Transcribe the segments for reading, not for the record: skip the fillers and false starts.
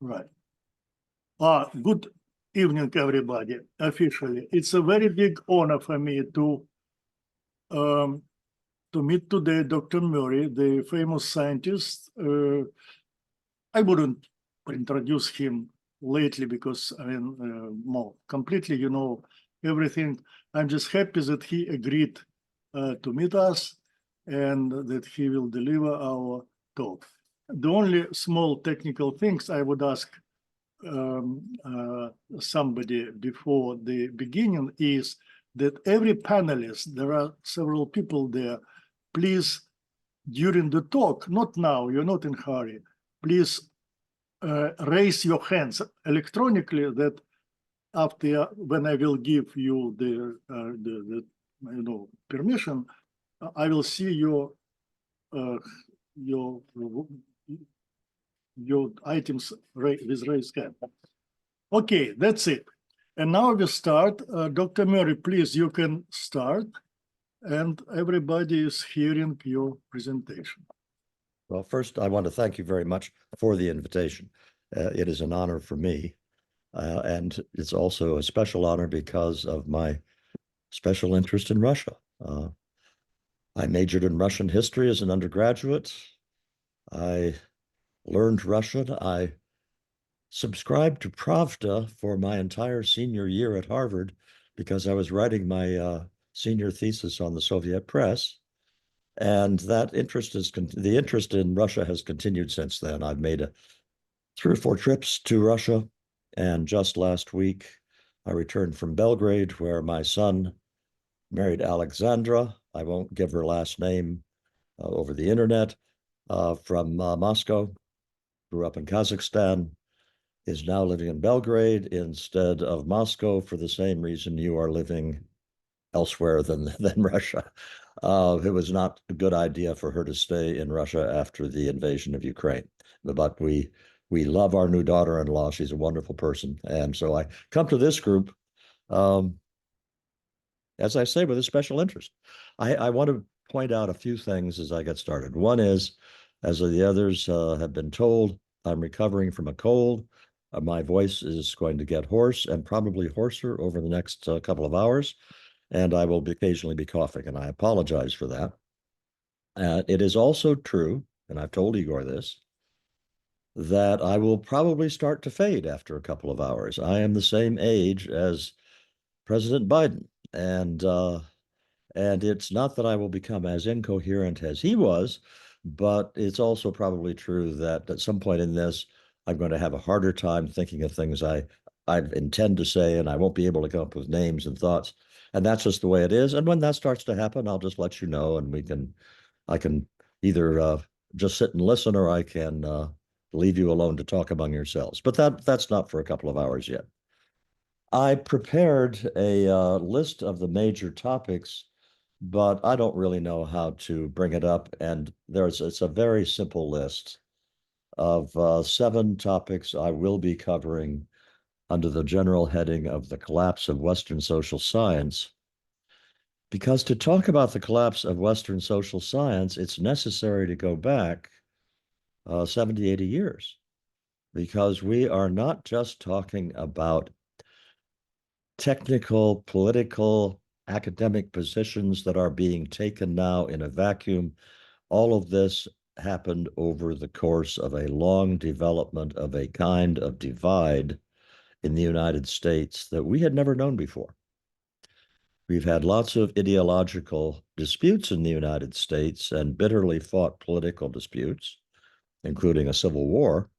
Right. Good evening, everybody. Officially, it's a very big honor for me to meet today Dr. Murray, the famous scientist. I wouldn't introduce him lately because I mean, more completely, you know, everything. I'm just happy that he agreed to meet us and that he will deliver our talk. The only small technical things I would ask somebody before the beginning is that every panelist, there are several people there, please, during the talk, not now, you're not in a hurry, please raise your hands electronically that after, when I will give you the permission, I will see your items with raised hand. Okay, that's it. And now we start. Dr. Murray, please, you can start. And everybody is hearing your presentation. Well, first, I want to thank you very much for the invitation. It is an honor for me. And it's also a special honor because of my special interest in Russia. I majored in Russian history as an undergraduate. I learned Russian. I subscribed to Pravda for my entire senior year at Harvard because I was writing my senior thesis on the Soviet press. And that interest the interest in Russia has continued since then. I've made 3 or 4 trips to Russia. And just last week, I returned from Belgrade, where my son married Alexandra. I won't give her last name over the internet, from Moscow, grew up in Kazakhstan, is now living in Belgrade instead of Moscow for the same reason you are living elsewhere than Russia. It was not a good idea for her to stay in Russia after the invasion of Ukraine. But we love our new daughter-in-law. She's a wonderful person. And so I come to this group, as I say, with a special interest. I want to point out a few things as I get started. One is, as the others have been told, I'm recovering from a cold. My voice is going to get hoarse and probably hoarser over the next couple of hours. And I will occasionally be coughing, and I apologize for that. It is also true, and I've told Igor this, that I will probably start to fade after a couple of hours. I am the same age as President Biden, and it's not that I will become as incoherent as he was, but it's also probably true that at some point in this, I'm going to have a harder time thinking of things I intend to say, and I won't be able to come up with names and thoughts. And that's just the way it is. And when that starts to happen, I'll just let you know, and I can either just sit and listen, or I can leave you alone to talk among yourselves. But that's not for a couple of hours yet. I prepared a list of the major topics, but I don't really know how to bring it up. And it's a very simple list of 7 topics I will be covering under the general heading of the collapse of Western social science. Because to talk about the collapse of Western social science, it's necessary to go back 70, 80 years, because we are not just talking about technical, political, academic positions that are being taken now in a vacuum. All of this happened over the course of a long development of a kind of divide in the United States that we had never known before. We've had lots of ideological disputes in the United States and bitterly fought political disputes, including a civil war.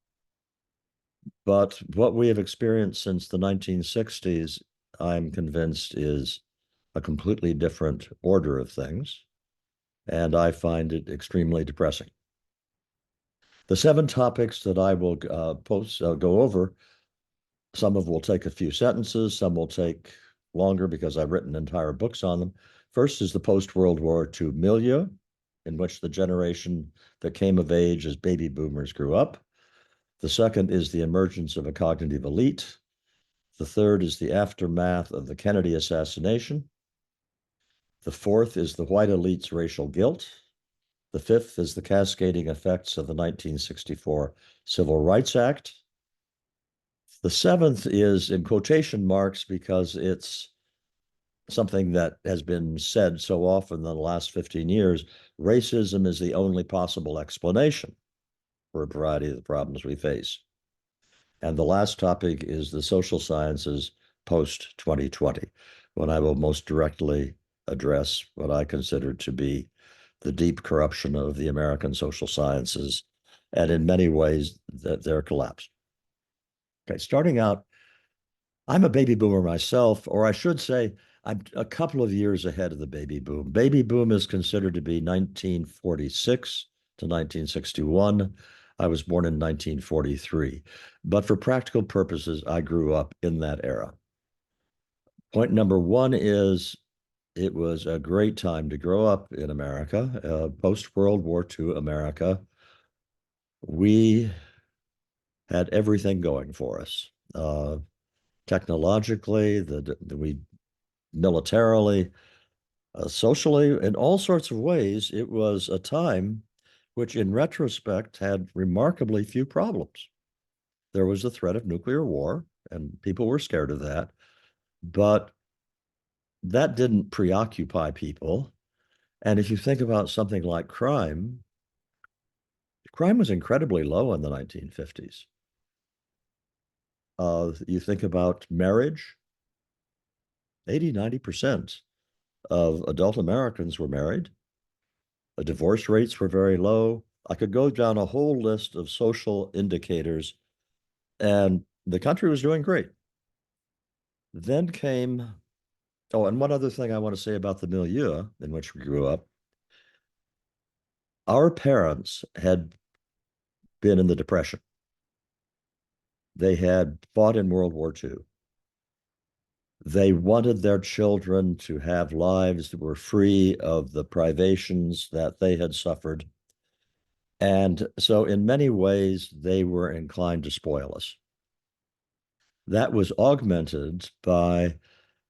But what we have experienced since the 1960s, I'm convinced, is a completely different order of things, and I find it extremely depressing. The 7 topics that I will go over, some of will take a few sentences, some will take longer because I've written entire books on them. First is the post-World War II milieu, in which the generation that came of age as baby boomers grew up. The second is the emergence of a cognitive elite. The third is the aftermath of the Kennedy assassination. The fourth is the white elite's racial guilt. The fifth is the cascading effects of the 1964 Civil Rights Act. The seventh is in quotation marks because it's something that has been said so often in the last 15 years. Racism is the only possible explanation for a variety of the problems we face. And the last topic is the social sciences post 2020, when I will most directly address what I consider to be the deep corruption of the American social sciences, and in many ways that their collapse. Okay, starting out, I'm a baby boomer myself, or I should say, I'm a couple of years ahead of the baby boom. Baby boom is considered to be 1946 to 1961. I was born in 1943. But for practical purposes, I grew up in that era. Point number one is it was a great time to grow up in America, post-World War II America. We had everything going for us. Technologically, we militarily, socially, in all sorts of ways, it was a time which in retrospect had remarkably few problems. There was the threat of nuclear war, and people were scared of that, but that didn't preoccupy people. And if you think about something like crime was incredibly low in the 1950s. You think about marriage, 80–90% of adult Americans were married. The divorce rates were very low. I could go down a whole list of social indicators, and the country was doing great. Then came, oh, and one other thing I want to say about the milieu in which we grew up. Our parents had been in the Depression. They had fought in World War II. They wanted their children to have lives that were free of the privations that they had suffered. And so in many ways, they were inclined to spoil us. That was augmented by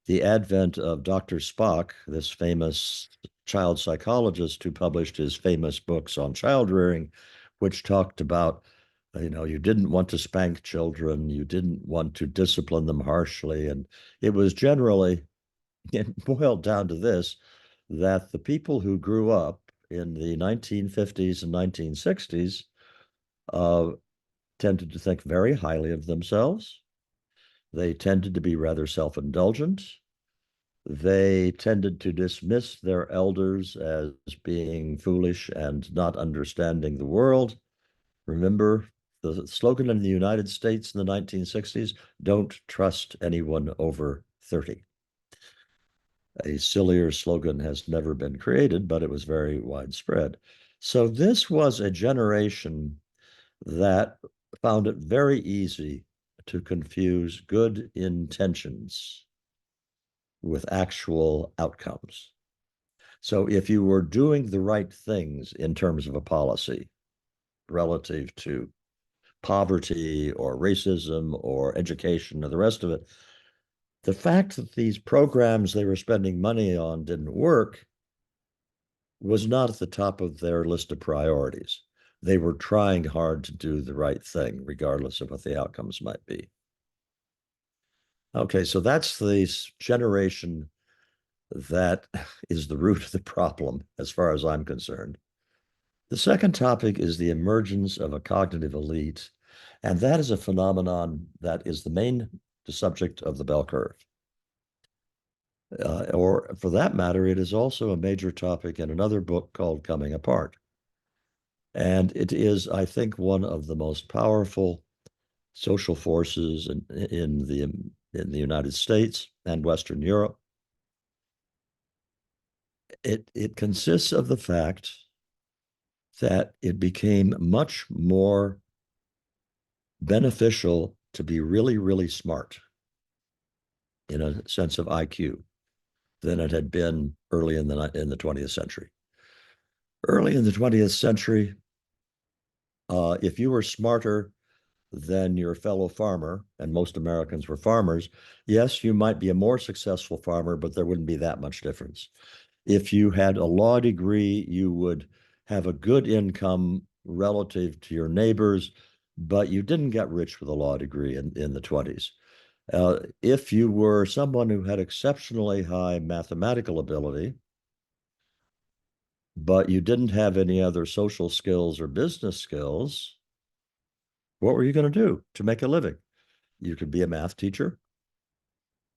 the advent of Dr. Spock, this famous child psychologist who published his famous books on child rearing, which talked about, you didn't want to spank children, you didn't want to discipline them harshly. And it was generally, it boiled down to this, that the people who grew up in the 1950s and 1960s tended to think very highly of themselves. They tended to be rather self-indulgent. They tended to dismiss their elders as being foolish and not understanding the world. Remember the slogan in the United States in the 1960s, don't trust anyone over 30. A sillier slogan has never been created, but it was very widespread. So this was a generation that found it very easy to confuse good intentions with actual outcomes. So if you were doing the right things in terms of a policy relative to poverty or racism or education or the rest of it, the fact that these programs they were spending money on didn't work was not at the top of their list of priorities. They were trying hard to do the right thing, regardless of what the outcomes might be. Okay, so that's the generation that is the root of the problem, as far as I'm concerned. The second topic is the emergence of a cognitive elite, and that is a phenomenon that is the main subject of the bell curve. Or for that matter, it is also a major topic in another book called Coming Apart. And it is, I think, one of the most powerful social forces in the United States and Western Europe. It consists of the fact that it became much more beneficial to be really, really smart in a sense of IQ than it had been early in the 20th century. Early in the 20th century, if you were smarter than your fellow farmer, and most Americans were farmers, yes, you might be a more successful farmer, but there wouldn't be that much difference. If you had a law degree, you would have a good income relative to your neighbors, but you didn't get rich with a law degree in the 20s. If you were someone who had exceptionally high mathematical ability, but you didn't have any other social skills or business skills, what were you going to do to make a living? You could be a math teacher.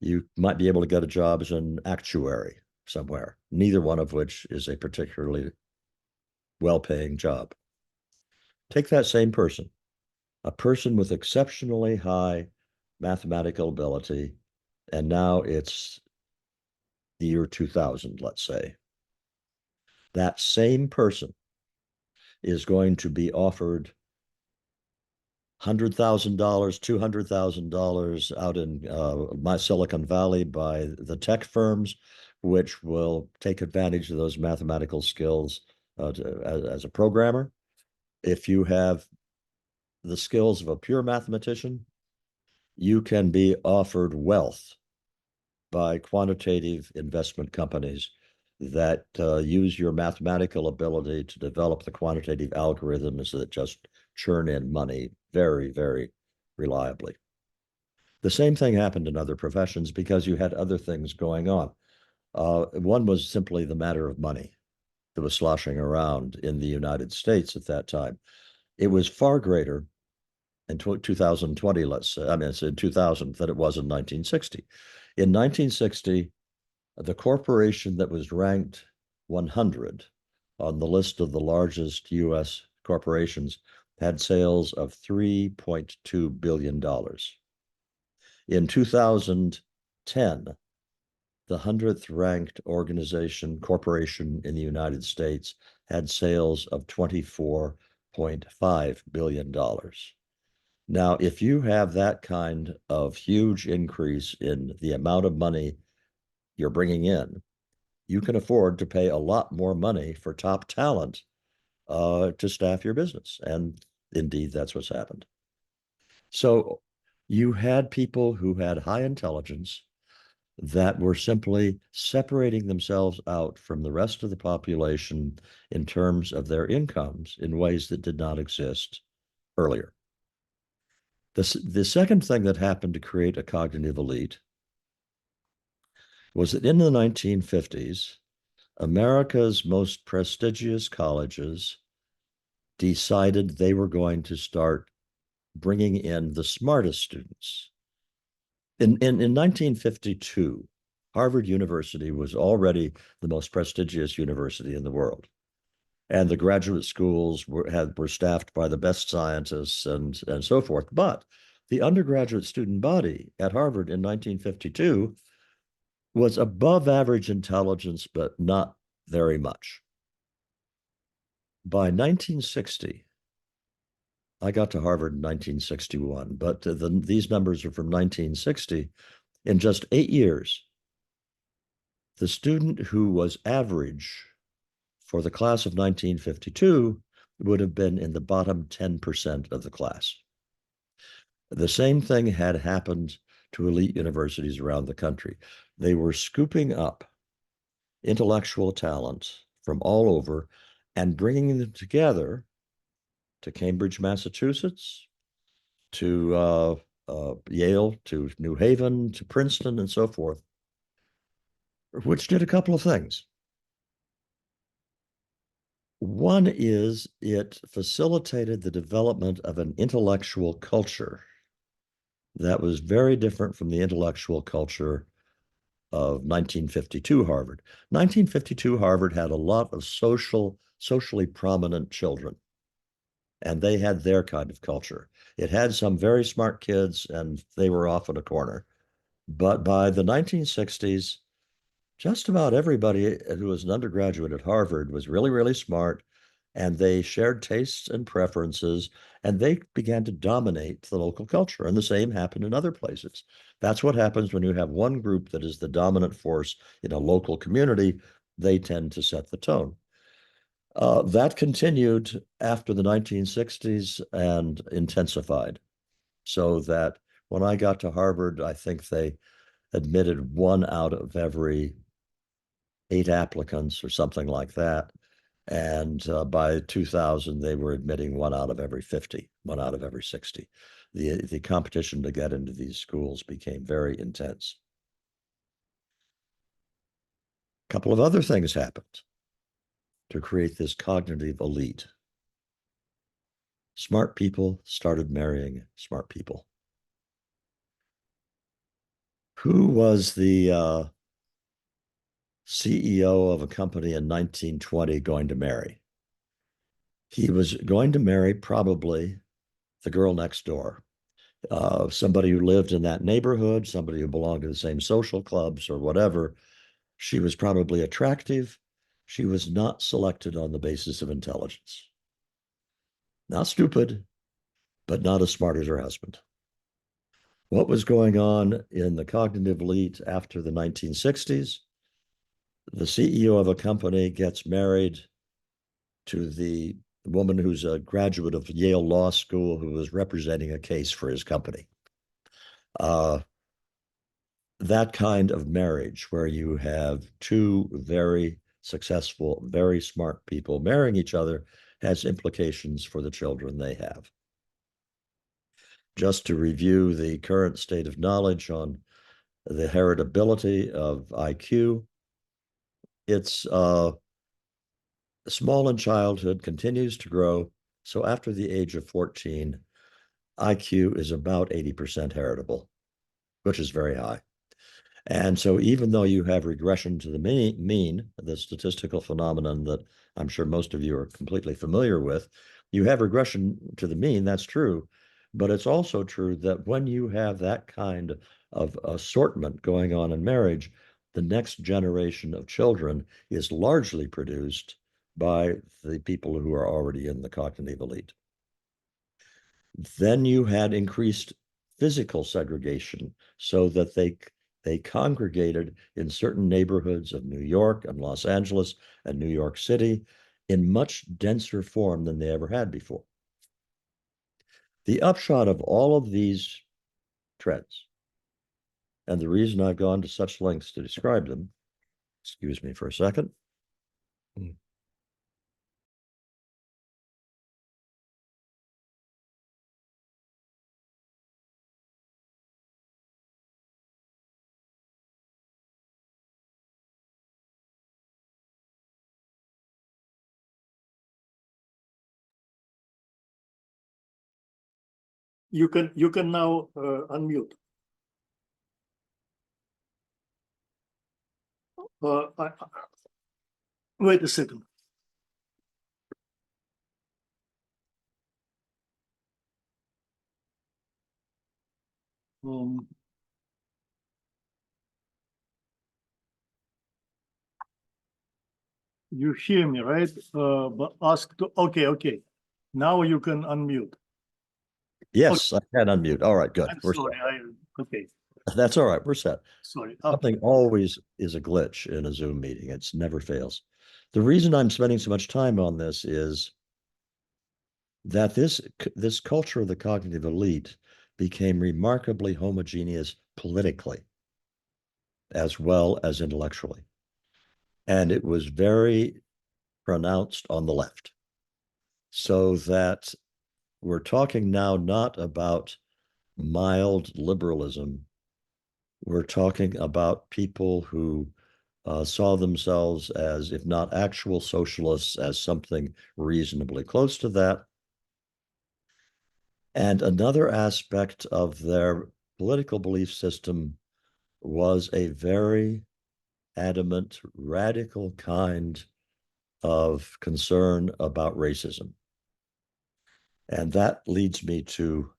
You might be able to get a job as an actuary somewhere, neither one of which is a particularly well-paying job. Take that same person, a person with exceptionally high mathematical ability, and now it's the year 2000, let's say. That same person is going to be offered $100,000, $200,000 out in my Silicon Valley by the tech firms, which will take advantage of those mathematical skills as a programmer. If you have the skills of a pure mathematician, you can be offered wealth by quantitative investment companies that use your mathematical ability to develop the quantitative algorithms that just churn in money very, very reliably. The same thing happened in other professions because you had other things going on. One was simply the matter of money that was sloshing around in the United States at that time. It was far greater in 2020, let's say, I mean, it's in 2000 than it was in 1960. In 1960, the corporation that was ranked 100 on the list of the largest US corporations had sales of $3.2 billion. In 2010, the 100th ranked corporation in the United States had sales of $24.5 billion. Now, if you have that kind of huge increase in the amount of money you're bringing in, you can afford to pay a lot more money for top talent to staff your business. And indeed, that's what's happened. So you had people who had high intelligence that were simply separating themselves out from the rest of the population in terms of their incomes in ways that did not exist earlier. The second thing that happened to create a cognitive elite was that in the 1950s, America's most prestigious colleges decided they were going to start bringing in the smartest students. In 1952, Harvard University was already the most prestigious university in the world. And the graduate schools were staffed by the best scientists and so forth. But the undergraduate student body at Harvard in 1952 was above average intelligence, but not very much. By 1960, I got to Harvard in 1961, but these numbers are from 1960. In just 8 years, the student who was average for the class of 1952 would have been in the bottom 10% of the class. The same thing had happened to elite universities around the country. They were scooping up intellectual talent from all over and bringing them together to Cambridge, Massachusetts, to Yale, to New Haven, to Princeton, and so forth, which did a couple of things. One is it facilitated the development of an intellectual culture that was very different from the intellectual culture of 1952 Harvard. 1952 Harvard had a lot of socially prominent children, and they had their kind of culture. It had some very smart kids, and they were off in a corner. But by the 1960s, just about everybody who was an undergraduate at Harvard was really, really smart, and they shared tastes and preferences, and they began to dominate the local culture. And the same happened in other places. That's what happens when you have one group that is the dominant force in a local community. They tend to set the tone. That continued after the 1960s and intensified, so that when I got to Harvard, I think they admitted 1 out of every 8 applicants or something like that. And by 2000, they were admitting 1 out of every 50, 1 out of every 60. The competition to get into these schools became very intense. A couple of other things happened to create this cognitive elite. Smart people started marrying smart people. Who was the CEO of a company in 1920 going to marry? He was going to marry probably the girl next door, somebody who lived in that neighborhood, somebody who belonged to the same social clubs or whatever. She was probably attractive. She was not selected on the basis of intelligence. Not stupid, but not as smart as her husband. What was going on in the cognitive elite after the 1960s? The CEO of a company gets married to the woman who's a graduate of Yale Law School who was representing a case for his company. That kind of marriage where you have two very successful, very smart people marrying each other has implications for the children they have. Just to review the current state of knowledge on the heritability of IQ, it's small in childhood, continues to grow. So after the age of 14, IQ is about 80% heritable, which is very high. And so even though you have regression to the mean, the statistical phenomenon that I'm sure most of you are completely familiar with, you have regression to the mean, that's true. But it's also true that when you have that kind of assortment going on in marriage, the next generation of children is largely produced by the people who are already in the cognitive elite. Then you had increased physical segregation so that they congregated in certain neighborhoods of New York and Los Angeles and New York City in much denser form than they ever had before. The upshot of all of these trends, and the reason I've gone to such lengths to describe them, excuse me for a second. You can now unmute. Wait a second. You hear me, right? But ask to, okay. Now you can unmute. Yes, okay. I can unmute. All right, good. I'm We're sorry. set. Okay. That's all right. We're set. Sorry. Something always is a glitch in a Zoom meeting. It's never fails. The reason I'm spending so much time on this is that this culture of the cognitive elite became remarkably homogeneous politically as well as intellectually. And it was very pronounced on the left. So that we're talking now not about mild liberalism. We're talking about people who saw themselves as, if not actual socialists, as something reasonably close to that. And another aspect of their political belief system was a very adamant, radical kind of concern about racism. And that leads me to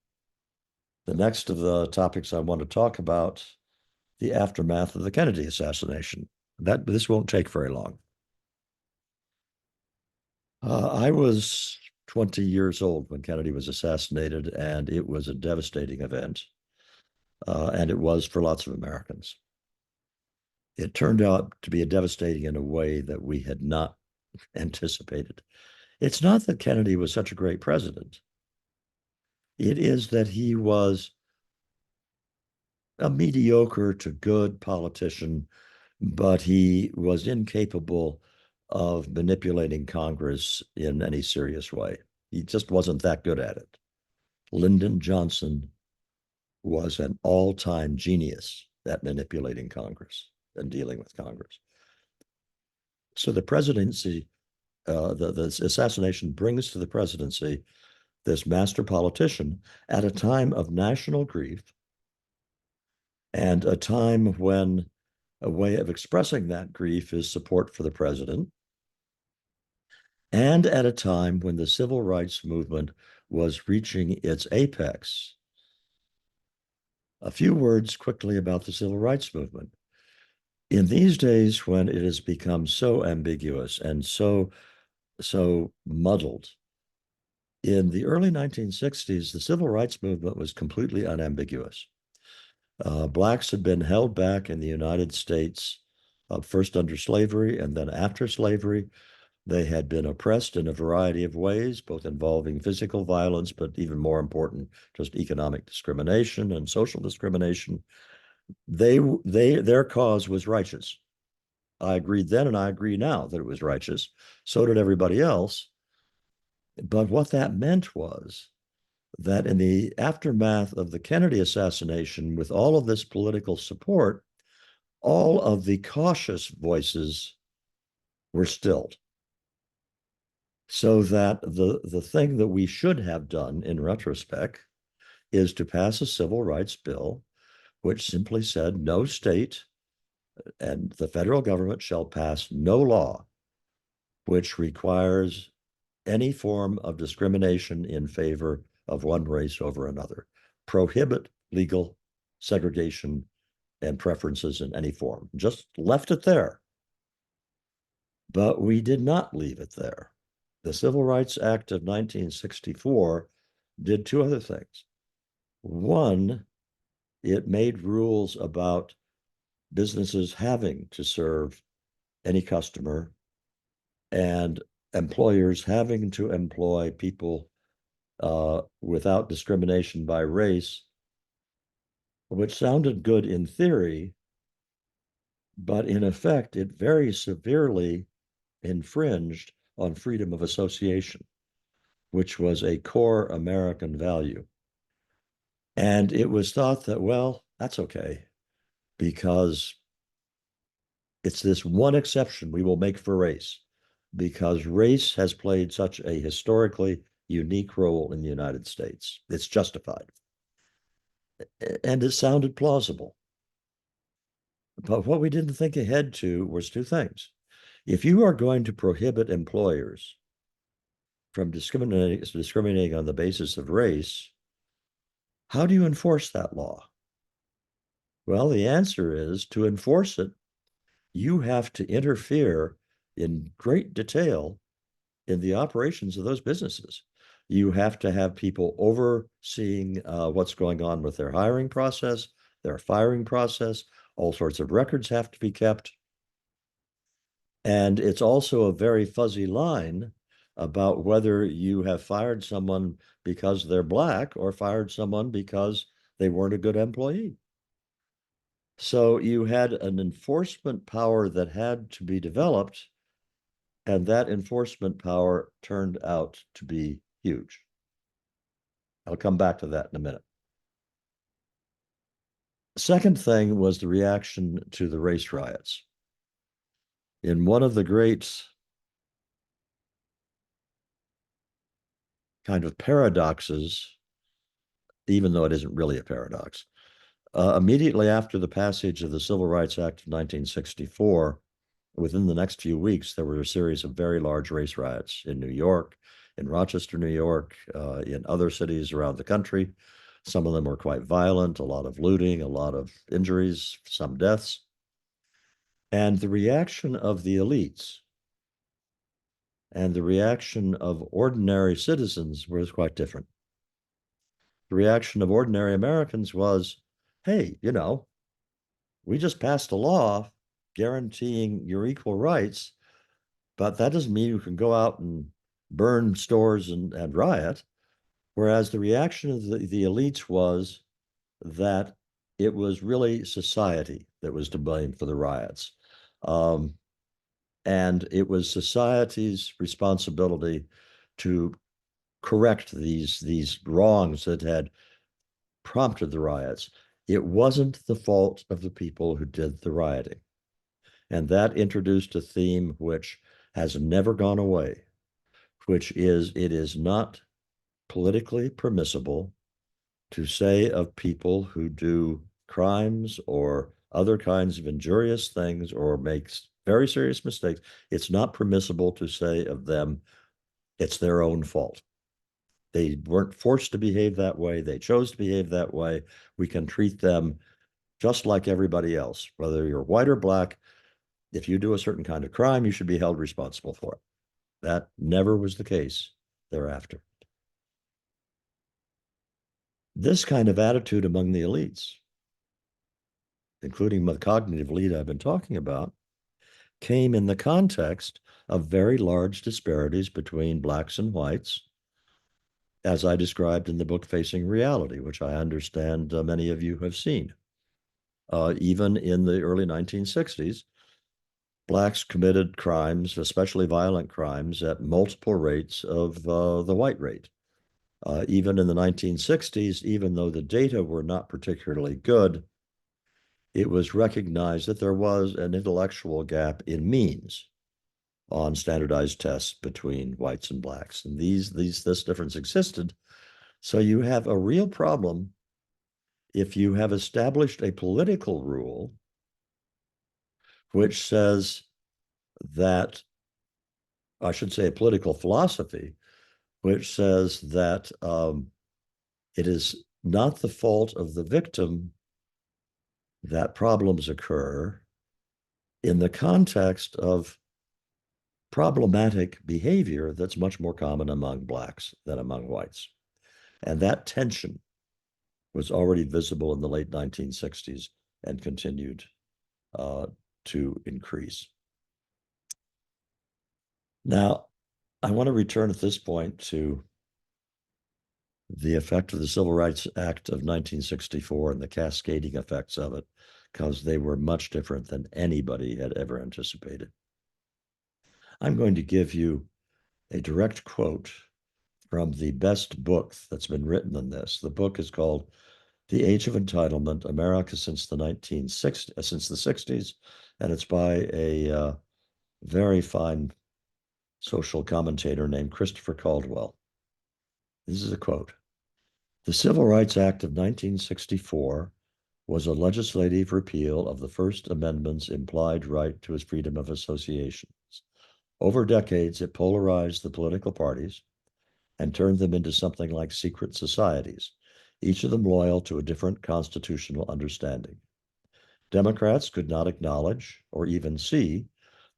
the next of the topics I want to talk about, the aftermath of the Kennedy assassination. This won't take very long. I was 20 years old when Kennedy was assassinated, and it was a devastating event. And it was for lots of Americans. It turned out to be devastating in a way that we had not anticipated. It's not that Kennedy was such a great president. It is that he was a mediocre to good politician, but he was incapable of manipulating Congress in any serious way. He just wasn't that good at it. Lyndon Johnson was an all-time genius at manipulating Congress and dealing with Congress. So the presidency, the assassination brings to the presidency this master politician at a time of national grief and a time when a way of expressing that grief is support for the president, and at a time when the civil rights movement was reaching its apex. A few words quickly about the civil rights movement. In these days, when it has become so ambiguous and so muddled, in the early 1960s, the civil rights movement was completely unambiguous. Blacks had been held back in the United States, first under slavery and then after slavery. They had been oppressed in a variety of ways, both involving physical violence, but even more important, just economic discrimination and social discrimination. Their cause was righteous. I agreed then and I agree now that it was righteous. So did everybody else. But what that meant was that in the aftermath of the Kennedy assassination, with all of this political support, all of the cautious voices were stilled. So that the thing that we should have done in retrospect is to pass a civil rights bill, which simply said no state and the federal government shall pass no law which requires any form of discrimination in favor of one race over another, prohibit legal segregation and preferences in any form. Just left it there. But we did not leave it there. The Civil Rights Act of 1964 did two other things. One, it made rules about businesses having to serve any customer and employers having to employ people without discrimination by race, which sounded good in theory, but in effect, it very severely infringed on freedom of association, which was a core American value. And it was thought that, well, that's okay, because it's this one exception we will make for race, because race has played such a historically unique role in the United States. It's justified. And it sounded plausible. But what we didn't think ahead to was two things. If you are going to prohibit employers from discriminating on the basis of race, how do you enforce that law? Well, the answer is, to enforce it, you have to interfere in great detail in the operations of those businesses. You have to have people overseeing what's going on with their hiring process, their firing process. All sorts of records have to be kept. And it's also a very fuzzy line about whether you have fired someone because they're Black or fired someone because they weren't a good employee. So you had an enforcement power that had to be developed, and that enforcement power turned out to be huge. I'll come back to that in a minute. Second thing was the reaction to the race riots. In one of the great kind of paradoxes, even though it isn't really a paradox, immediately after the passage of the Civil Rights Act of 1964, within the next few weeks, there were a series of very large race riots in New York, in Rochester, New York, in other cities around the country. Some of them were quite violent, a lot of looting, a lot of injuries, some deaths. And the reaction of the elites and the reaction of ordinary citizens was quite different. The reaction of ordinary Americans was, hey, you know, we just passed a law guaranteeing your equal rights, but that doesn't mean you can go out and burn stores and riot. Whereas the reaction of the elites was that it was really society that was to blame for the riots. And it was society's responsibility to correct these wrongs that had prompted the riots. It wasn't the fault of the people who did the rioting. And that introduced a theme which has never gone away, which is it is not politically permissible to say of people who do crimes or other kinds of injurious things or makes very serious mistakes, it's not permissible to say of them, it's their own fault. They weren't forced to behave that way. They chose to behave that way. We can treat them just like everybody else, whether you're white or black. If you do a certain kind of crime, you should be held responsible for it. That never was the case thereafter. This kind of attitude among the elites, including the cognitive elite I've been talking about, came in the context of very large disparities between blacks and whites, as I described in the book Facing Reality, which I understand many of you have seen. Even in the early 1960s, blacks committed crimes, especially violent crimes, at multiple rates of the white rate. Even in the 1960s, even though the data were not particularly good, it was recognized that there was an intellectual gap in means on standardized tests between whites and blacks. And this difference existed. So you have a real problem if you have established a political rule which says that, I should say a political philosophy, which says that it is not the fault of the victim that problems occur in the context of problematic behavior that's much more common among blacks than among whites. And that tension was already visible in the late 1960s and continued to increase. Now, I want to return at this point to the effect of the Civil Rights Act of 1964 and the cascading effects of it, because they were much different than anybody had ever anticipated. I'm going to give you a direct quote from the best book that's been written on this. The book is called The Age of Entitlement, America since the 60s, and it's by a very fine social commentator named Christopher Caldwell. This is a quote. The Civil Rights Act of 1964 was a legislative repeal of the First Amendment's implied right to its freedom of associations. Over decades, it polarized the political parties and turned them into something like secret societies, each of them loyal to a different constitutional understanding. Democrats could not acknowledge or even see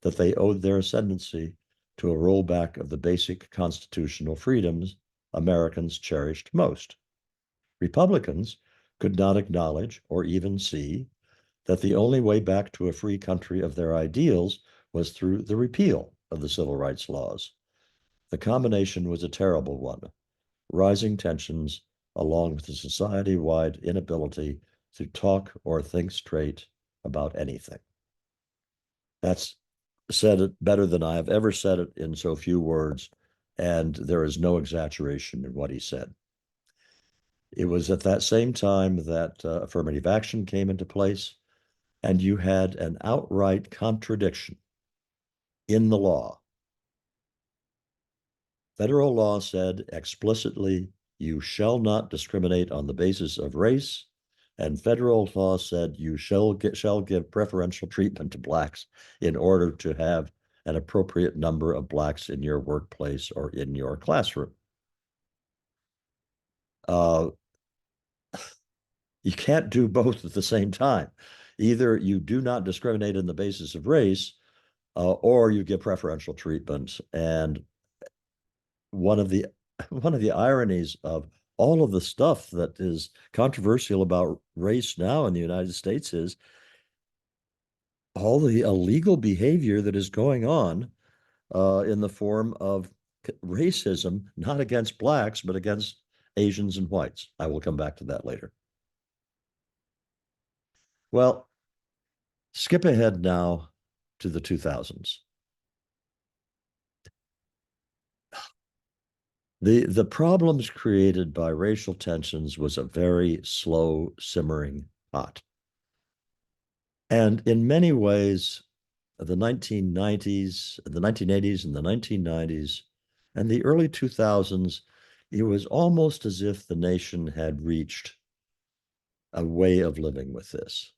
that they owed their ascendancy to a rollback of the basic constitutional freedoms Americans cherished most. Republicans could not acknowledge or even see that the only way back to a free country of their ideals was through the repeal of the civil rights laws. The combination was a terrible one, rising tensions along with the society-wide inability to talk or think straight about anything. That's said it better than I have ever said it in so few words, and there is no exaggeration in what he said. It was at that same time that affirmative action came into place, and you had an outright contradiction in the law. Federal law said explicitly, you shall not discriminate on the basis of race, and federal law said you shall give preferential treatment to blacks in order to have an appropriate number of blacks in your workplace or in your classroom. You can't do both at the same time. Either you do not discriminate on the basis of race, or you give preferential treatment. And one of the ironies of all of the stuff that is controversial about race now in the United States is all the illegal behavior that is going on in the form of racism, not against blacks, but against Asians and whites. I will come back to that later. Well, skip ahead now to the 2000s. The problems created by racial tensions was a very slow simmering pot. And in many ways, the 1990s, the 1980s and the 1990s, and the early 2000s, it was almost as if the nation had reached a way of living with this.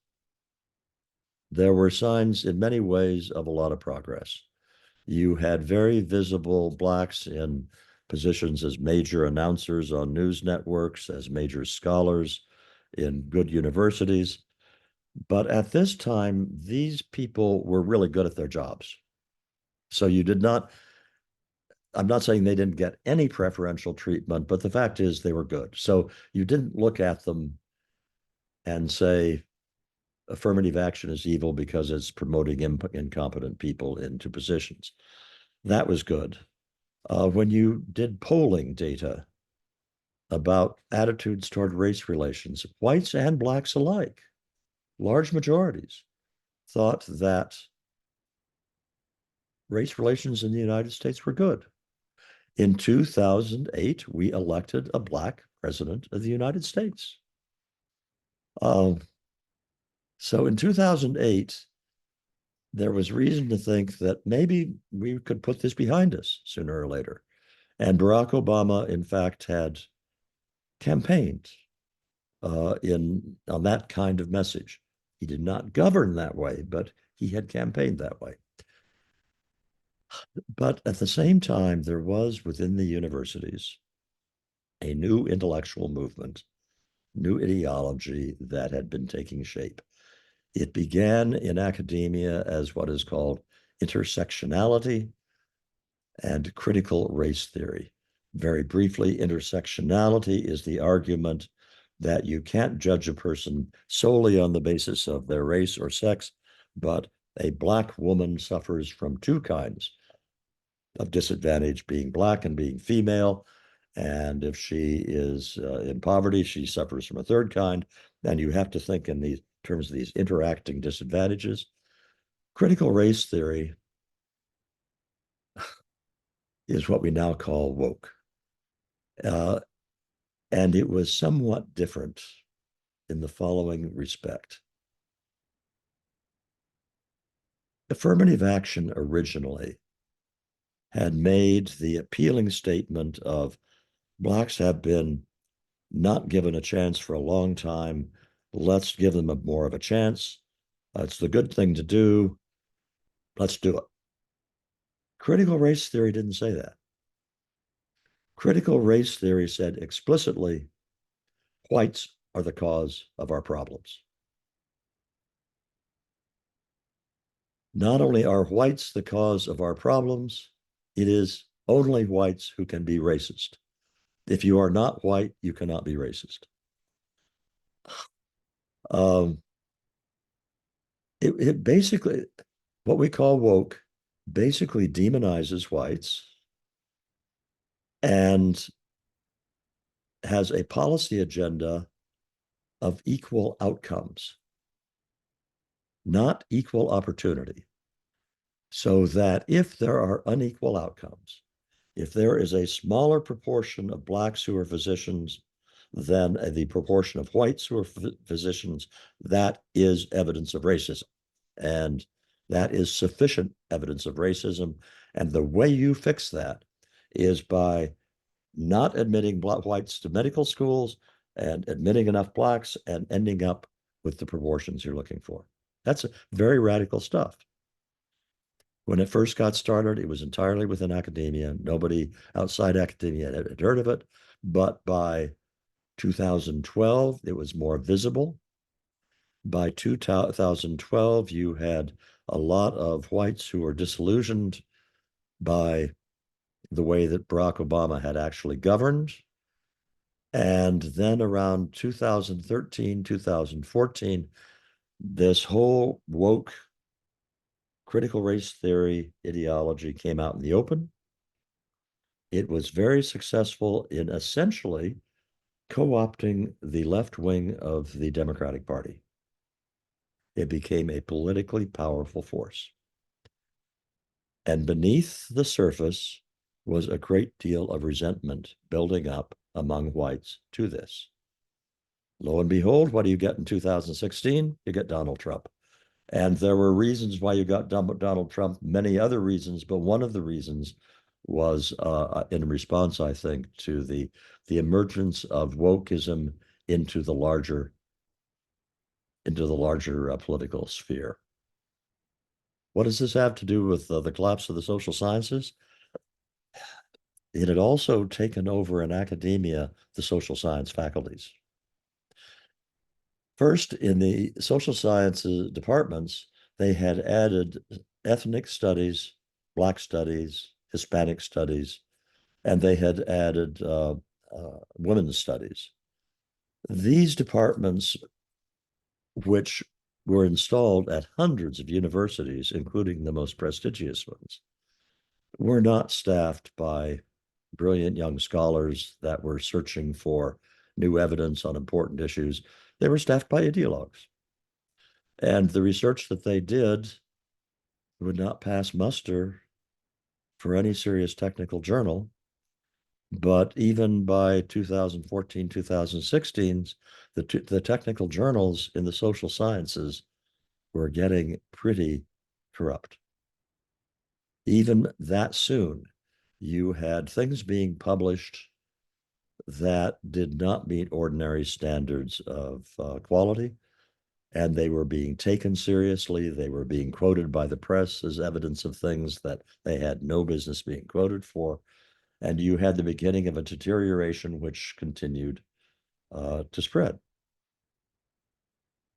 There were signs in many ways of a lot of progress. You had very visible Blacks in positions as major announcers on news networks, as major scholars in good universities. But at this time, these people were really good at their jobs. So you did not, I'm not saying they didn't get any preferential treatment, but the fact is they were good. So you didn't look at them and say affirmative action is evil because it's promoting incompetent people into positions. That was good. When you did polling data about attitudes toward race relations, whites and Blacks alike, large majorities thought that race relations in the United States were good. In 2008, we elected a Black president of the United States. So in 2008, there was reason to think that maybe we could put this behind us sooner or later. And Barack Obama, in fact, had campaigned on that kind of message. He did not govern that way, but he had campaigned that way. But at the same time, there was within the universities a new intellectual movement, new ideology that had been taking shape. It began in academia as what is called intersectionality and critical race theory. Very briefly, intersectionality is the argument that you can't judge a person solely on the basis of their race or sex, but a Black woman suffers from two kinds of disadvantage, being Black and being female. And if she is in poverty, she suffers from a third kind. And you have to think in these terms of these interacting disadvantages. Critical race theory is what we now call woke. And it was somewhat different in the following respect. Affirmative action originally had made the appealing statement of Blacks have been not given a chance for a long time. Let's give them more of a chance. It's the good thing to do. Let's do it. Critical race theory didn't say that. Critical race theory said explicitly, whites are the cause of our problems. Not only are whites the cause of our problems, it is only whites who can be racist. If you are not white, you cannot be racist. It basically, what we call woke, basically demonizes whites and has a policy agenda of equal outcomes, not equal opportunity. So that if there are unequal outcomes, if there is a smaller proportion of Blacks who are physicians than the proportion of whites who are physicians, that is evidence of racism. And that is sufficient evidence of racism. And the way you fix that is by not admitting whites to medical schools and admitting enough Blacks and ending up with the proportions you're looking for. That's very radical stuff. When it first got started, it was entirely within academia. Nobody outside academia had heard of it. But by 2012, it was more visible. By 2012, you had a lot of whites who were disillusioned by the way that Barack Obama had actually governed. And then around 2013, 2014, this whole woke critical race theory ideology came out in the open. It was very successful in essentially co-opting the left wing of the Democratic Party. It became a politically powerful force. And beneath the surface, was a great deal of resentment building up among whites to this. Lo and behold, what do you get in 2016? You get Donald Trump. And there were reasons why you got Donald Trump, many other reasons, but one of the reasons was in response, I think, to the emergence of wokeism into the larger political sphere. What does this have to do with the collapse of the social sciences? It had also taken over in academia the social science faculties. First, in the social sciences departments, they had added ethnic studies, Black studies, Hispanic studies, and they had added women's studies. These departments, which were installed at hundreds of universities, including the most prestigious ones, were not staffed by brilliant young scholars that were searching for new evidence on important issues. They were staffed by ideologues. And the research that they did would not pass muster for any serious technical journal. But even by 2014, 2016, the technical journals in the social sciences were getting pretty corrupt. Even that soon, you had things being published that did not meet ordinary standards of quality, and they were being taken seriously. They were being quoted by the press as evidence of things that they had no business being quoted for. And you had the beginning of a deterioration which continued to spread.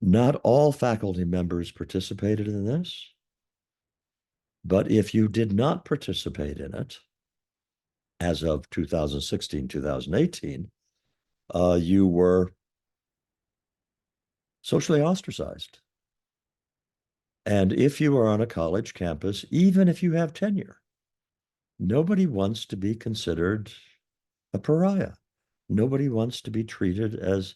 Not all faculty members participated in this, but if you did not participate in it, as of 2016, 2018, you were socially ostracized. And if you are on a college campus, even if you have tenure, nobody wants to be considered a pariah. Nobody wants to be treated as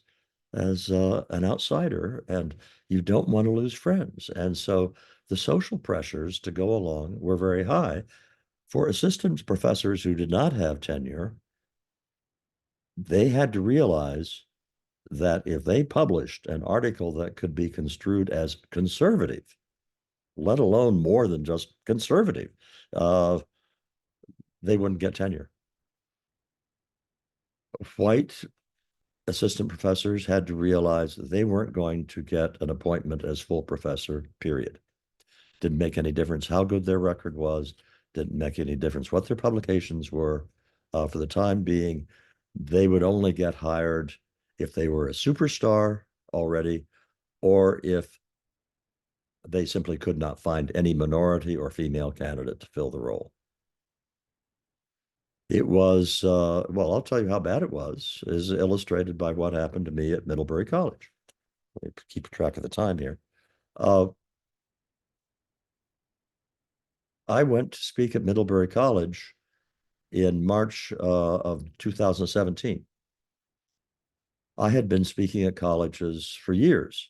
an outsider, and you don't want to lose friends. And so the social pressures to go along were very high. For assistant professors who did not have tenure, they had to realize that if they published an article that could be construed as conservative, let alone more than just conservative, they wouldn't get tenure. White assistant professors had to realize that they weren't going to get an appointment as full professor, period. Didn't make any difference how good their record was, didn't make any difference what their publications were. For the time being, they would only get hired if they were a superstar already, or if they simply could not find any minority or female candidate to fill the role. It was, well, I'll tell you how bad it was, is illustrated by what happened to me at Middlebury College. Let me keep track of the time here. I went to speak at Middlebury College in March of 2017. I had been speaking at colleges for years.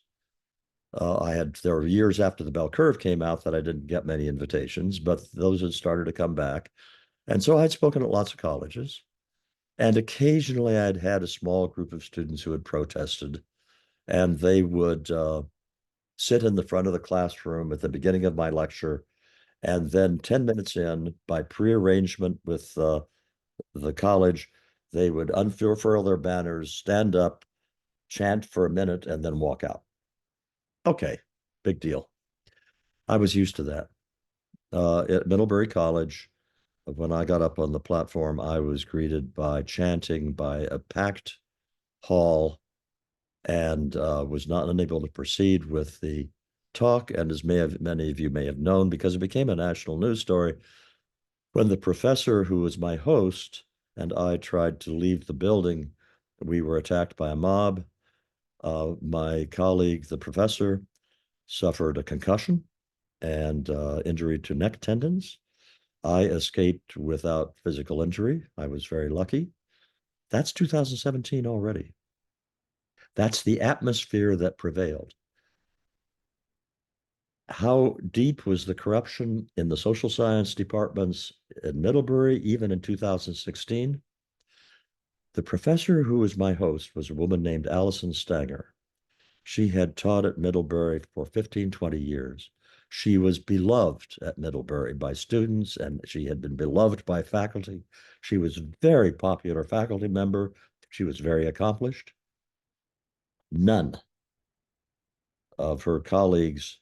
There were years after the bell curve came out that I didn't get many invitations, but those had started to come back. And so I'd spoken at lots of colleges. And occasionally I'd had a small group of students who had protested, and they would sit in the front of the classroom at the beginning of my lecture. And then 10 minutes in, by prearrangement with the college, they would unfurl their banners, stand up, chant for a minute, and then walk out. Okay, big deal. I was used to that. At Middlebury College, when I got up on the platform, I was greeted by chanting, by a packed hall, and was not unable to proceed with the talk. And as many of you may have known, because it became a national news story, when the professor who was my host and I tried to leave the building, we were attacked by a mob. My colleague, the professor, suffered a concussion and injury to neck tendons. I escaped without physical injury. I was very lucky. That's 2017 already. That's the atmosphere that prevailed. how deep was the corruption in the social science departments at Middlebury, even in 2016? The professor who was my host was a woman named Allison Stanger. She had taught at Middlebury for 15, 20 years. She was beloved at Middlebury by students, and she had been beloved by faculty. She was a very popular faculty member. She was very accomplished. None of her colleagues,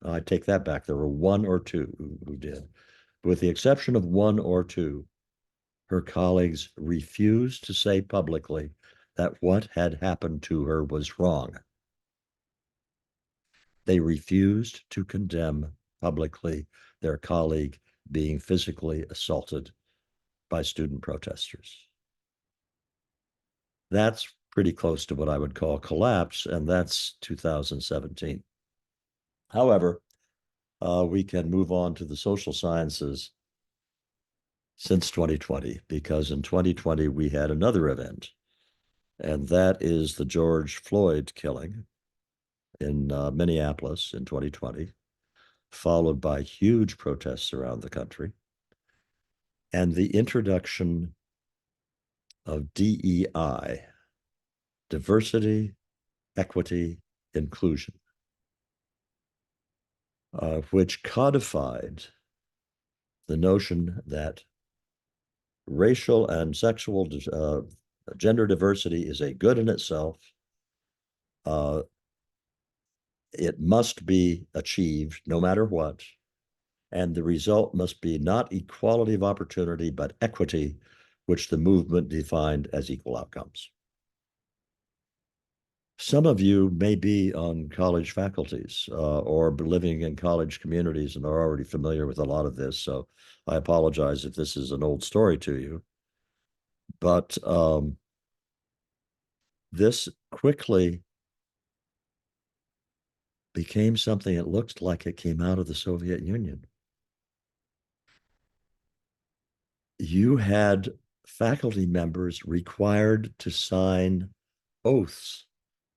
I take that back, there were one or two who did. With the exception of one or two, her colleagues refused to say publicly that what had happened to her was wrong. They refused to condemn publicly their colleague being physically assaulted by student protesters. That's pretty close to what I would call collapse, and that's 2017. However, we can move on to the social sciences since 2020, because in 2020 we had another event, and that is the George Floyd killing in Minneapolis in 2020, followed by huge protests around the country, and the introduction of DEI, diversity, equity, inclusion, which codified the notion that racial and sexual gender diversity is a good in itself. It must be achieved no matter what. And the result must be not equality of opportunity, but equity, which the movement defined as equal outcomes. Some of you may be on college faculties or living in college communities and are already familiar with a lot of this. So I apologize if this is an old story to you. But this quickly became something that looked like it came out of the Soviet Union. You had faculty members required to sign oaths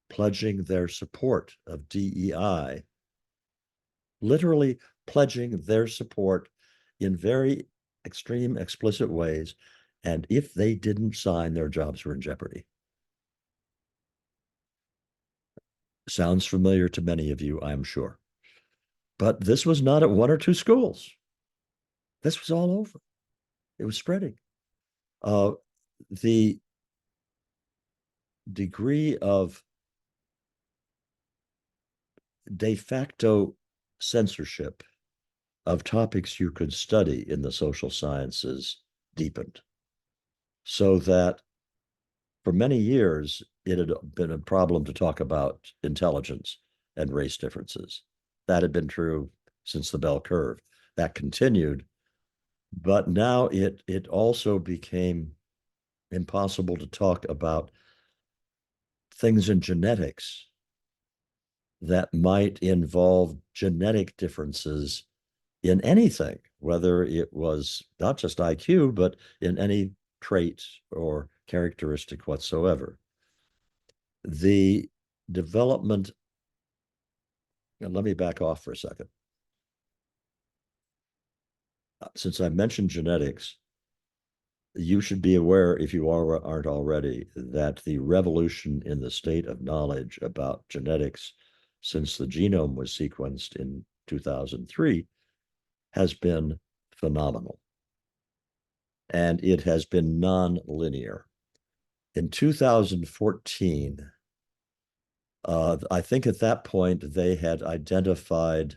pledging their support of DEI, literally pledging their support in very extreme, explicit ways. And if they didn't sign, their jobs were in jeopardy. Sounds familiar to many of you, I'm sure. But this was not at one or two schools. This was all over. It was spreading. The degree of de facto censorship of topics you could study in the social sciences deepened, so that for many years, it had been a problem to talk about intelligence and race differences. That had been true since the bell curve. That continued, but now it also became impossible to talk about things in genetics that might involve genetic differences in anything, whether it was not just IQ, but in any trait or characteristic whatsoever. The development, and let me back off for a second. Since I mentioned genetics, you should be aware, if you aren't already, that the revolution in the state of knowledge about genetics since the genome was sequenced in 2003 has been phenomenal. And it has been non-linear. In 2014, I think at that point they had identified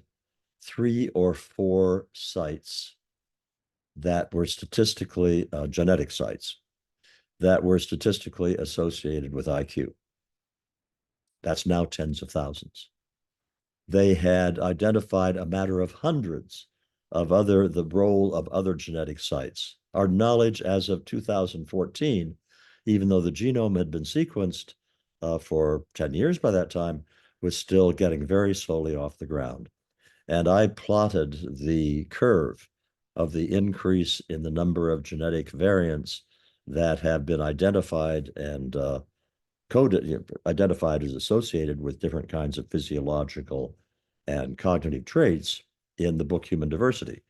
3 or 4 sites that were statistically, genetic sites, that were statistically associated with IQ. That's now tens of thousands. They had identified a matter of hundreds of the role of other genetic sites. Our knowledge as of 2014, even though the genome had been sequenced for 10 years by that time, was still getting very slowly off the ground. And I plotted the curve of the increase in the number of genetic variants that have been identified and identified as associated with different kinds of physiological and cognitive traits in the book Human Diversity.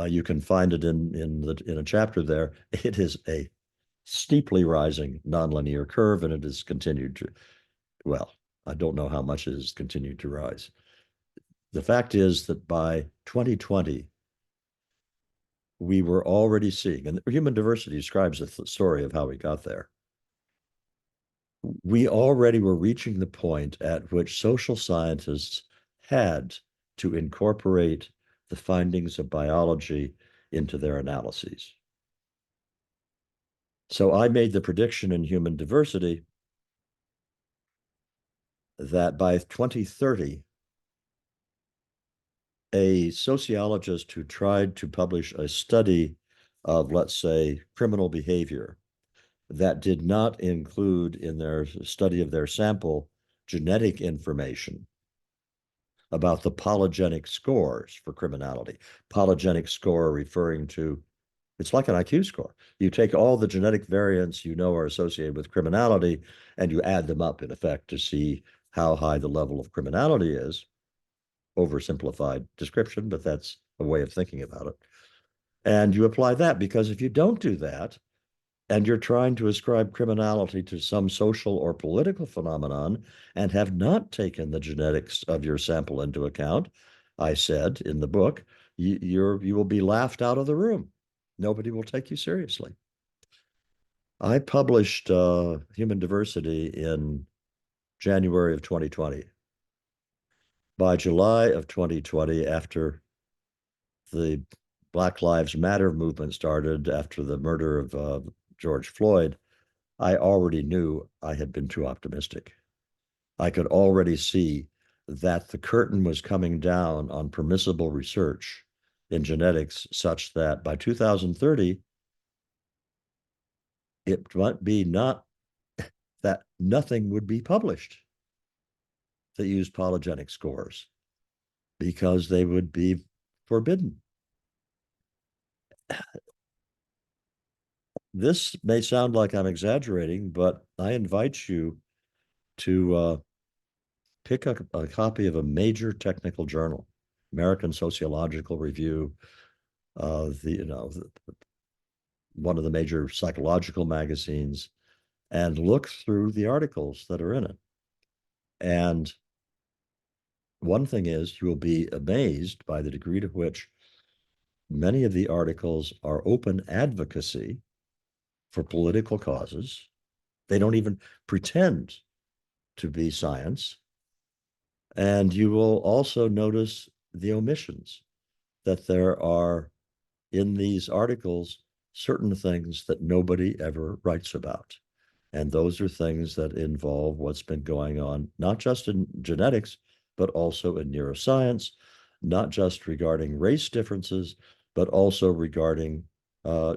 You can find it in a chapter there. It is a steeply rising nonlinear curve, and it has continued to, well, I don't know how much it has continued to rise. The fact is that by 2020, we were already seeing, and Human Diversity describes the story of how we got there. We already were reaching the point at which social scientists had to incorporate the findings of biology into their analyses. So I made the prediction in Human Diversity that by 2030, a sociologist who tried to publish a study of, let's say, criminal behavior that did not include in their study of their sample genetic information about the polygenic scores for criminality. Polygenic score referring to, it's like an IQ score. You take all the genetic variants you know are associated with criminality, and you add them up in effect to see how high the level of criminality is. Oversimplified description, but that's a way of thinking about it. And you apply that, because if you don't do that, and you're trying to ascribe criminality to some social or political phenomenon and have not taken the genetics of your sample into account, I said in the book, you will be laughed out of the room. Nobody will take you seriously. I published Human Diversity in January of 2020. By July of 2020, after the Black Lives Matter movement started, after the murder of George Floyd, I already knew I had been too optimistic. I could already see that the curtain was coming down on permissible research in genetics, such that by 2030, it might be not that nothing would be published that used polygenic scores, because they would be forbidden. This may sound like I'm exaggerating, but I invite you to pick a copy of a major technical journal, American Sociological Review, one of the major psychological magazines, and look through the articles that are in it. And one thing is, you will be amazed by the degree to which many of the articles are open advocacy for political causes. They don't even pretend to be science. And you will also notice the omissions, that there are in these articles certain things that nobody ever writes about. And those are things that involve what's been going on, not just in genetics, but also in neuroscience, not just regarding race differences, but also regarding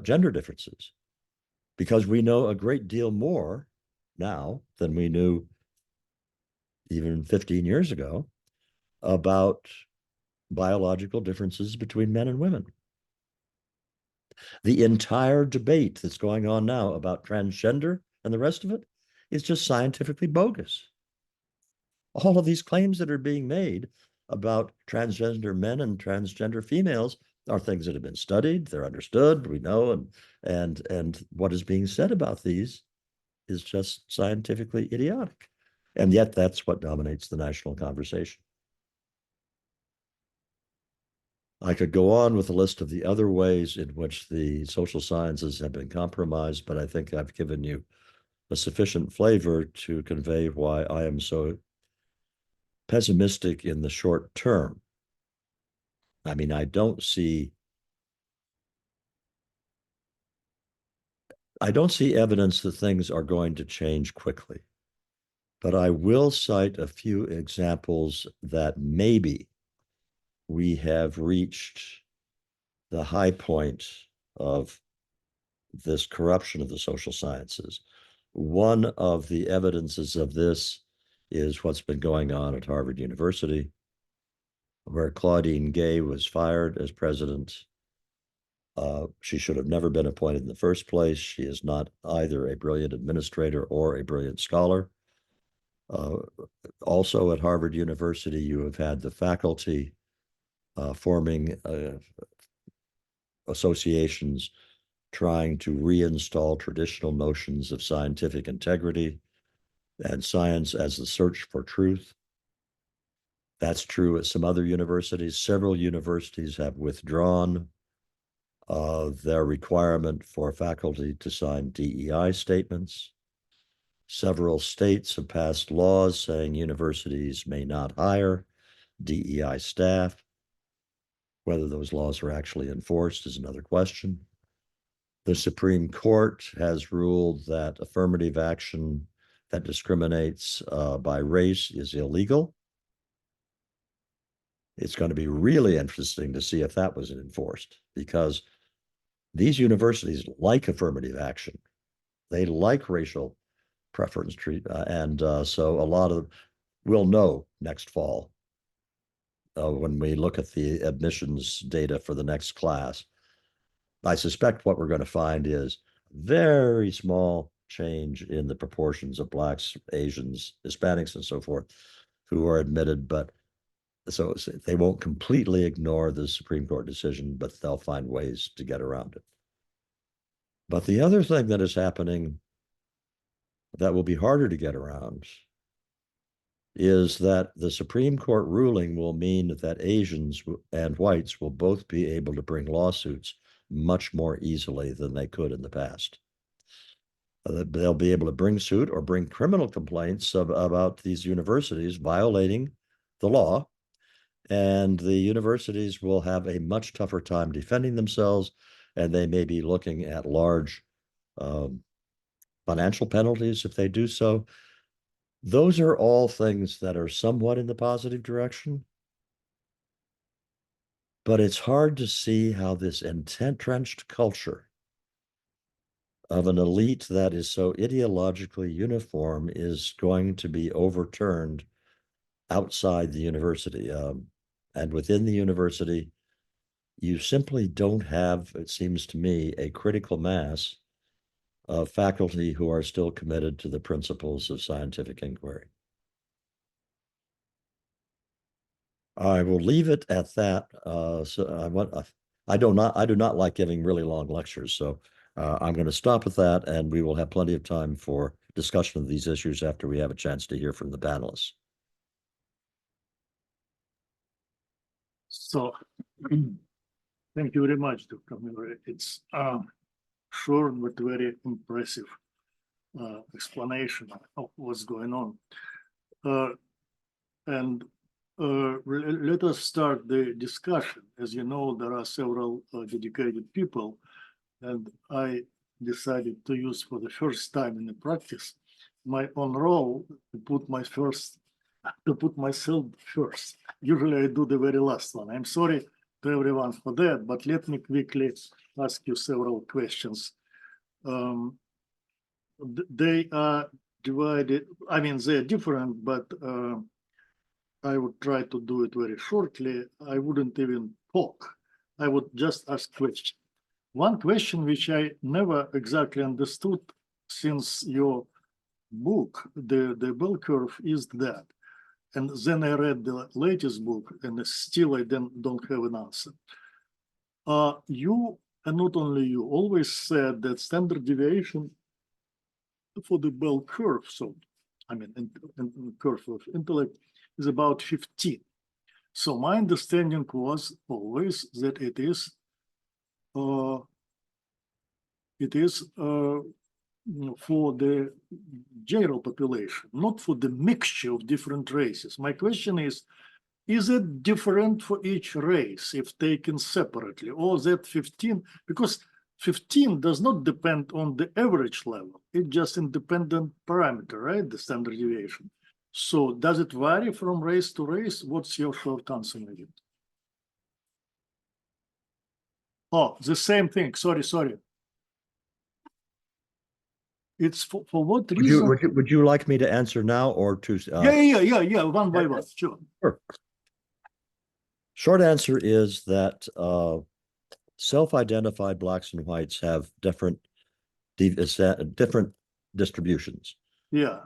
gender differences. Because we know a great deal more now than we knew even 15 years ago about biological differences between men and women. The entire debate that's going on now about transgender and the rest of it is just scientifically bogus. All of these claims that are being made about transgender men and transgender females are things that have been studied, they're understood, we know, and what is being said about these is just scientifically idiotic. And yet that's what dominates the national conversation. I could go on with a list of the other ways in which the social sciences have been compromised, but I think I've given you a sufficient flavor to convey why I am so pessimistic in the short term. I mean, I don't see evidence that things are going to change quickly, but I will cite a few examples that maybe we have reached the high point of this corruption of the social sciences. One of the evidences of this is what's been going on at Harvard University, where Claudine Gay was fired as president. She should have never been appointed in the first place. She is not either a brilliant administrator or a brilliant scholar. Also at Harvard University, you have had the faculty forming associations trying to reinstall traditional notions of scientific integrity and science as the search for truth. That's true at some other universities. Several universities have withdrawn their requirement for faculty to sign DEI statements. Several states have passed laws saying universities may not hire DEI staff. Whether those laws are actually enforced is another question. The Supreme Court has ruled that affirmative action that discriminates by race is illegal. It's going to be really interesting to see if that was enforced, because these universities like affirmative action. They like racial preference treatment. So a lot of, we'll know next fall when we look at the admissions data for the next class. I suspect what we're going to find is very small change in the proportions of Blacks, Asians, Hispanics, and so forth who are admitted, but so they won't completely ignore the Supreme Court decision, but they'll find ways to get around it. But the other thing that is happening that will be harder to get around is that the Supreme Court ruling will mean that Asians and whites will both be able to bring lawsuits much more easily than they could in the past. They'll be able to bring suit or bring criminal complaints about these universities violating the law, and the universities will have a much tougher time defending themselves, and they may be looking at large financial penalties if they do so. Those are all things that are somewhat in the positive direction. But it's hard to see how this entrenched culture of an elite that is so ideologically uniform is going to be overturned outside the university. And within the university, you simply don't have, it seems to me, a critical mass of faculty who are still committed to the principles of scientific inquiry. I will leave it at that. I do not like giving really long lectures, so I'm going to stop at that, and we will have plenty of time for discussion of these issues after we have a chance to hear from the panelists. So, thank you very much, Dr. Murray. It's short but very impressive explanation of what's going on. Let us start the discussion. As you know, there are several dedicated people, and I decided to use for the first time in the practice my own role to put myself first. Usually I do the very last one. I'm sorry to everyone for that, but let me quickly ask you several questions. They are divided, I mean, they're different, but I would try to do it very shortly. I wouldn't even talk. I would just ask questions. One question which I never exactly understood since your book, the bell curve, is that. And then I read the latest book, and still I don't have an answer. You, and not only you, always said that standard deviation for the bell curve, so I mean, in curve of intellect, is about 15. So my understanding was always that it is for the general population, not for the mixture of different races. My question is it different for each race if taken separately, or that 15, because 15 does not depend on the average level, it's just independent parameter, right, the standard deviation. So does it vary from race to race? What's your short answer, maybe? Oh, the same thing, sorry. It's for what reason? Would you like me to answer now or to? Yeah, one by one, sure. Short answer is that self-identified Blacks and whites have different distributions. Yeah.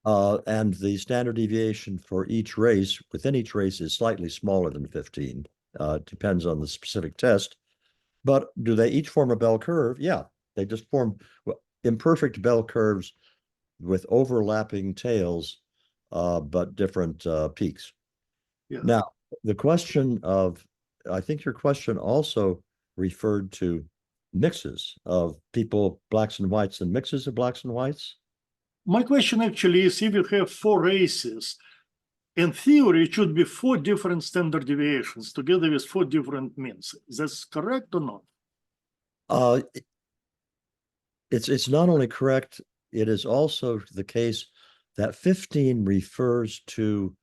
And the standard deviation for each race, within each race, is slightly smaller than 15. Depends on the specific test. But do they each form a bell curve? Yeah, they just form imperfect bell curves with overlapping tails, but different peaks. Yeah. Now, the question of, I think your question also referred to mixes of people, blacks and whites, and mixes of blacks and whites. My question actually is, if you have 4 races, in theory, it should be 4 different standard deviations together with 4 different means. That's correct or not? It's not only correct, it is also the case that 15 refers to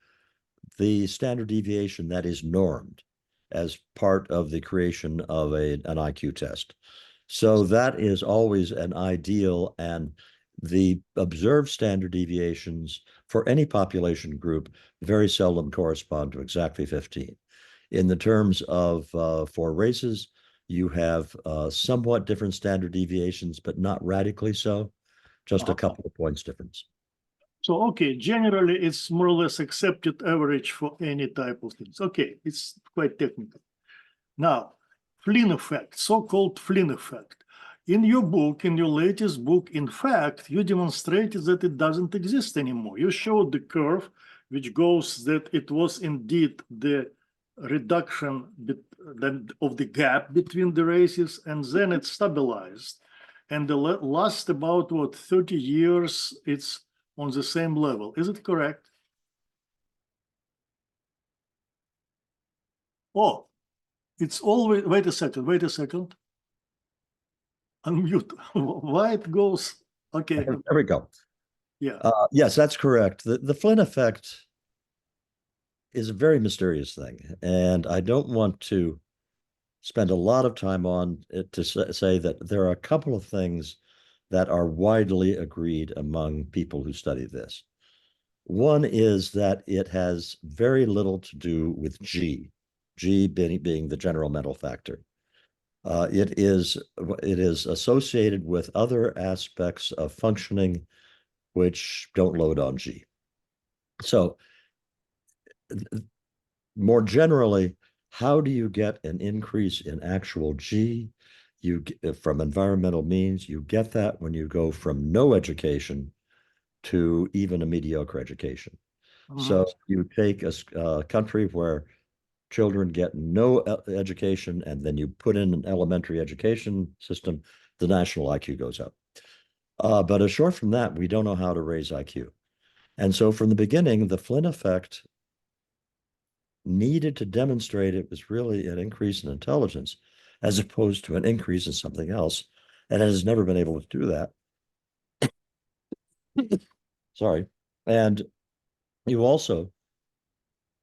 the standard deviation that is normed as part of the creation of an IQ test. So that is always an ideal, and the observed standard deviations for any population group very seldom correspond to exactly 15. In the terms of for races, you have somewhat different standard deviations, but not radically so, just a couple of points difference. So, okay, generally it's more or less accepted average for any type of things. Okay, it's quite technical. Now, Flynn effect, so-called Flynn effect. In your book, in your latest book, in fact, you demonstrated that it doesn't exist anymore. You showed the curve, which goes that it was indeed the reduction of the gap between the races, and then it stabilized. And the last about, what, 30 years, it's on the same level. Is it correct? Oh, it's always, wait a second. Unmute. Why it goes? Okay. There we go. Yeah. Yes, that's correct. The Flynn effect is a very mysterious thing, and I don't want to spend a lot of time on it to say that there are a couple of things that are widely agreed among people who study this. One is that it has very little to do with G being the general mental factor. It is associated with other aspects of functioning which don't load on G. So more generally, how do you get an increase in actual G? From environmental means, you get that when you go from no education to even a mediocre education. So you take a country where children get no education, and then you put in an elementary education system, the national IQ goes up. But short from that, we don't know how to raise IQ. And so from the beginning, the Flynn effect needed to demonstrate it was really an increase in intelligence as opposed to an increase in something else. And it has never been able to do that. Sorry. And you also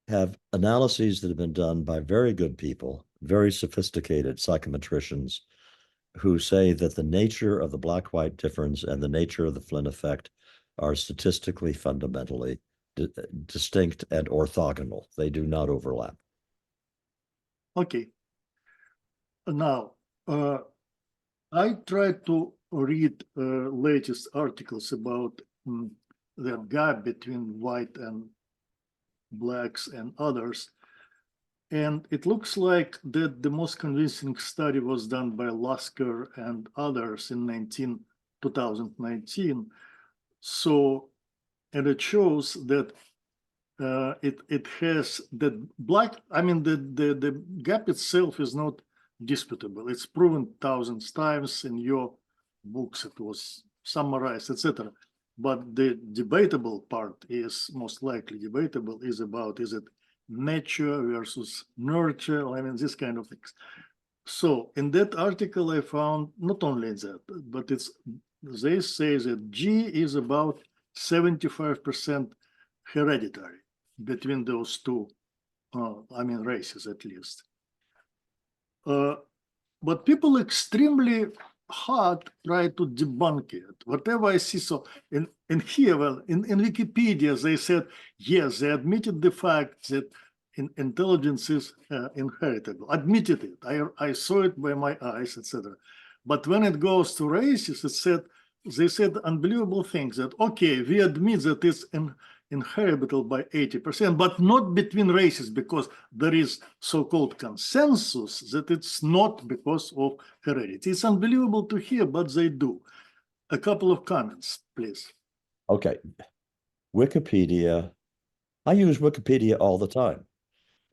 have analyses that have been done by very good people, very sophisticated psychometricians, who say that the nature of the black-white difference and the nature of the Flynn effect are statistically fundamentally distinct and orthogonal. They do not overlap. Okay. Now, I tried to read latest articles about the gap between white and blacks and others. And it looks like that the most convincing study was done by Lasker and others in 2019. So, and it shows that it has the black, I mean, the gap itself is not disputable. It's proven thousands times in your books. It was summarized, etc. But the debatable part is most likely debatable is about, is it nature versus nurture? I mean, this kind of things. So in that article, I found not only that, but they say that G is about 75% hereditary between those two, races at least. But people extremely hard try to debunk it. Whatever I see, so in here, well, in Wikipedia, they said, yes, they admitted the fact that intelligence is inheritable, admitted it. I saw it by my eyes, etc. But when it goes to races, it said they said unbelievable things that, okay, we admit that it's inheritable by 80%, but not between races, because there is so-called consensus that it's not because of heredity. It's unbelievable to hear, but they do. A couple of comments, please. Okay. Wikipedia, I use Wikipedia all the time.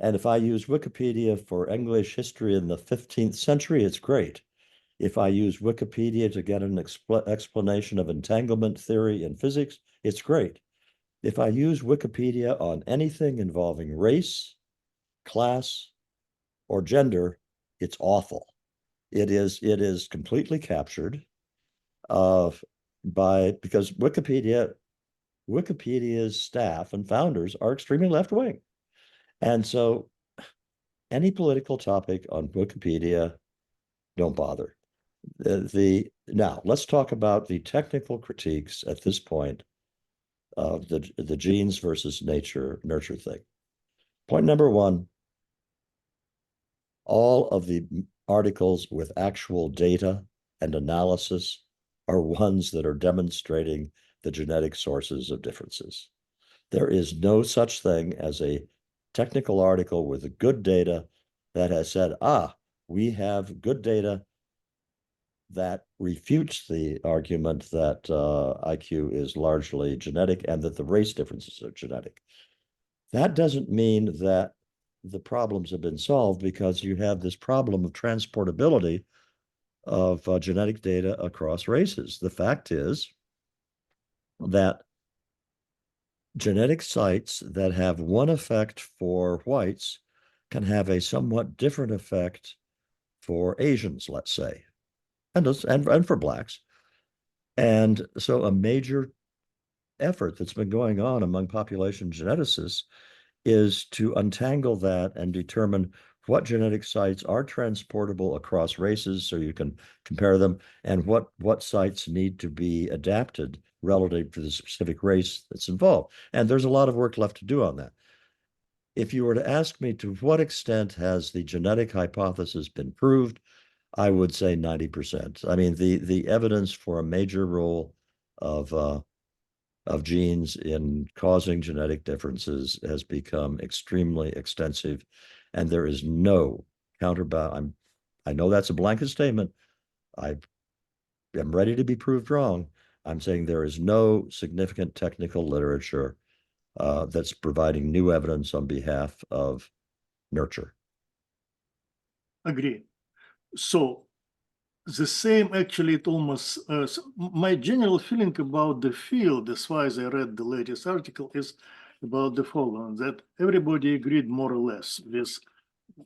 And if I use Wikipedia for English history in the 15th century, it's great. If I use Wikipedia to get an explanation of entanglement theory in physics, it's great. If I use Wikipedia on anything involving race, class, or gender, it's awful. It is completely captured because Wikipedia's staff and founders are extremely left-wing. And so any political topic on Wikipedia, don't bother. Now, let's talk about the technical critiques at this point of the genes versus nurture thing. Point number one, all of the articles with actual data and analysis are ones that are demonstrating the genetic sources of differences. There is no such thing as a technical article with good data that has said, we have good data that refutes the argument that IQ is largely genetic and that the race differences are genetic. That doesn't mean that the problems have been solved, because you have this problem of transportability of genetic data across races. The fact is that genetic sites that have one effect for whites can have a somewhat different effect for Asians, let's say, and for blacks. And so a major effort that's been going on among population geneticists is to untangle that and determine what genetic sites are transportable across races so you can compare them, and what sites need to be adapted relative to the specific race that's involved. And there's a lot of work left to do on that. If you were to ask me to what extent has the genetic hypothesis been proved, I would say 90%. I mean, the evidence for a major role of genes in causing genetic differences has become extremely extensive, and there is no counterbalance. I know that's a blanket statement. I am ready to be proved wrong. I'm saying there is no significant technical literature that's providing new evidence on behalf of nurture. Agree. So the same, actually, it almost, my general feeling about the field, as far as I read the latest article, is about the following, that everybody agreed more or less with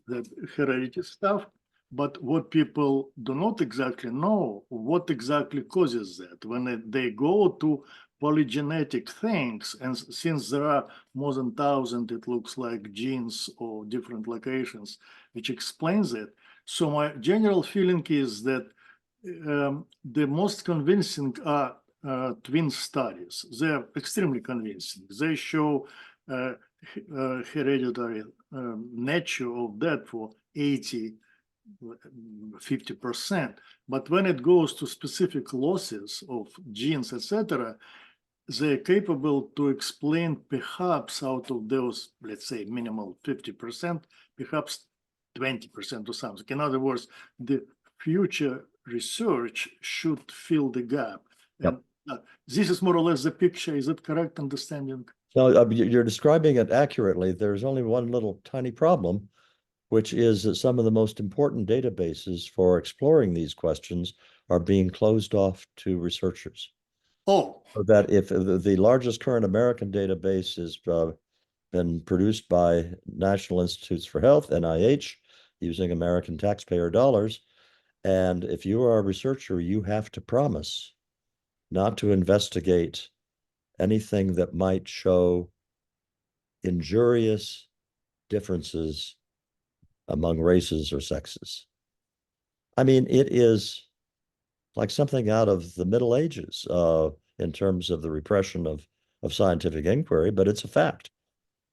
the heredity stuff, but what people do not exactly know, what exactly causes that. When they go to polygenetic things, and since there are more than 1,000, it looks like, genes or different locations, which explains it. So my general feeling is that the most convincing are twin studies. They're extremely convincing. They show hereditary nature of that for 50%. But when it goes to specific losses of genes, etc., they're capable to explain perhaps out of those, let's say, minimal 50%, perhaps 20% or something. In other words, the future research should fill the gap. Yep. And this is more or less the picture. Is that correct understanding? So you're describing it accurately. There's only one little tiny problem, which is that some of the most important databases for exploring these questions are being closed off to researchers. Oh. So that if the largest current American database has been produced by National Institutes for Health, NIH, using American taxpayer dollars, and if you are a researcher, you have to promise not to investigate anything that might show injurious differences among races or sexes. I mean, it is like something out of the Middle Ages in terms of the repression of scientific inquiry, but it's a fact.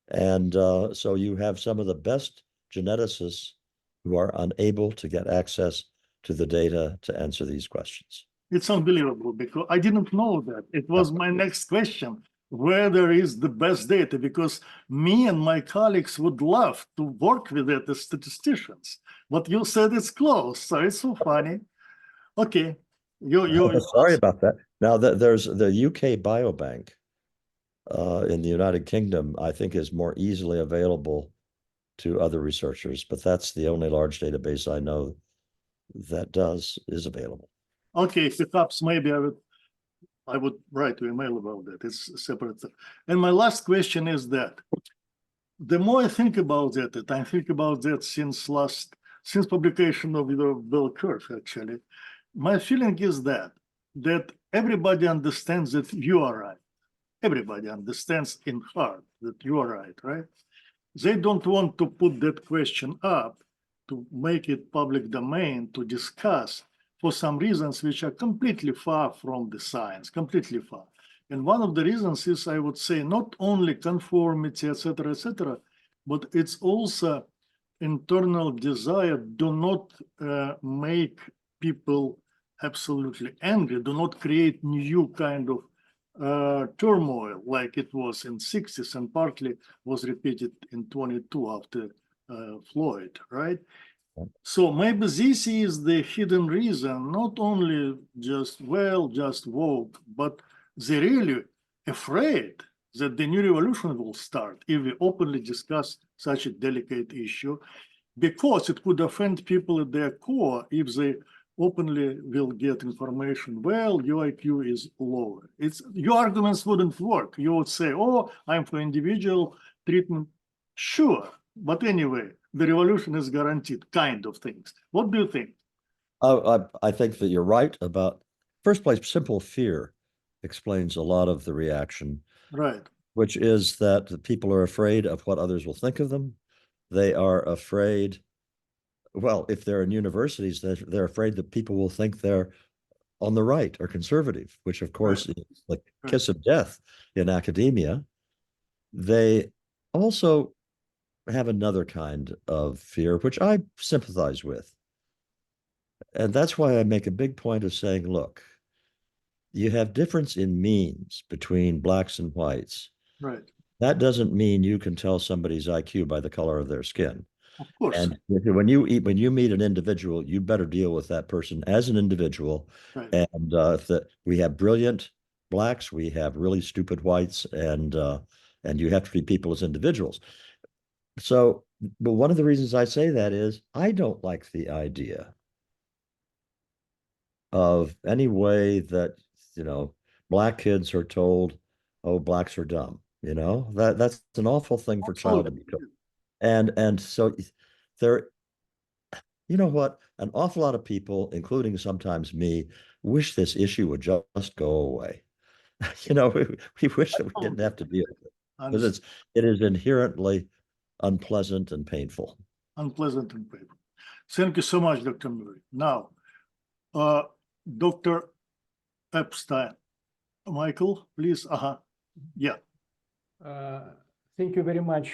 And so you have some of the best geneticists who are unable to get access to the data to answer these questions. It's unbelievable because I didn't know that. It was my next question, where there is the best data, because me and my colleagues would love to work with it as statisticians, but you said it's close, so it's so funny. Okay, Sorry about that. Now, there's the UK Biobank in the United Kingdom, I think is more easily available to other researchers, but that's the only large database I know that is available. Okay, perhaps maybe I would write to email about that. It's separate. And my last question is that the more I think about that, I think about that since publication of the bell curve, actually, my feeling is that everybody understands that you are right. Everybody understands in heart that you are right, right? They don't want to put that question up to make it public domain to discuss for some reasons which are completely far from the science, completely far. And one of the reasons is, I would say, not only conformity, etc., but it's also internal desire. Do not make people absolutely angry. Do not create new kind of turmoil like it was in 60s and partly was repeated in 22 after Floyd, right? So maybe this is the hidden reason, not only just woke, but they're really afraid that the new revolution will start if we openly discuss such a delicate issue, because it could offend people at their core if they openly will get information, well, your IQ is lower. Your arguments wouldn't work. You would say, oh, I'm for individual treatment. Sure, but anyway, the revolution is guaranteed, kind of things. What do you think? I think that you're right about, first place, simple fear explains a lot of the reaction. Right. Which is that the people are afraid of what others will think of them. They are afraid, well, if they're in universities, they're afraid that people will think they're on the right or conservative, which of course is like kiss of death in academia. They also have another kind of fear, which I sympathize with. And that's why I make a big point of saying, look, you have difference in means between blacks and whites. Right. That doesn't mean you can tell somebody's IQ by the color of their skin. Of course. And when you meet an individual, you better deal with that person as an individual. Right. And we have brilliant blacks, we have really stupid whites, and you have to treat people as individuals. So, but one of the reasons I say that is I don't like the idea of any way that, black kids are told, oh, blacks are dumb. That's an awful thing for a child to be told. And so there, you know what? An awful lot of people, including sometimes me, wish this issue would just go away. We wish that we didn't have to deal with it, because it is inherently unpleasant and painful. Unpleasant and painful. Thank you so much, Dr. Murray. Now, Dr. Epstein, Michael, please. Yeah. Thank you very much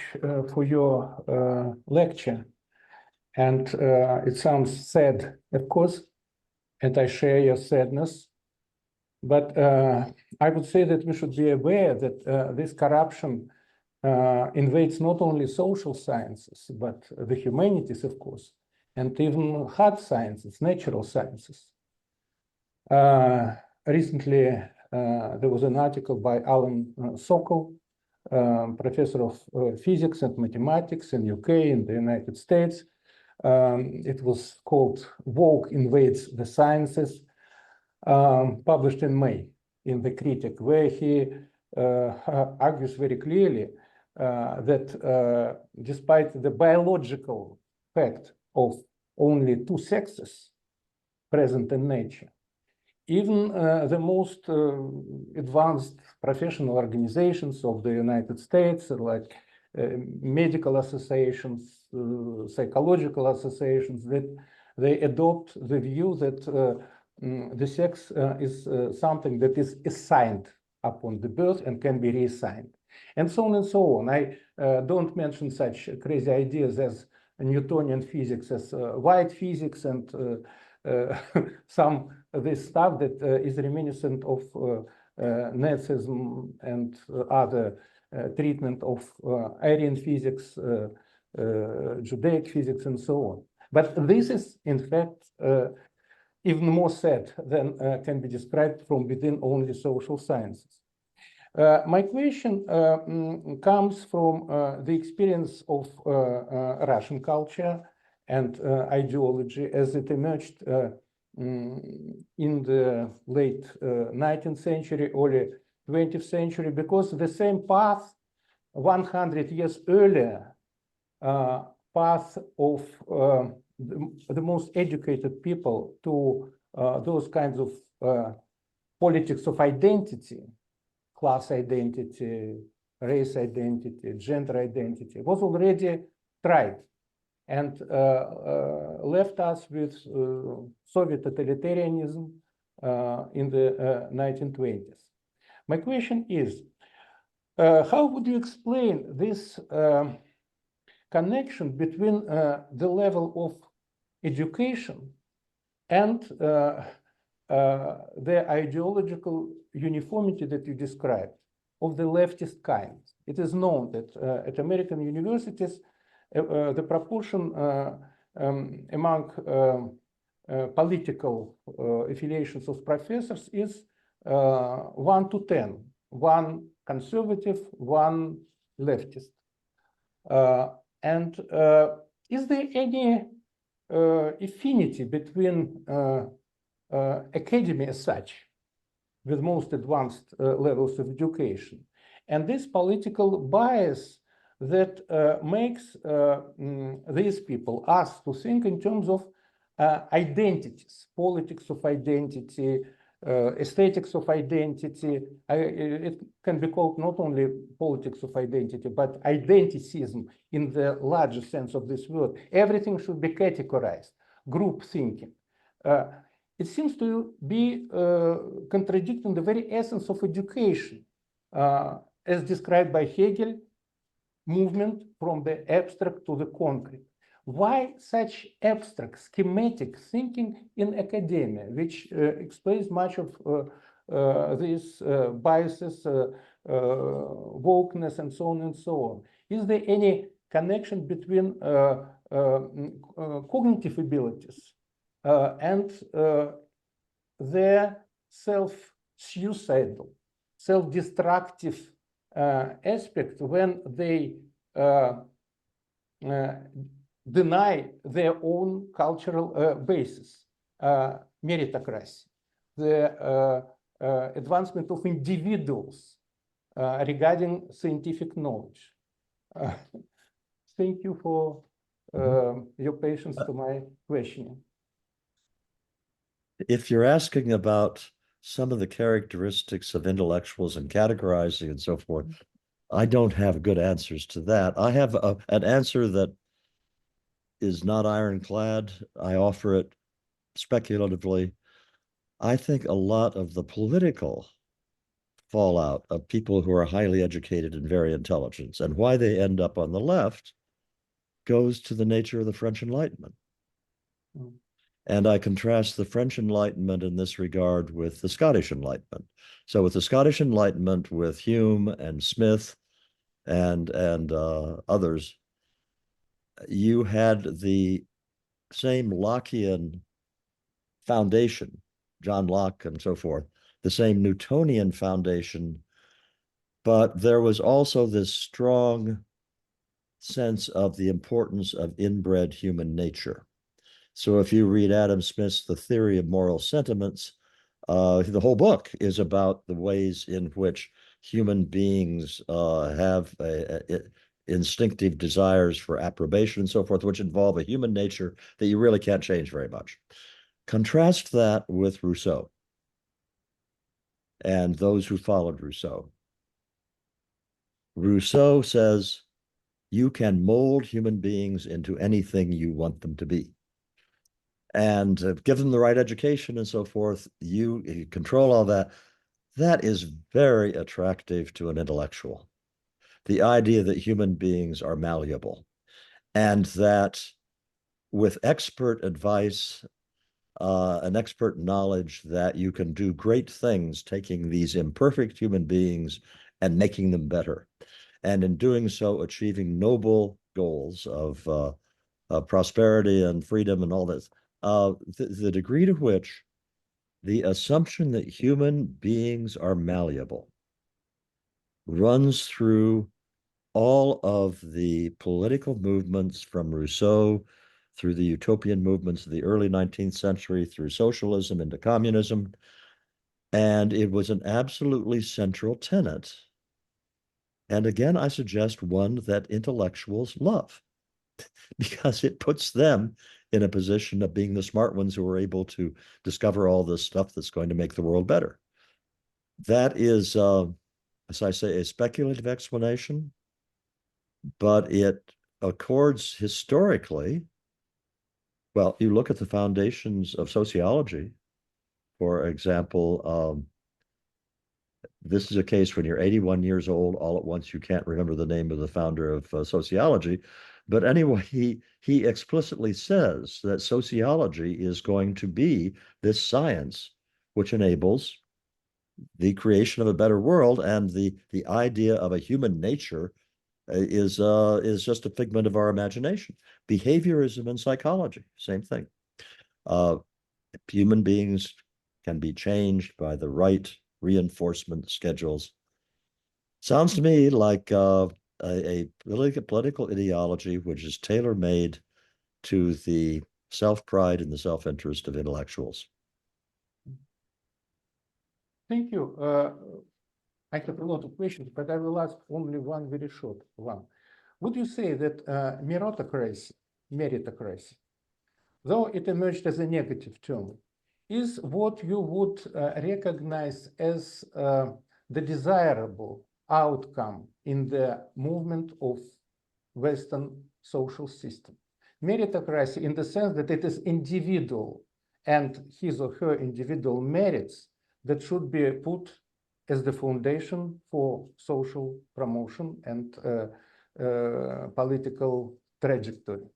for your lecture. And it sounds sad, of course, and I share your sadness. But I would say that we should be aware that this corruption invades not only social sciences, but the humanities, of course, and even hard sciences, natural sciences. Recently, there was an article by Alan Sokol, professor of physics and mathematics in UK, in the United States. It was called Woke Invades the Sciences, published in May in The Critic, where he argues very clearly that despite the biological fact of only two sexes present in nature, even the most advanced professional organizations of the United States, like medical associations, psychological associations, that they adopt the view that the sex is something that is assigned upon the birth and can be reassigned, and so on and so on. I don't mention such crazy ideas as Newtonian physics, as white physics, and some this stuff that is reminiscent of Nazism and other treatment of Aryan physics, Judaic physics, and so on. But this is, in fact, even more sad than can be described from within only social sciences. My question comes from the experience of Russian culture and ideology as it emerged in the late 19th century, early 20th century, because the same path 100 years earlier, path of the most educated people to those kinds of politics of identity, class identity, race identity, gender identity, was already tried and left us with Soviet totalitarianism in the 1920s. My question is, how would you explain this connection between the level of education and the ideological uniformity that you described of the leftist kind? It is known that at American universities, the proportion among political affiliations of professors is 1 to 10, 1 conservative, 1 leftist. And is there any affinity between academy as such, with most advanced levels of education, and this political bias that makes these people, us, to think in terms of identities, politics of identity, aesthetics of identity? It can be called not only politics of identity, but identicism in the larger sense of this word. Everything should be categorized, group thinking. It seems to be contradicting the very essence of education, as described by Hegel, movement from the abstract to the concrete. Why such abstract, schematic thinking in academia, which explains much of these biases, wokeness, and so on and so on? Is there any connection between cognitive abilities and their self-suicidal, self-destructive aspect when they deny their own cultural basis, meritocracy, the advancement of individuals regarding scientific knowledge? Thank you for your patience to my questioning. If you're asking about some of the characteristics of intellectuals and categorizing and so forth, I don't have good answers to that. I have an answer that is not ironclad. I offer it speculatively. I think a lot of the political fallout of people who are highly educated and very intelligent and why they end up on the left goes to the nature of the French Enlightenment. Mm. And I contrast the French Enlightenment in this regard with the Scottish Enlightenment. So with the Scottish Enlightenment, with Hume and Smith and others, you had the same Lockean foundation, John Locke and so forth, the same Newtonian foundation, but there was also this strong sense of the importance of inbred human nature. So if you read Adam Smith's The Theory of Moral Sentiments, the whole book is about the ways in which human beings have instinctive desires for approbation and so forth, which involve a human nature that you really can't change very much. Contrast that with Rousseau and those who followed Rousseau. Rousseau says, you can mold human beings into anything you want them to be. And give them the right education and so forth, you control all that. That is very attractive to an intellectual. The idea that human beings are malleable and that with expert advice, an expert knowledge that you can do great things taking these imperfect human beings and making them better. And in doing so, achieving noble goals of prosperity and freedom and all this. The degree to which the assumption that human beings are malleable runs through all of the political movements from Rousseau through the utopian movements of the early 19th century, through socialism into communism. And it was an absolutely central tenet. And again, I suggest one that intellectuals love, because it puts them in a position of being the smart ones who are able to discover all this stuff that's going to make the world better. That is, as I say, a speculative explanation, but it accords historically. Well, you look at the foundations of sociology, for example, this is a case when you're 81 years old, all at once you can't remember the name of the founder of sociology. But anyway, he explicitly says that sociology is going to be this science which enables the creation of a better world, and the idea of a human nature is just a figment of our imagination. Behaviorism and psychology, same thing. Human beings can be changed by the right reinforcement schedules. Sounds to me like a political ideology which is tailor-made to the self-pride and the self-interest of intellectuals. Thank you. I have a lot of questions, but I will ask only one very short one. Would you say that meritocracy, though it emerged as a negative term, is what you would recognize as the desirable outcome in the movement of Western social system? Meritocracy in the sense that it is individual and his or her individual merits that should be put as the foundation for social promotion and political trajectory.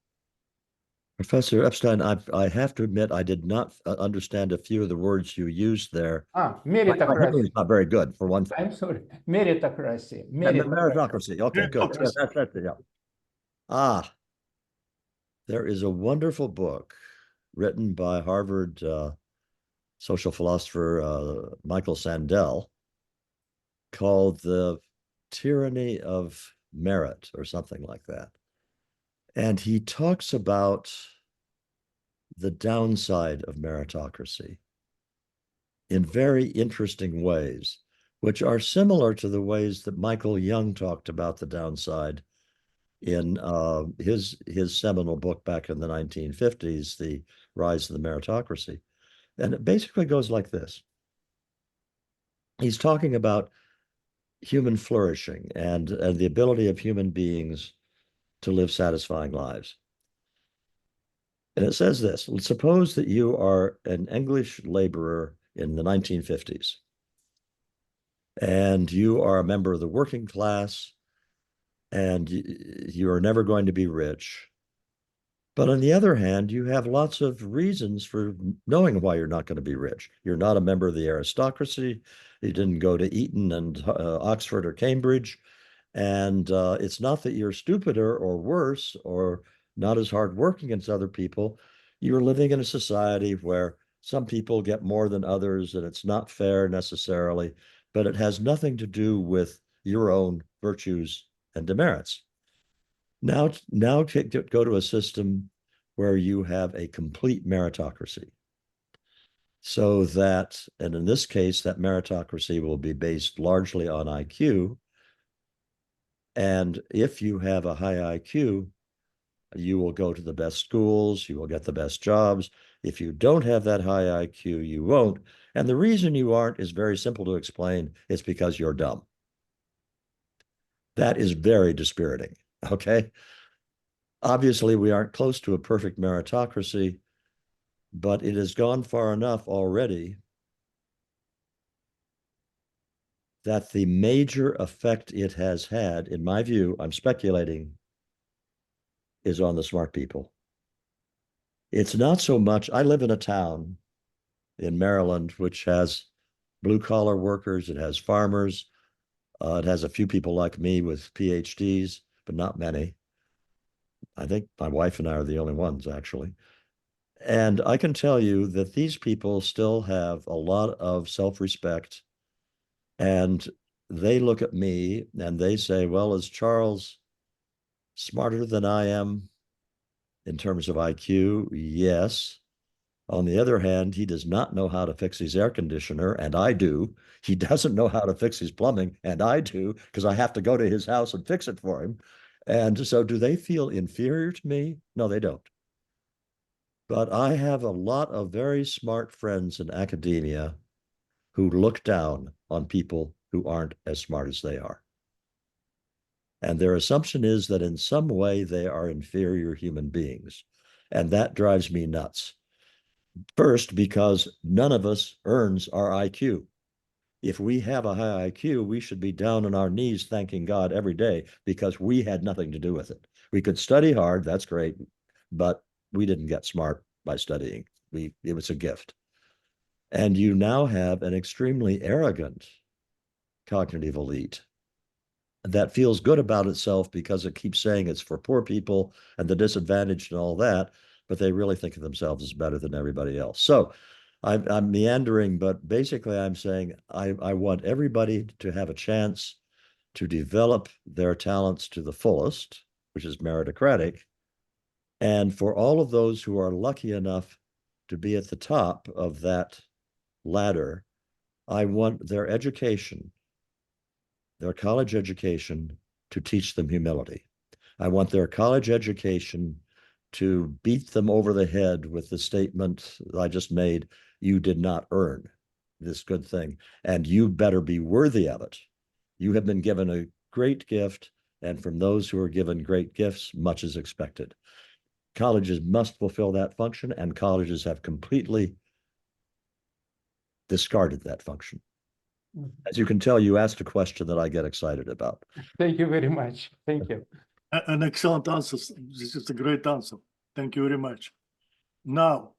Professor Epstein, I have to admit I did not understand a few of the words you used there. Meritocracy. My memory is not very good, for one thing. I'm sorry. Meritocracy. Meritocracy. Okay, good. That's it, yeah. There is a wonderful book written by Harvard social philosopher Michael Sandel called The Tyranny of Merit, or something like that. And he talks about the downside of meritocracy in very interesting ways, which are similar to the ways that Michael Young talked about the downside in his seminal book back in the 1950s, The Rise of the Meritocracy. And it basically goes like this. He's talking about human flourishing and the ability of human beings to live satisfying lives. And it says this: suppose that you are an English laborer in the 1950s, and you are a member of the working class, and you are never going to be rich. But on the other hand, you have lots of reasons for knowing why you're not going to be rich. You're not a member of the aristocracy. You didn't go to Eton and Oxford or Cambridge. And it's not that you're stupider or worse or not as hardworking as other people. You're living in a society where some people get more than others, and it's not fair necessarily, but it has nothing to do with your own virtues and demerits. Now go to a system where you have a complete meritocracy. So that, and in this case, that meritocracy will be based largely on IQ. And if you have a high IQ, you will go to the best schools, you will get the best jobs. If you don't have that high IQ, you won't. And the reason you aren't is very simple to explain. It's because you're dumb. That is very dispiriting, okay? Obviously, we aren't close to a perfect meritocracy, but it has gone far enough already that the major effect it has had, in my view, I'm speculating, is on the smart people. It's not so much, I live in a town in Maryland, which has blue collar workers, it has farmers, it has a few people like me with PhDs, but not many. I think my wife and I are the only ones, actually. And I can tell you that these people still have a lot of self-respect, and they look at me and they say, well, is Charles smarter than I am in terms of IQ? Yes. On the other hand, he does not know how to fix his air conditioner, and I do. He doesn't know how to fix his plumbing, and I do, because I have to go to his house and fix it for him. And so do they feel inferior to me? No, they don't. But I have a lot of very smart friends in academia who look down on people who aren't as smart as they are. And their assumption is that in some way they are inferior human beings. And that drives me nuts. First, because none of us earns our IQ. If we have a high IQ, we should be down on our knees thanking God every day because we had nothing to do with it. We could study hard, that's great, but we didn't get smart by studying. It was a gift. And you now have an extremely arrogant cognitive elite that feels good about itself because it keeps saying it's for poor people and the disadvantaged and all that, but they really think of themselves as better than everybody else. So I'm meandering, but basically I'm saying I want everybody to have a chance to develop their talents to the fullest, which is meritocratic. And for all of those who are lucky enough to be at the top of that ladder, I want their education, their college education, to teach them humility. I want their college education to beat them over the head with the statement I just made, you did not earn this good thing, and you better be worthy of it. You have been given a great gift, and from those who are given great gifts, much is expected. Colleges must fulfill that function, and colleges have completely discarded that function. As you can tell, you asked a question that I get excited about. Thank you very much. Thank you. An excellent answer. This is a great answer. Thank you very much. Now,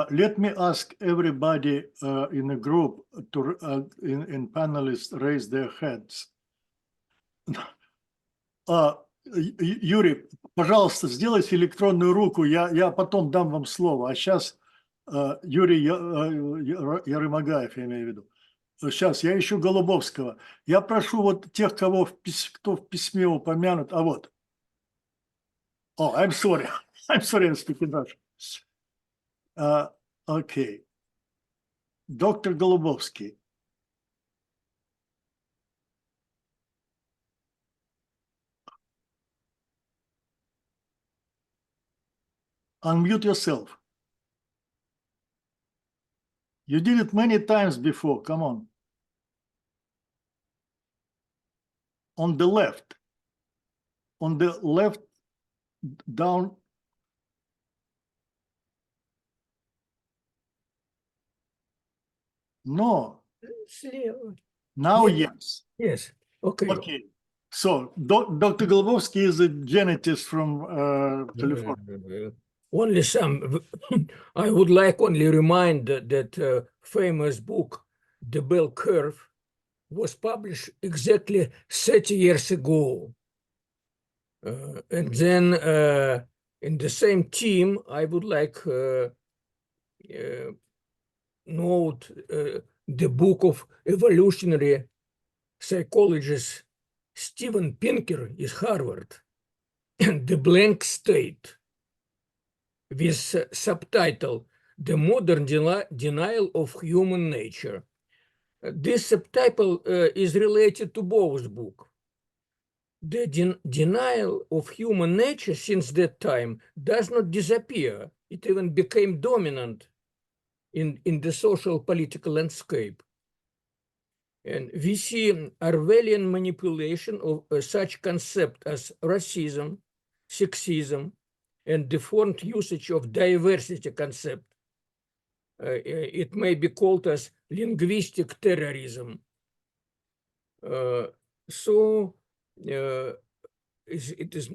let me ask everybody in the group to in panelists raise their hands. Юрий, пожалуйста, сделайте электронную руку, я потом дам вам слово. А сейчас Юрий Ярымагаев, я имею в виду. Сейчас я ищу Голубовского. Я прошу вот тех, кто в письме упомянут. А вот. Oh, I'm sorry. I'm sorry, I'm speaking Russian. Okay. Dr. Golubovsky. Unmute yourself. You did it many times before. Come on. On the left. On the left, down. No. Слева. Now, Yeah. yes. Yes. Okay. Okay. So, Dr. Golubovsky is a genetist from California. Only some. I would like only remind that famous book, The Bell Curve, was published exactly 30 years ago. And then in the same team, I would like note the book of evolutionary psychologist Steven Pinker is Harvard, The Blank State, with subtitle, The Modern Denial of Human Nature. This subtitle is related to both books. The denial of human nature since that time does not disappear. It even became dominant in the social political landscape. And we see Orwellian manipulation of such concepts as racism, sexism, and deformed usage of diversity concept. It may be called as linguistic terrorism. So it is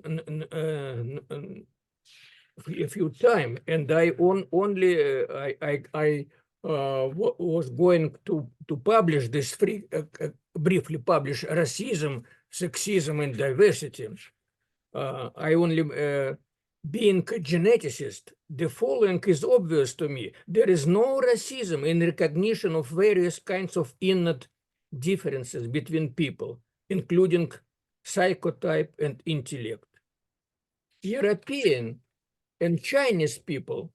a few times, and I was going to publish this briefly publish racism, sexism, and diversity. I only being a geneticist, the following is obvious to me. There is no racism in recognition of various kinds of innate differences between people, including psychotype and intellect. European and Chinese people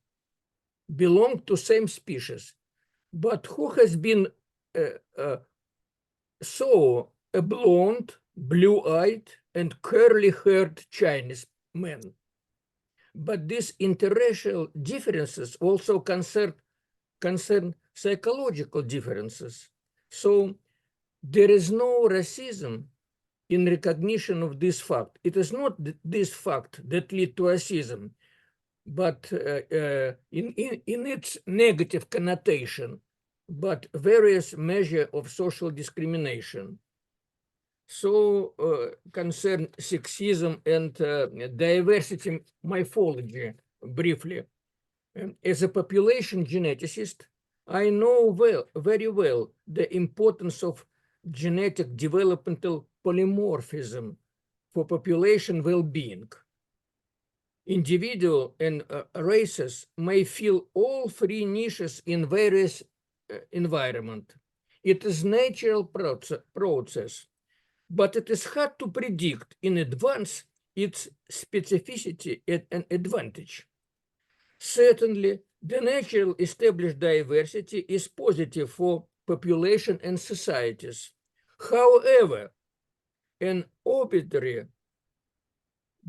belong to same species, but who has been so a blonde, blue-eyed, and curly-haired Chinese man? But these interracial differences also concern psychological differences. So there is no racism in recognition of this fact. It is not this fact that lead to racism, but in its negative connotation, but various measure of social discrimination. So concern sexism and diversity morphology briefly. As a population geneticist, I know very well the importance of genetic developmental polymorphism for population well-being. Individual and races may fill all three niches in various environment. It is natural process, but it is hard to predict in advance its specificity and advantage. Certainly, the natural established diversity is positive for population and societies. However, an arbitrary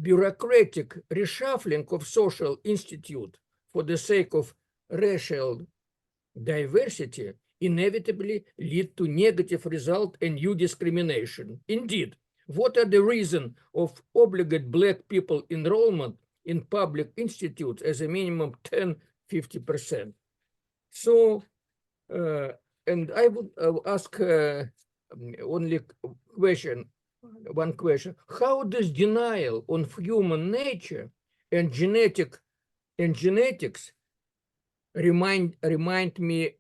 bureaucratic reshuffling of social institute for the sake of racial diversity inevitably lead to negative result and new discrimination. Indeed, what are the reasons of obligate Black people enrollment in public institutes as a minimum 10–50%? So, and I would ask only one question. How does denial of human nature and genetics remind me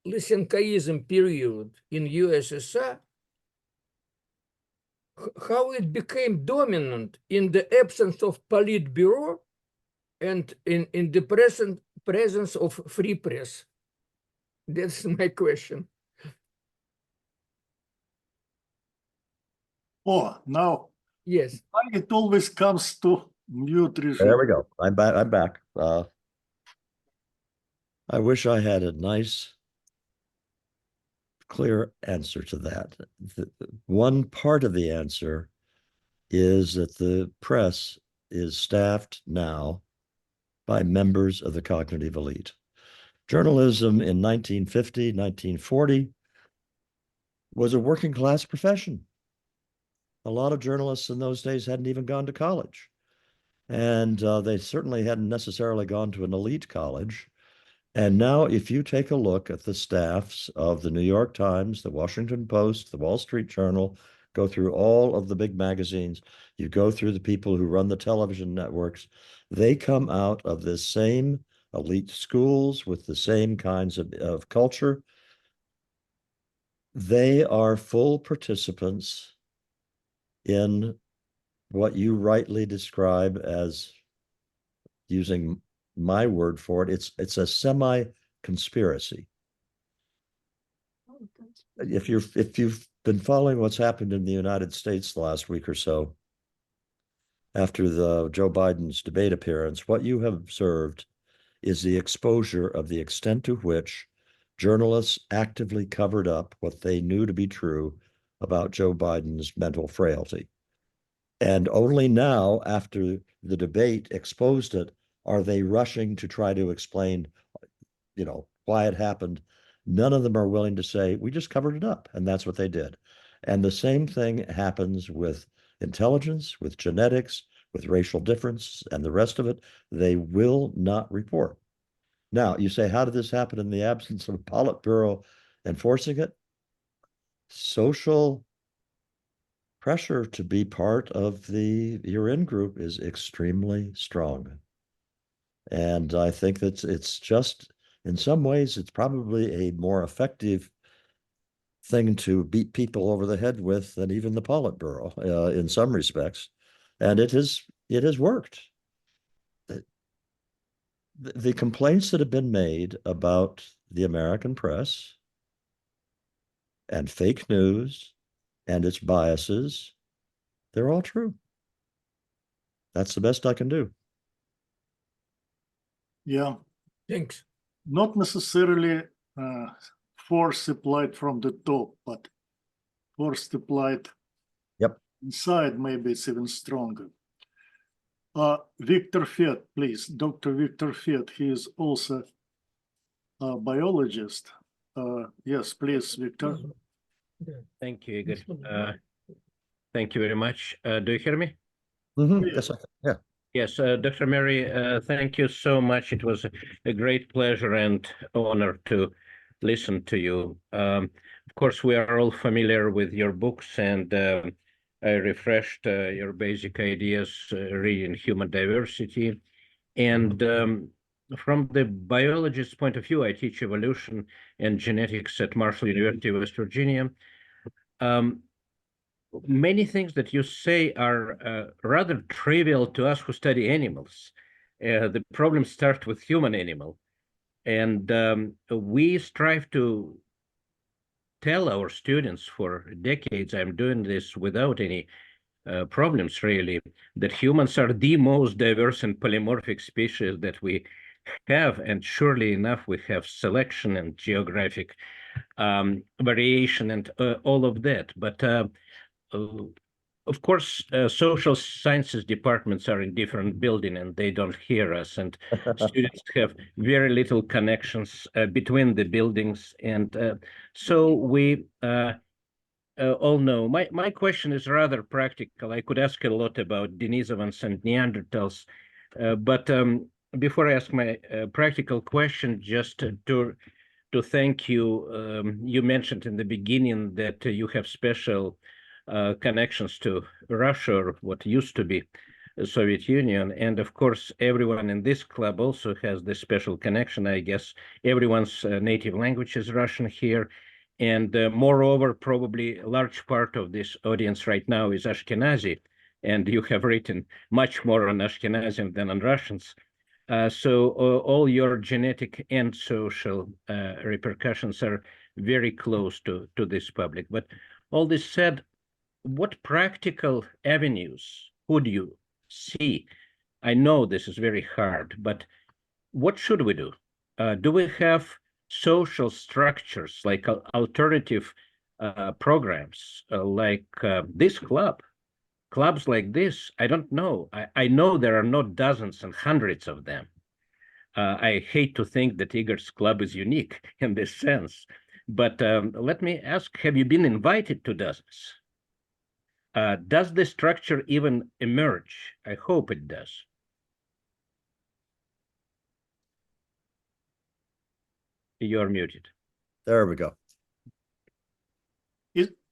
Lysenkoism period in USSR, how it became dominant in the absence of Politburo and in the presence of free press? That's my question. Oh, now Yes. it always comes to mute regime. There we go. I'm back. I wish I had a nice, clear answer to that. One part of the answer is that the press is staffed now by members of the cognitive elite. Journalism in 1950, 1940 was a working class profession. A lot of journalists in those days hadn't even gone to college. And they certainly hadn't necessarily gone to an elite college. And now if you take a look at the staffs of the New York Times, the Washington Post, the Wall Street Journal, go through all of the big magazines, you go through the people who run the television networks, they come out of the same elite schools with the same kinds of culture. They are full participants in what you rightly describe as, using my word for it, it's a semi-conspiracy. If you've been following what's happened in the United States the last week or so, after the Joe Biden's debate appearance, what you have observed is the exposure of the extent to which journalists actively covered up what they knew to be true about Joe Biden's mental frailty. And only now, after the debate exposed it, are they rushing to try to explain, why it happened. None of them are willing to say, we just covered it up, and that's what they did. And the same thing happens with intelligence, with genetics, with racial difference, and the rest of it. They will not report. Now, you say, how did this happen in the absence of a Politburo enforcing it? Social pressure to be part of the you're in group is extremely strong. And I think that it's just, in some ways, it's probably a more effective thing to beat people over the head with than even the Politburo in some respects. And it has worked. The complaints that have been made about the American press and fake news and its biases, they're all true. That's the best I can do. Yeah, Thanks. not necessarily force applied from the top, but force applied inside, maybe it's even stronger. Victor Fett, please. Dr. Victor Fett, he is also a biologist. Yes, please, Victor. Thank you, Igor. Thank you very much. Do you hear me? Yes, yeah. Yes, Dr. Murray, thank you so much. It was a great pleasure and honor to listen to you. Of course, we are all familiar with your books, and I refreshed your basic ideas reading Human Diversity. And from the biologist's point of view, I teach evolution and genetics at Marshall University, West Virginia. Many things that you say are rather trivial to us who study animals. The problems start with human animal. And we strive to tell our students for decades, I'm doing this without any problems really, that humans are the most diverse and polymorphic species that we have. And surely enough, we have selection and geographic variation and all of that. But of course, social sciences departments are in different building and they don't hear us, and students have very little connections between the buildings. And so we all know. My question is rather practical. I could ask a lot about Denisovans and Neanderthals, but before I ask my practical question, just to thank you. You mentioned in the beginning that you have special connections to Russia, or what used to be the Soviet Union. And of course, everyone in this club also has this special connection. I guess everyone's native language is Russian here. And moreover, probably a large part of this audience right now is Ashkenazi. And you have written much more on Ashkenazi than on Russians. So all your genetic and social repercussions are very close to this public. But all this said, what practical avenues would you see? I know this is very hard, but what should we do? Do we have social structures like alternative programs like this club? Clubs like this, I don't know. I know there are not dozens and hundreds of them. I hate to think that Igor's club is unique in this sense. But let me ask, have you been invited to dozens? Does the structure even emerge? I hope it does. You're muted. There we go.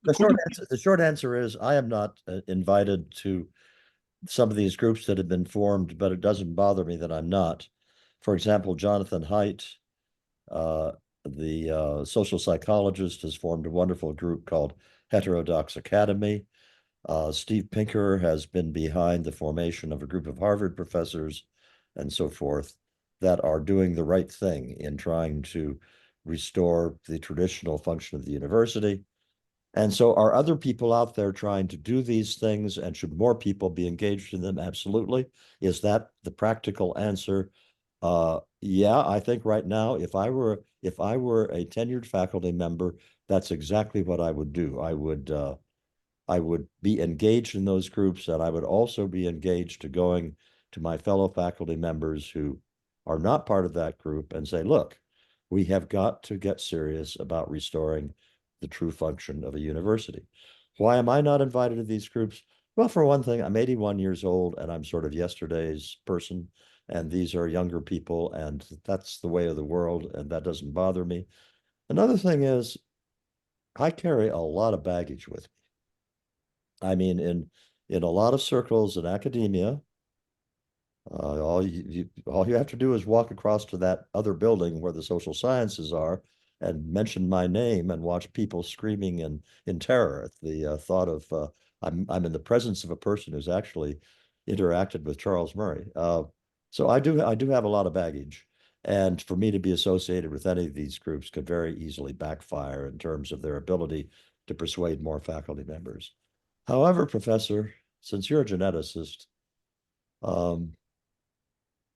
The short answer is I am not invited to some of these groups that have been formed, but it doesn't bother me that I'm not. For example, Jonathan Haidt, the social psychologist, has formed a wonderful group called Heterodox Academy. Steve Pinker has been behind the formation of a group of Harvard professors and so forth that are doing the right thing in trying to restore the traditional function of the university. And so are other people out there trying to do these things, and should more people be engaged in them? Absolutely. Is that the practical answer? Yeah, I think right now, if I were a tenured faculty member, that's exactly what I would do. I would be engaged in those groups, and I would also be engaged to going to my fellow faculty members who are not part of that group and say, look, we have got to get serious about restoring the true function of a university. Why am I not invited to these groups? Well, for one thing, I'm 81 years old and I'm sort of yesterday's person, and these are younger people, and that's the way of the world, and that doesn't bother me. Another thing is I carry a lot of baggage with me. I mean, in a lot of circles in academia, All you have to do is walk across to that other building where the social sciences are and mention my name and watch people screaming in terror at the thought of I'm in the presence of a person who's actually interacted with Charles Murray. So I do have a lot of baggage. And for me to be associated with any of these groups could very easily backfire in terms of their ability to persuade more faculty members. However, Professor, since you're a geneticist,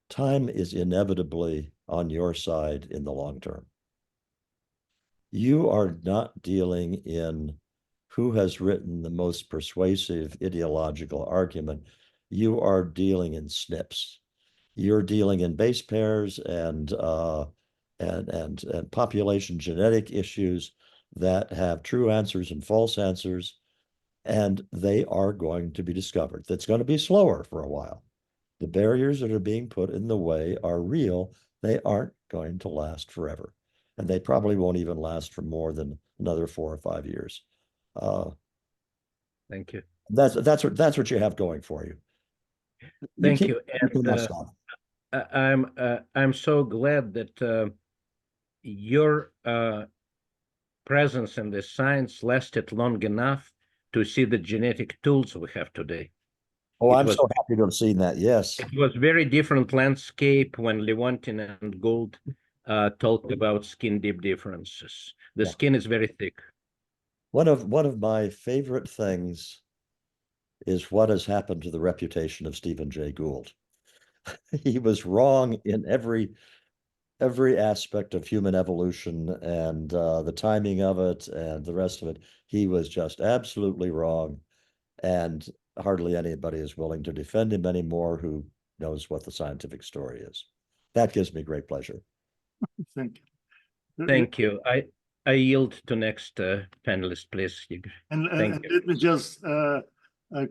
time is inevitably on your side in the long term. You are not dealing in who has written the most persuasive ideological argument. You are dealing in SNPs. You're dealing in base pairs and population genetic issues that have true answers and false answers, and they are going to be discovered. That's going to be slower for a while. The barriers that are being put in the way are real. They aren't going to last forever. And they probably won't even last for more than another 4 or 5 years. Thank you. That's what you have going for you. Thank you. And I'm so glad that your presence in the science lasted long enough to see the genetic tools we have today. Oh, I'm so happy to have seen that. Yes. It was very different landscape when Lewontin and Gould talked about skin deep differences. The skin is very thick. One of my favorite things is what has happened to the reputation of Stephen Jay Gould. He was wrong in every aspect of human evolution and the timing of it and the rest of it. He was just absolutely wrong, and hardly anybody is willing to defend him anymore who knows what the scientific story is. That gives me great pleasure. Thank you. Thank you. I yield to next panelist, please. And Thank you. let me just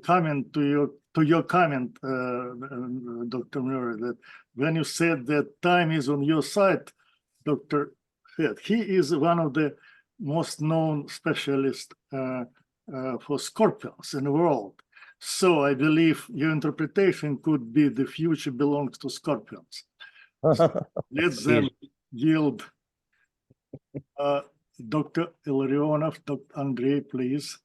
comment to your comment, Dr. Murray, that when you said that time is on your side, Dr. Head, he is one of the most known specialists for scorpions in the world. So I believe your interpretation could be the future belongs to scorpions. So let's then yield. Dr. Illarionov, Dr. Andrei, please.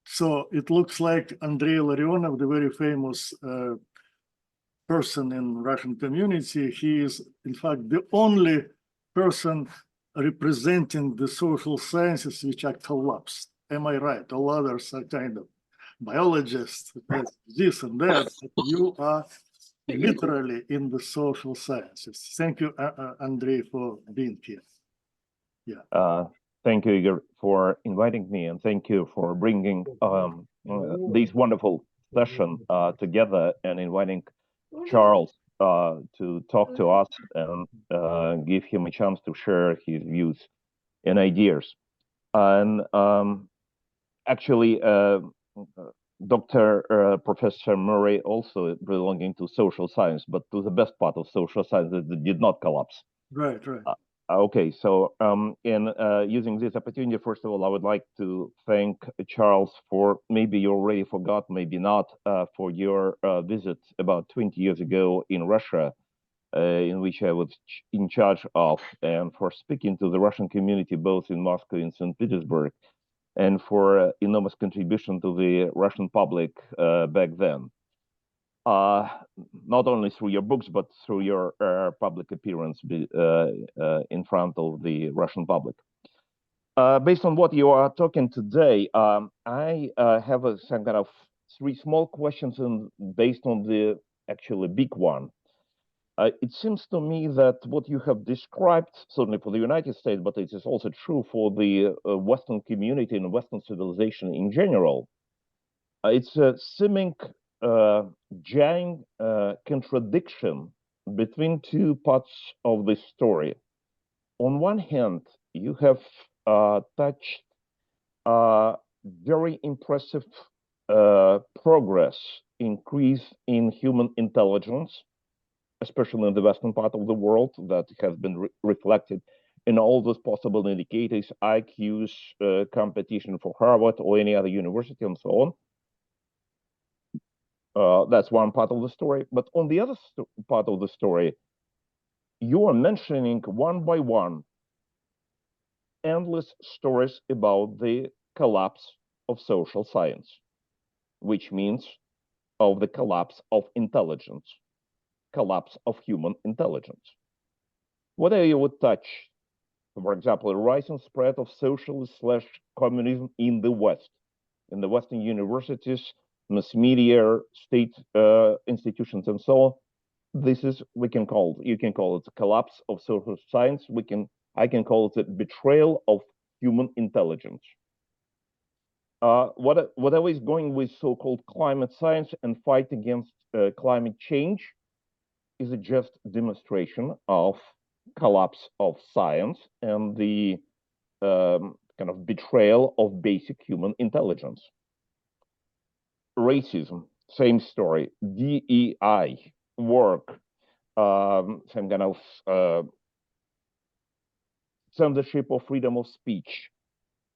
So it looks like Andrei Illarionov, the very famous person in Russian community, he is in fact the only person representing the social sciences which are collapsed. Am I right? All others are kind of biologists, this and that. You are literally in the social sciences. Thank you, Andrei, for being here. Yeah. Thank you, Igor, for inviting me, and thank you for bringing this wonderful session together and inviting Charles to talk to us and give him a chance to share his views and ideas. And actually, Professor Murray also belonging to social science, but to the best part of social science that did not collapse. Right, right. Okay, so in using this opportunity, first of all, I would like to thank Charles for, maybe you already forgot, maybe not, for your visit about 20 years ago in Russia, in which I was in charge of, and for speaking to the Russian community, both in Moscow and St. Petersburg, and for enormous contribution to the Russian public back then. Not only through your books, but through your public appearance in front of the Russian public. Based on what you are talking today, I have some kind of 3 small questions, and based on the actually big one. It seems to me that what you have described, certainly for the United States, but it is also true for the Western community and Western civilization in general, it's a seeming giant contradiction between 2 parts of the story. On one hand, you have touched very impressive progress, increase in human intelligence, especially in the Western part of the world, that has been reflected in all those possible indicators, IQs, competition for Harvard or any other university, and so on. That's one part of the story. But on the other part of the story, you are mentioning one by one endless stories about the collapse of social science, which means of the collapse of intelligence, collapse of human intelligence. Whether you would touch, for example, the rise and spread of socialist/communism in the West, in the Western universities, mass media, state institutions, and so on, this is, you can call it the collapse of social science. I can call it the betrayal of human intelligence. Whatever is going with so-called climate science and fight against climate change is a just demonstration of collapse of science and the kind of betrayal of basic human intelligence. Racism, same story. DEI, work, some kind of censorship of freedom of speech,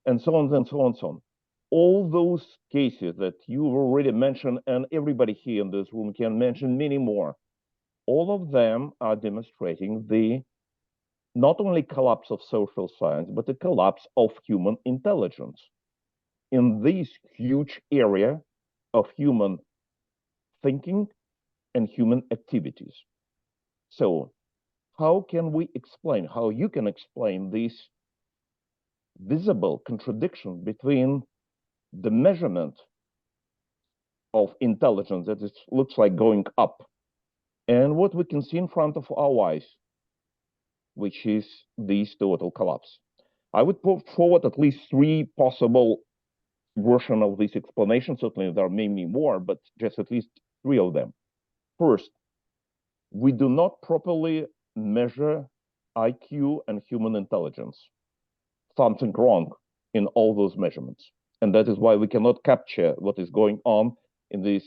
and so on and so on and so on. All those cases that you already mentioned, and everybody here in this room can mention many more, all of them are demonstrating the not only collapse of social science, but the collapse of human intelligence in this huge area of human thinking and human activities. So how can we explain, how you can explain this visible contradiction between the measurement of intelligence that it looks like going up and what we can see in front of our eyes, which is this total collapse? I would put forward at least three possible versions of this explanation. Certainly there are many more, but just at least three of them. First, we do not properly measure IQ and human intelligence. Something wrong in all those measurements. And that is why we cannot capture what is going on in this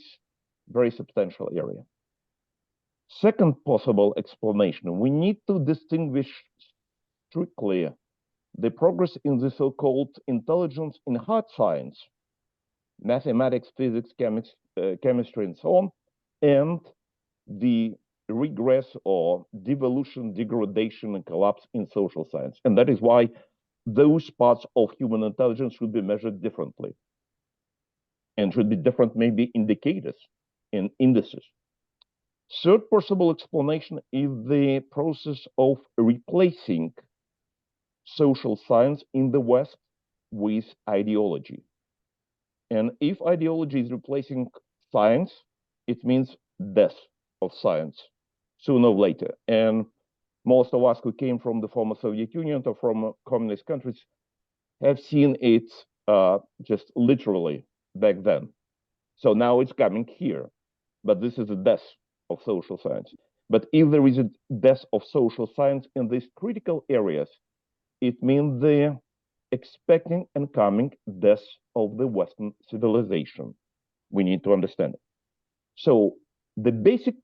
very substantial area. Second possible explanation, we need to distinguish strictly the progress in the so-called intelligence in hard science, mathematics, physics, chemistry, and so on, and the regress or devolution, degradation, and collapse in social science. And that is why those parts of human intelligence should be measured differently and should be different, maybe indicators and indices. Third possible explanation is the process of replacing social science in the West with ideology. And if ideology is replacing science, it means death of science sooner or later. And most of us who came from the former Soviet Union or from communist countries have seen it just literally back then. So now it's coming here, but this is a death of social science. But if there is a death of social science in these critical areas, it means the expecting and coming death of the Western civilization. We need to understand it. So the basic,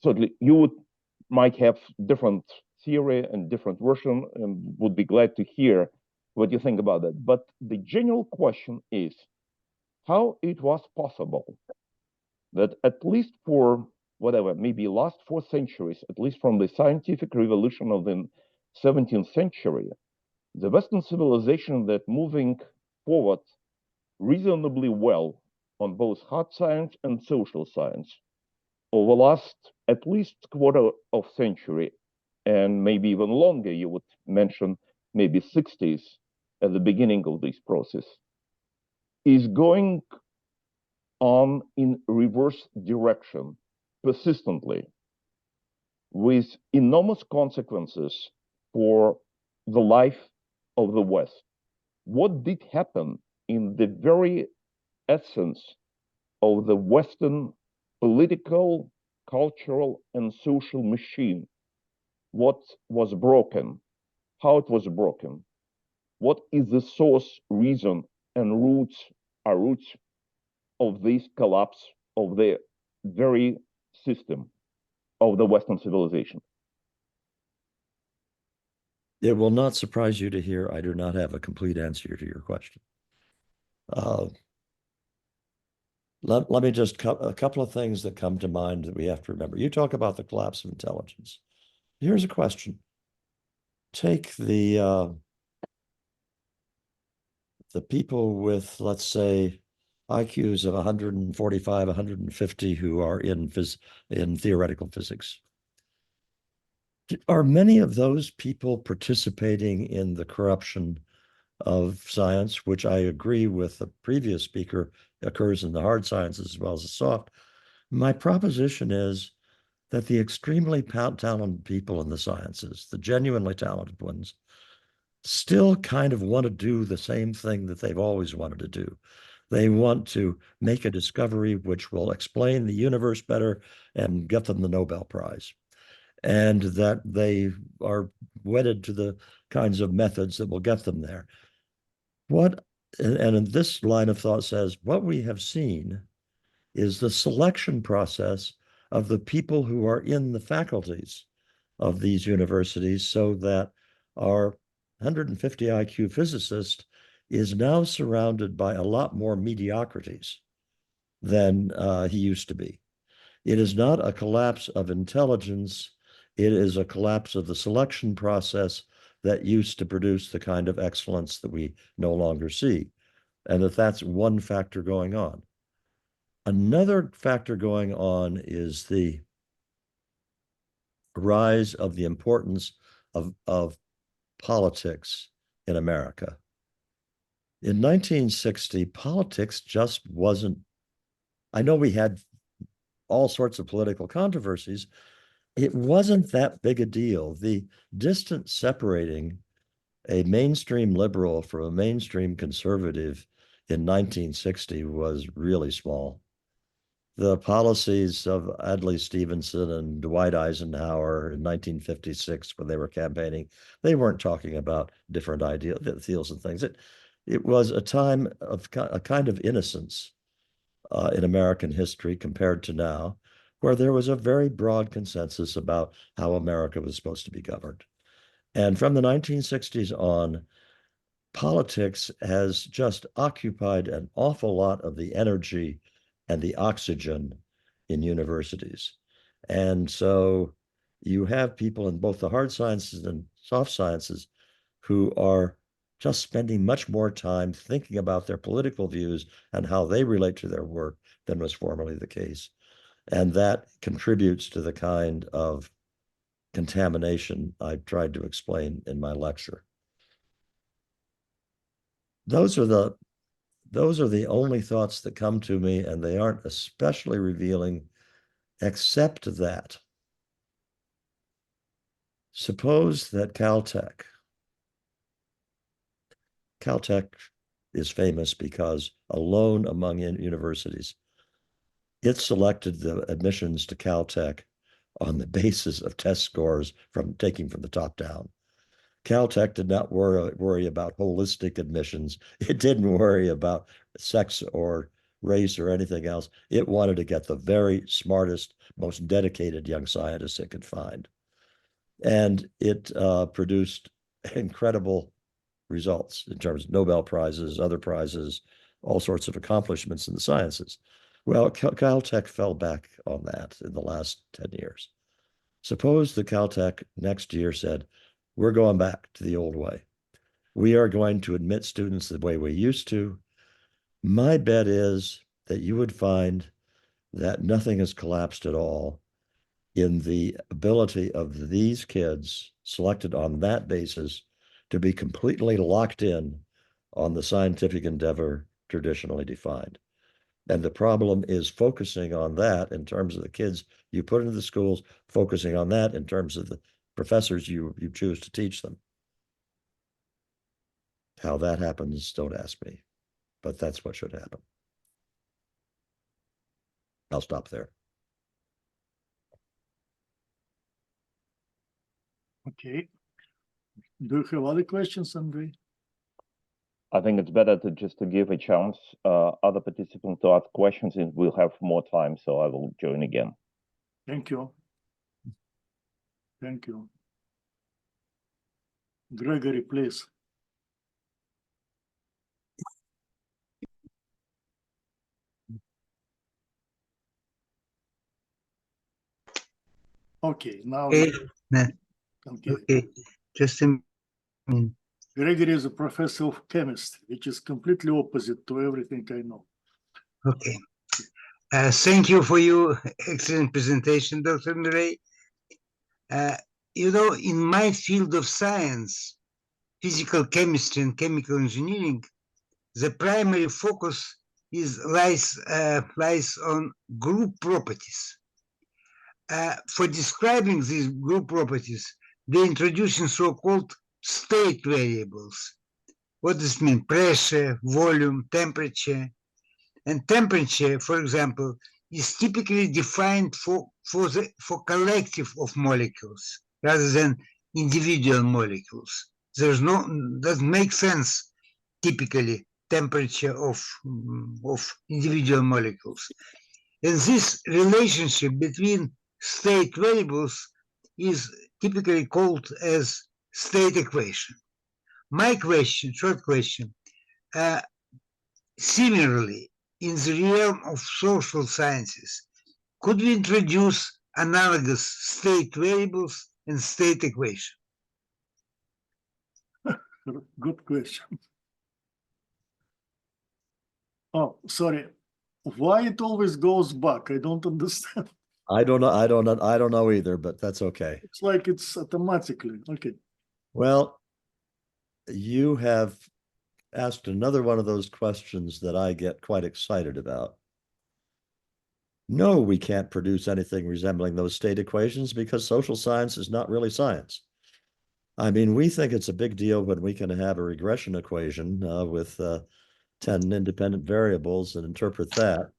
certainly you might have different theory and different version, and would be glad to hear what you think about that. But the general question is how it was possible that at least for whatever, maybe last 4 centuries, at least from the scientific revolution of the 17th century, the Western civilization that moving forward reasonably well on both hard science and social science over the last at least quarter of century, and maybe even longer, you would mention maybe 60s at the beginning of this process, is going on in reverse direction persistently with enormous consequences for the life of the West. What did happen in the very essence of the Western political, cultural, and social machine? What was broken? How it was broken? What is the source, reason, and roots of this collapse of the very system of the Western civilization? It will not surprise you to hear I do not have a complete answer to your question. Let me just a couple of things that come to mind that we have to remember. You talk about the collapse of intelligence. Here's a question. Take the people with, let's say, IQs of 145, 150 who are in theoretical physics. Are many of those people participating in the corruption of science, which I agree with the previous speaker, occurs in the hard sciences as well as the soft? My proposition is that the extremely talented people in the sciences, the genuinely talented ones, still kind of want to do the same thing that they've always wanted to do. They want to make a discovery which will explain the universe better and get them the Nobel Prize. And that they are wedded to the kinds of methods that will get them there. And this line of thought says, what we have seen is the selection process of the people who are in the faculties of these universities, so that our 150 IQ physicist is now surrounded by a lot more mediocrities than he used to be. It is not a collapse of intelligence. It is a collapse of the selection process that used to produce the kind of excellence that we no longer see, and that's one factor going on. Another factor going on is the rise of the importance of politics in America. In 1960, politics just wasn't, I know we had all sorts of political controversies, it wasn't that big a deal. The distance separating a mainstream liberal from a mainstream conservative in 1960 was really small. The policies of Adlai Stevenson and Dwight Eisenhower in 1956, when they were campaigning, they weren't talking about different ideals and things. It was a time of a kind of innocence in American history compared to now, where there was a very broad consensus about how America was supposed to be governed. And from the 1960s on, politics has just occupied an awful lot of the energy and the oxygen in universities. And so you have people in both the hard sciences and soft sciences who are just spending much more time thinking about their political views and how they relate to their work than was formerly the case. And that contributes to the kind of contamination I tried to explain in my lecture. Those are the only thoughts that come to me, and they aren't especially revealing, except that suppose that Caltech is famous because alone among universities, it selected the admissions to Caltech on the basis of test scores taking from the top down. Caltech did not worry about holistic admissions. It didn't worry about sex or race or anything else. It wanted to get the very smartest, most dedicated young scientists it could find. And it produced incredible results in terms of Nobel Prizes, other prizes, all sorts of accomplishments in the sciences. Well, Caltech fell back on that in the last 10 years. Suppose the Caltech next year said, we're going back to the old way. We are going to admit students the way we used to. My bet is that you would find that nothing has collapsed at all in the ability of these kids selected on that basis to be completely locked in on the scientific endeavor traditionally defined. And the problem is focusing on that in terms of the kids you put into the schools, focusing on that in terms of the professors you choose to teach them. How that happens, don't ask me, but that's what should happen. I'll stop there. Okay. Do you have other questions, Andrei? I think it's better to give a chance other participants to ask questions, and we'll have more time, so I will join again. Thank you. Thank you. Gregory, please. Okay, now Okay, okay. okay, just a minute. Gregory is a professor of chemistry, which is completely opposite to everything I know. Okay. Thank you for your excellent presentation, Dr. Murray. You know, in my field of science, physical chemistry and chemical engineering, the primary focus lies on group properties. For describing these group properties, they introduce so-called state variables. What does it mean? Pressure, volume, temperature. And temperature, for example, is typically defined for collective of molecules rather than individual molecules. Doesn't make sense typically temperature of individual molecules. And this relationship between state variables is typically called as state equation. My question, short question, similarly, in the realm of social sciences, could we introduce analogous state variables and state equation? Good question. Oh, sorry. Why it always goes back? I don't understand. I don't know. I don't know either, but that's okay. It's like it's automatically. Okay. Well, you have asked another one of those questions that I get quite excited about. No, we can't produce anything resembling those state equations because social science is not really science. I mean, we think it's a big deal when we can have a regression equation with 10 independent variables and interpret that,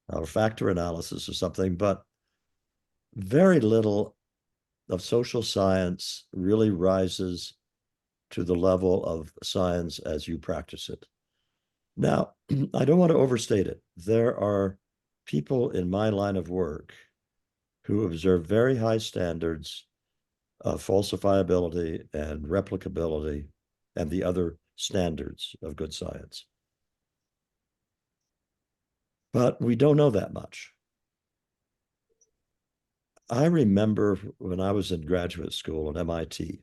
or factor analysis or something, but very little of social science really rises to the level of science as you practice it. Now, I don't want to overstate it. There are people in my line of work who observe very high standards of falsifiability and replicability and the other standards of good science. But we don't know that much. I remember when I was in graduate school at MIT,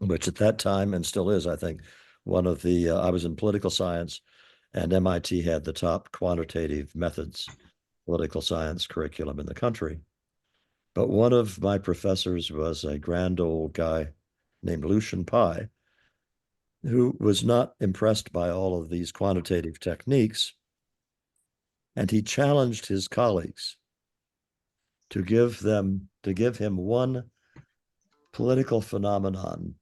which at that time, and still is, I think, one of the, I was in political science, and MIT had the top quantitative methods political science curriculum in the country. But one of my professors was a grand old guy named Lucian Pye, who was not impressed by all of these quantitative techniques. And he challenged his colleagues to give him one political phenomenon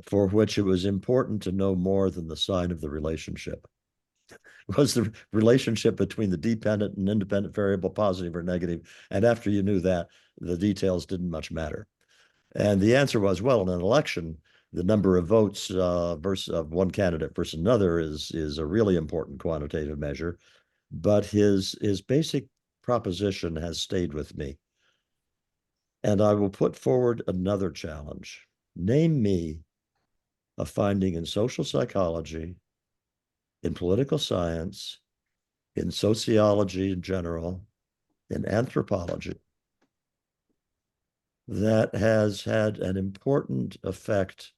for which it was important to know more than the sign of the relationship. Was the relationship between the dependent and independent variable positive or negative? And after you knew that, the details didn't much matter. And the answer was, well, in an election, the number of votes versus of one candidate versus another is a really important quantitative measure. But his basic proposition has stayed with me. And I will put forward another challenge. Name me a finding in social psychology, in political science, in sociology in general, in anthropology, that has had an important effect,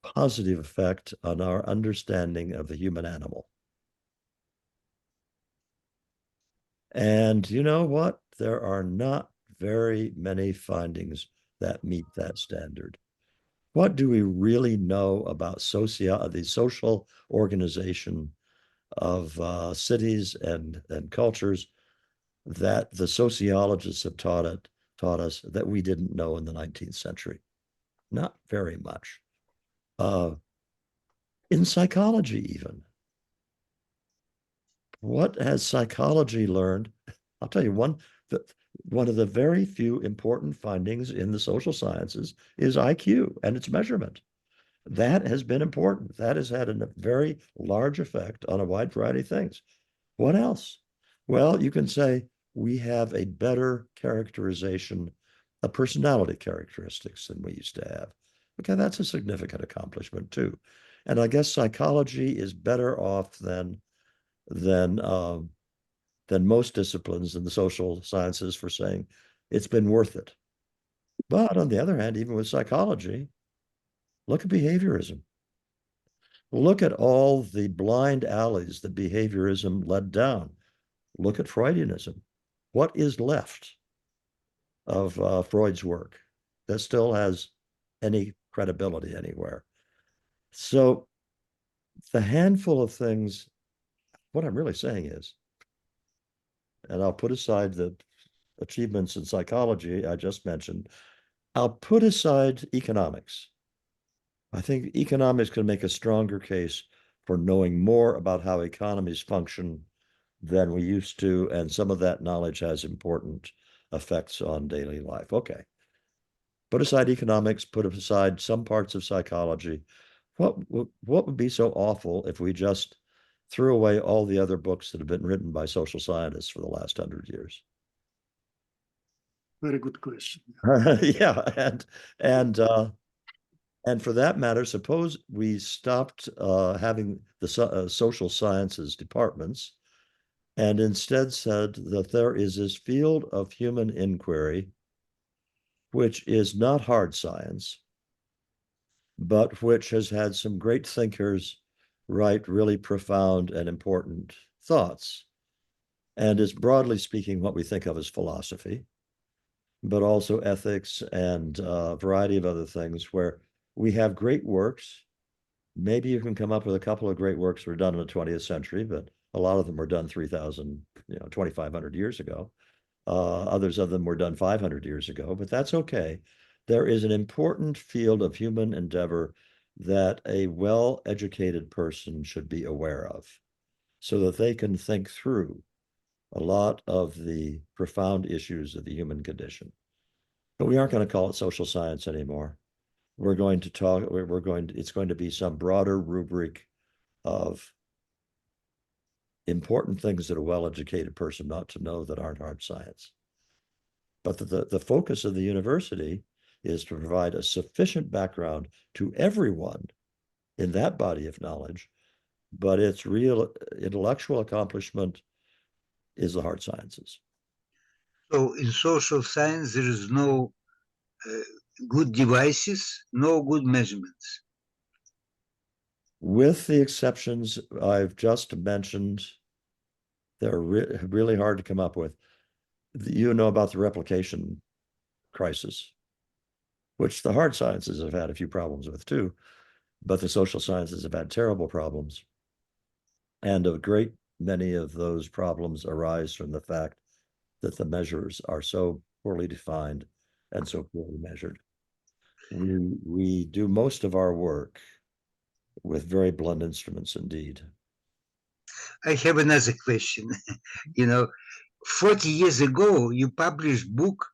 positive effect on our understanding of the human animal. And you know what? There are not very many findings that meet that standard. What do we really know about the social organization of cities and cultures that the sociologists have taught us that we didn't know in the 19th century? Not very much. In psychology even. What has psychology learned? I'll tell you one of the very few important findings in the social sciences is IQ and its measurement. That has been important. That has had a very large effect on a wide variety of things. What else? Well, you can say we have a better characterization of personality characteristics than we used to have. Okay, that's a significant accomplishment too. And I guess psychology is better off than than most disciplines in the social sciences for saying it's been worth it. But on the other hand, even with psychology, look at behaviorism. Look at all the blind alleys that behaviorism led down. Look at Freudianism. What is left of Freud's work that still has any credibility anywhere? So the handful of things, what I'm really saying is, and I'll put aside the achievements in psychology I just mentioned, I'll put aside economics. I think economics can make a stronger case for knowing more about how economies function than we used to, and some of that knowledge has important effects on daily life. Okay. Put aside economics, put aside some parts of psychology. What would be so awful if we just threw away all the other books that have been written by social scientists for the last 100 years? Very good question. Yeah, and for that matter, suppose we stopped having the social sciences departments and instead said that there is this field of human inquiry, which is not hard science, but which has had some great thinkers write really profound and important thoughts, and is broadly speaking what we think of as philosophy, but also ethics and a variety of other things where we have great works. Maybe you can come up with a couple of great works that were done in the 20th century, but a lot of them were done 3,000, 2,500 years ago. Others of them were done 500 years ago, but that's okay. There is an important field of human endeavor that a well-educated person should be aware of so that they can think through a lot of the profound issues of the human condition. But we aren't going to call it social science anymore. We're going to talk, it's going to be some broader rubric of important things that a well-educated person ought to know that aren't hard science. But the focus of the university is to provide a sufficient background to everyone in that body of knowledge, but its real intellectual accomplishment is the hard sciences. So in social science, there is no good devices, no good measurements. With the exceptions I've just mentioned, they're really hard to come up with. You know about the replication crisis, which the hard sciences have had a few problems with too, but the social sciences have had terrible problems. And a great many of those problems arise from the fact that the measures are so poorly defined and so poorly measured. We do most of our work with very blunt instruments indeed. I have another question. 40 years ago, you published book,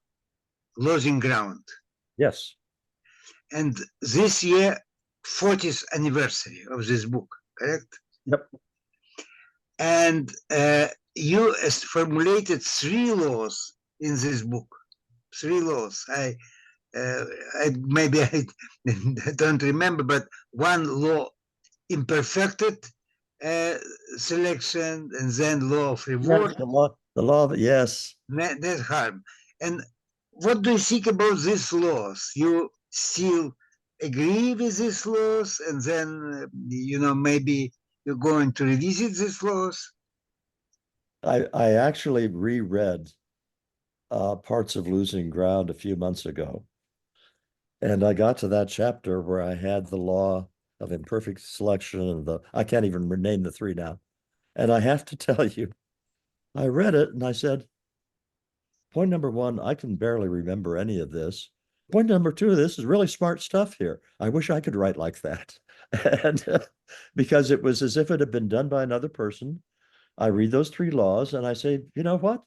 Losing Ground. Yes. And this year, 40th anniversary of this book, correct? Yep. And you formulated 3 laws in this book. 3 laws. Maybe I don't remember, but one law, imperfected selection, and then law of reward. Yes, the law of, yes. Net harm. And what do you think about these laws? You still agree with these laws, and then maybe you're going to revisit these laws? I actually reread parts of Losing Ground a few months ago, and I got to that chapter where I had the law of imperfect selection and I can't even rename the 3 now. And I have to tell you, I read it and I said, point number 1, I can barely remember any of this. Point number 2, this is really smart stuff here. I wish I could write like that. And because it was as if it had been done by another person. I read those 3 laws and I say, you know what?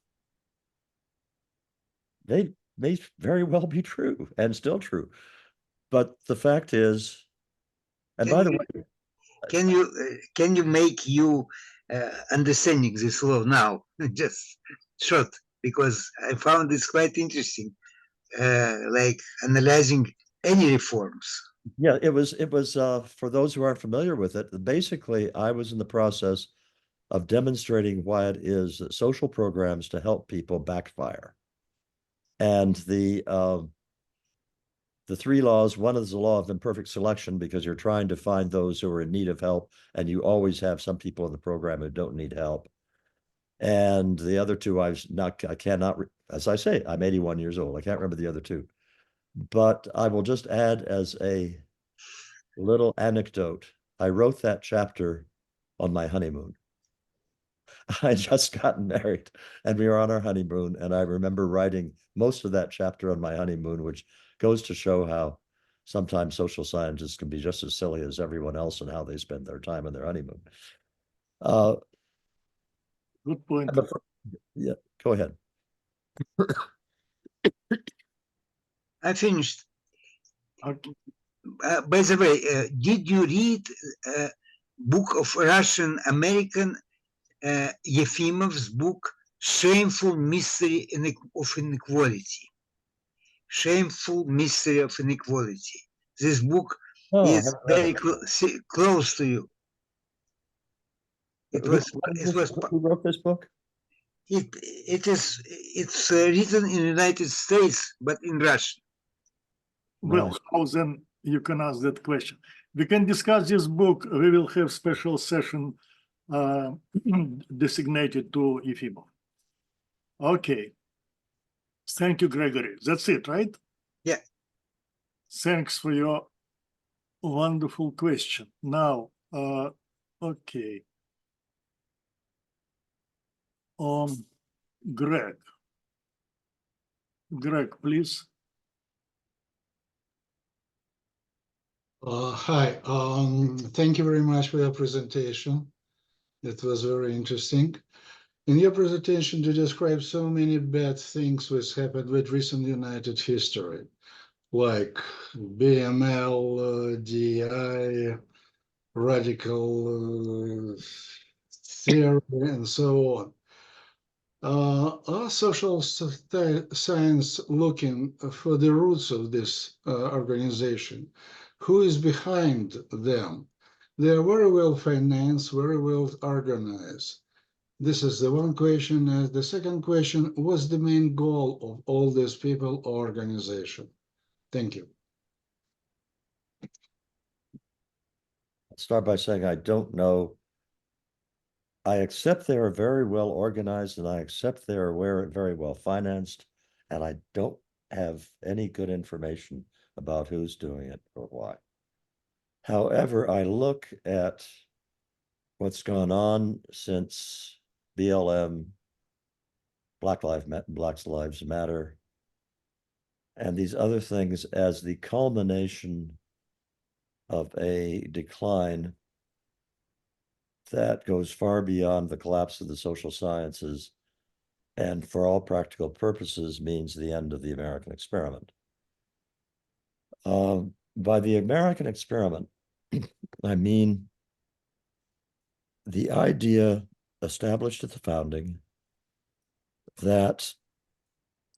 They may very well be true and still true. But the fact is, and by the way, can you make you understanding this law now? Just short, because I found this quite interesting, like analyzing any reforms. Yeah, it was for those who aren't familiar with it, basically I was in the process of demonstrating why it is that social programs to help people backfire. And the three laws, one is the law of imperfect selection, because you're trying to find those who are in need of help, and you always have some people in the program who don't need help. And the other two, I cannot, as I say, I'm 81 years old. I can't remember the other two. But I will just add as a little anecdote, I wrote that chapter on my honeymoon. I just gotten married and we were on our honeymoon. And I remember writing most of that chapter on my honeymoon, which goes to show how sometimes social scientists can be just as silly as everyone else and how they spend their time on their honeymoon. Good point. Yeah, go ahead. I finished. Okay. By the way, did you read book of Russian American Yefimov's book, Shameful Mystery of Inequality? Shameful Mystery of Inequality. This book is very close to you. Who wrote this book? It's written in the United States, but in Russian. Well, how then you can ask that question? We can discuss this book. We will have special session designated to Yefimov. Okay. Thank you, Gregory. That's it, right? Yeah. Thanks for your wonderful question. Now, okay. Greg, please. Hi, thank you very much for your presentation. It was very interesting. In your presentation, you described so many bad things which happened with recent United history, like BML, DI, radical theory, and so on. Are social science looking for the roots of this organization? Who is behind them? They are very well financed, very well organized. This is the one question. And the second question, what's the main goal of all these people or organization? Thank you. I'll start by saying I don't know. I accept they are very well organized, and I accept they are very well financed, and I don't have any good information about who's doing it or why. However, I look at what's gone on since BLM, Black Lives Matter, and these other things as the culmination of a decline that goes far beyond the collapse of the social sciences, and for all practical purposes means the end of the American experiment. By the American experiment, I mean the idea established at the founding that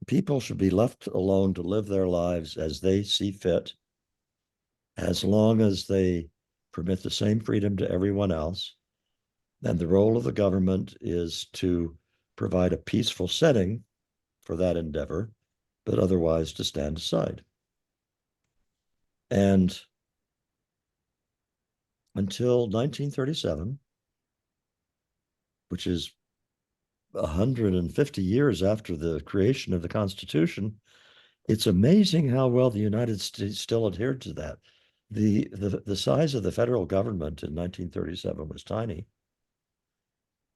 people should be left alone to live their lives as they see fit, as long as they permit the same freedom to everyone else. And the role of the government is to provide a peaceful setting for that endeavor, but otherwise to stand aside. And until 1937, which is 150 years after the creation of the Constitution, it's amazing how well the United States still adhered to that. The size of the federal government in 1937 was tiny.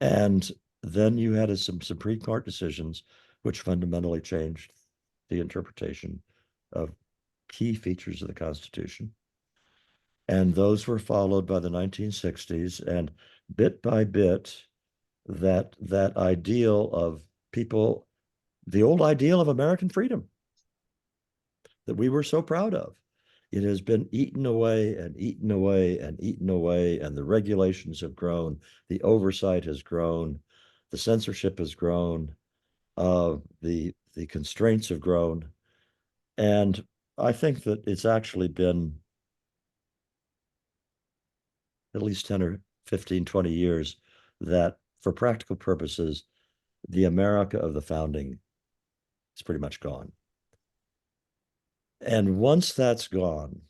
And then you had some Supreme Court decisions which fundamentally changed the interpretation of key features of the Constitution. And those were followed by the 1960s, and bit by bit, that ideal of people, the old ideal of American freedom that we were so proud of, it has been eaten away and eaten away and eaten away, and the regulations have grown, the oversight has grown, the censorship has grown, the constraints have grown. And I think that it's actually been at least 10 or 15, 20 years that for practical purposes, the America of the founding is pretty much gone. And once that's gone,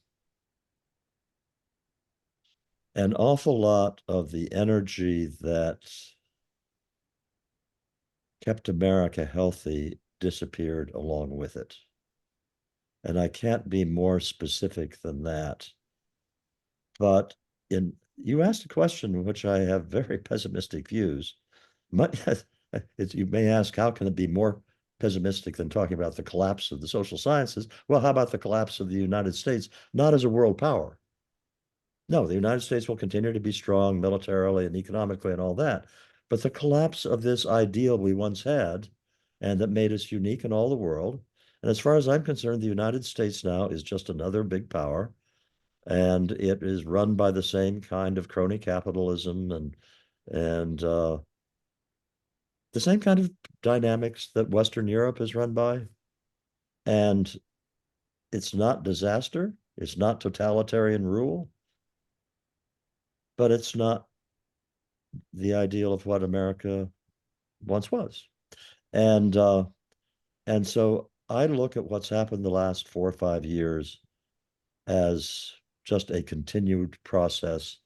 an awful lot of the energy that kept America healthy disappeared along with it. And I can't be more specific than that. But you asked a question in which I have very pessimistic views. You may ask, how can it be more pessimistic than talking about the collapse of the social sciences? Well, how about the collapse of the United States, not as a world power? No, the United States will continue to be strong militarily and economically and all that. But the collapse of this ideal we once had and that made us unique in all the world. And as far as I'm concerned, the United States now is just another big power. And it is run by the same kind of crony capitalism and the same kind of dynamics that Western Europe is run by. And it's not disaster. It's not totalitarian rule. But it's not the ideal of what America once was. And so I look at what's happened the last 4 or 5 years as just a continued process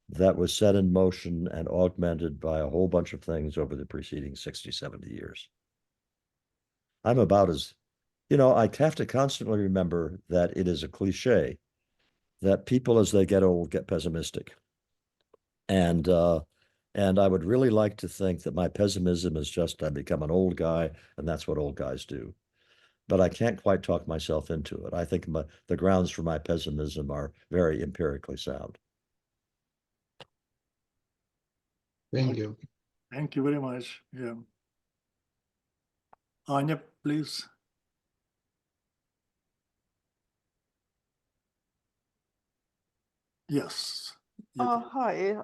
that was set in motion and augmented by a whole bunch of things over the preceding 60, 70 years. I'm about as, I have to constantly remember that it is a cliche that people as they get old get pessimistic. And I would really like to think that my pessimism is just I become an old guy, and that's what old guys do. But I can't quite talk myself into it. I think the grounds for my pessimism are very empirically sound. Thank you. Thank you very much. Yeah. Anya, please. Yes. Hi,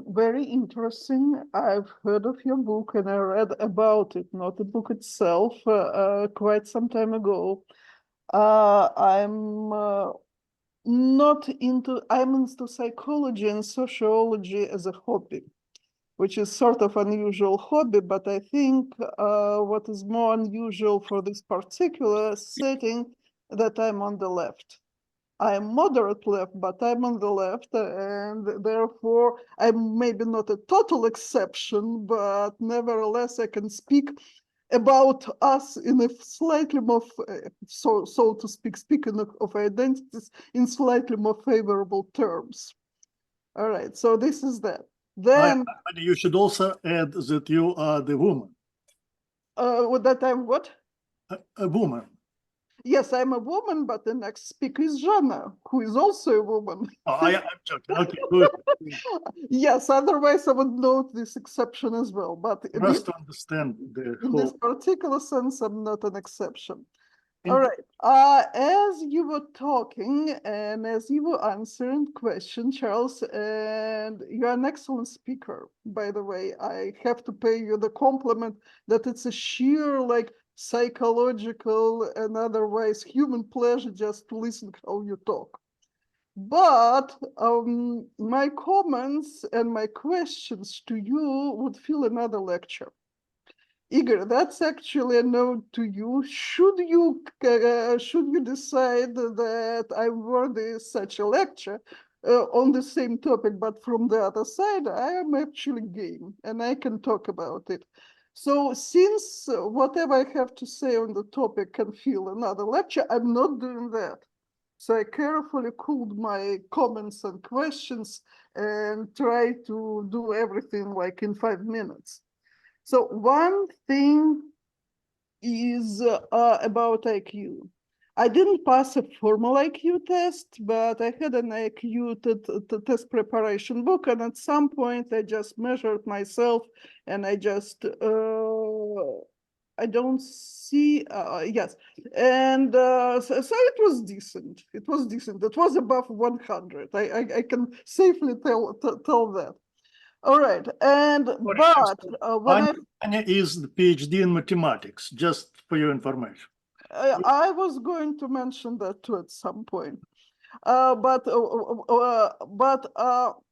very interesting. I've heard of your book and I read about it, not the book itself, quite some time ago. I'm into psychology and sociology as a hobby, which is sort of unusual hobby, but I think what is more unusual for this particular setting that I'm on the left. I'm moderate left, but I'm on the left, and therefore I'm maybe not a total exception, but nevertheless I can speak about us in a slightly more, so to speak, speaking of identities in slightly more favorable terms. All right, so this is that. Then you should also add that you are the woman. That I'm what? A woman. Yes, I'm a woman, but the next speaker is Jana, who is also a woman. Oh, I'm joking. Okay, good. Yes, otherwise I would note this exception as well. But You must understand the in whole. this particular sense, I'm not an exception. All right. As you were talking and as you were answering questions, Charles, and you're an excellent speaker, by the way. I have to pay you the compliment that it's a sheer psychological and otherwise human pleasure just to listen how you talk. But my comments and my questions to you would fill another lecture. Igor, that's actually a note to you. Should you decide that I'm worthy of such a lecture on the same topic, but from the other side, I am actually game and I can talk about it. So since whatever I have to say on the topic can fill another lecture, I'm not doing that. So I carefully cooled my comments and questions and try to do everything in 5 minutes. So one thing is about IQ. I didn't pass a formal IQ test, but I had an IQ test preparation book, and at some point I just measured myself, and I just I don't see yes, and so it was decent. It was decent. It was above 100. I can safely tell that. All right, and but when Anya is the PhD in mathematics, just for your information. I was going to mention that too at some point, but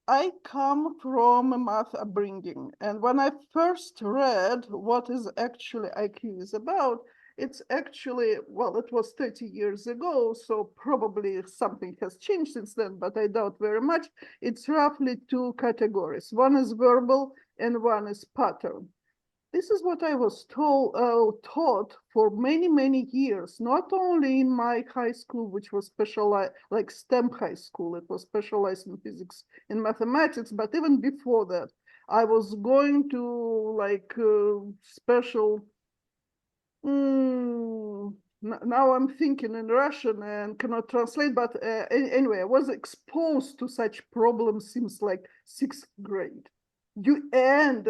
I come from a math upbringing, and when I first read what is actually IQ is about, it's actually, well, it was 30 years ago, so probably something has changed since then, but I doubt very much. It's roughly two categories. One is verbal and one is pattern. This is what I was taught for many, many years, not only in my high school, which was specialized, like STEM high school, it was specialized in physics and mathematics, but even before that, I was going to like special, now I'm thinking in Russian and cannot translate, but anyway, I was exposed to such problems since like 6th grade. You and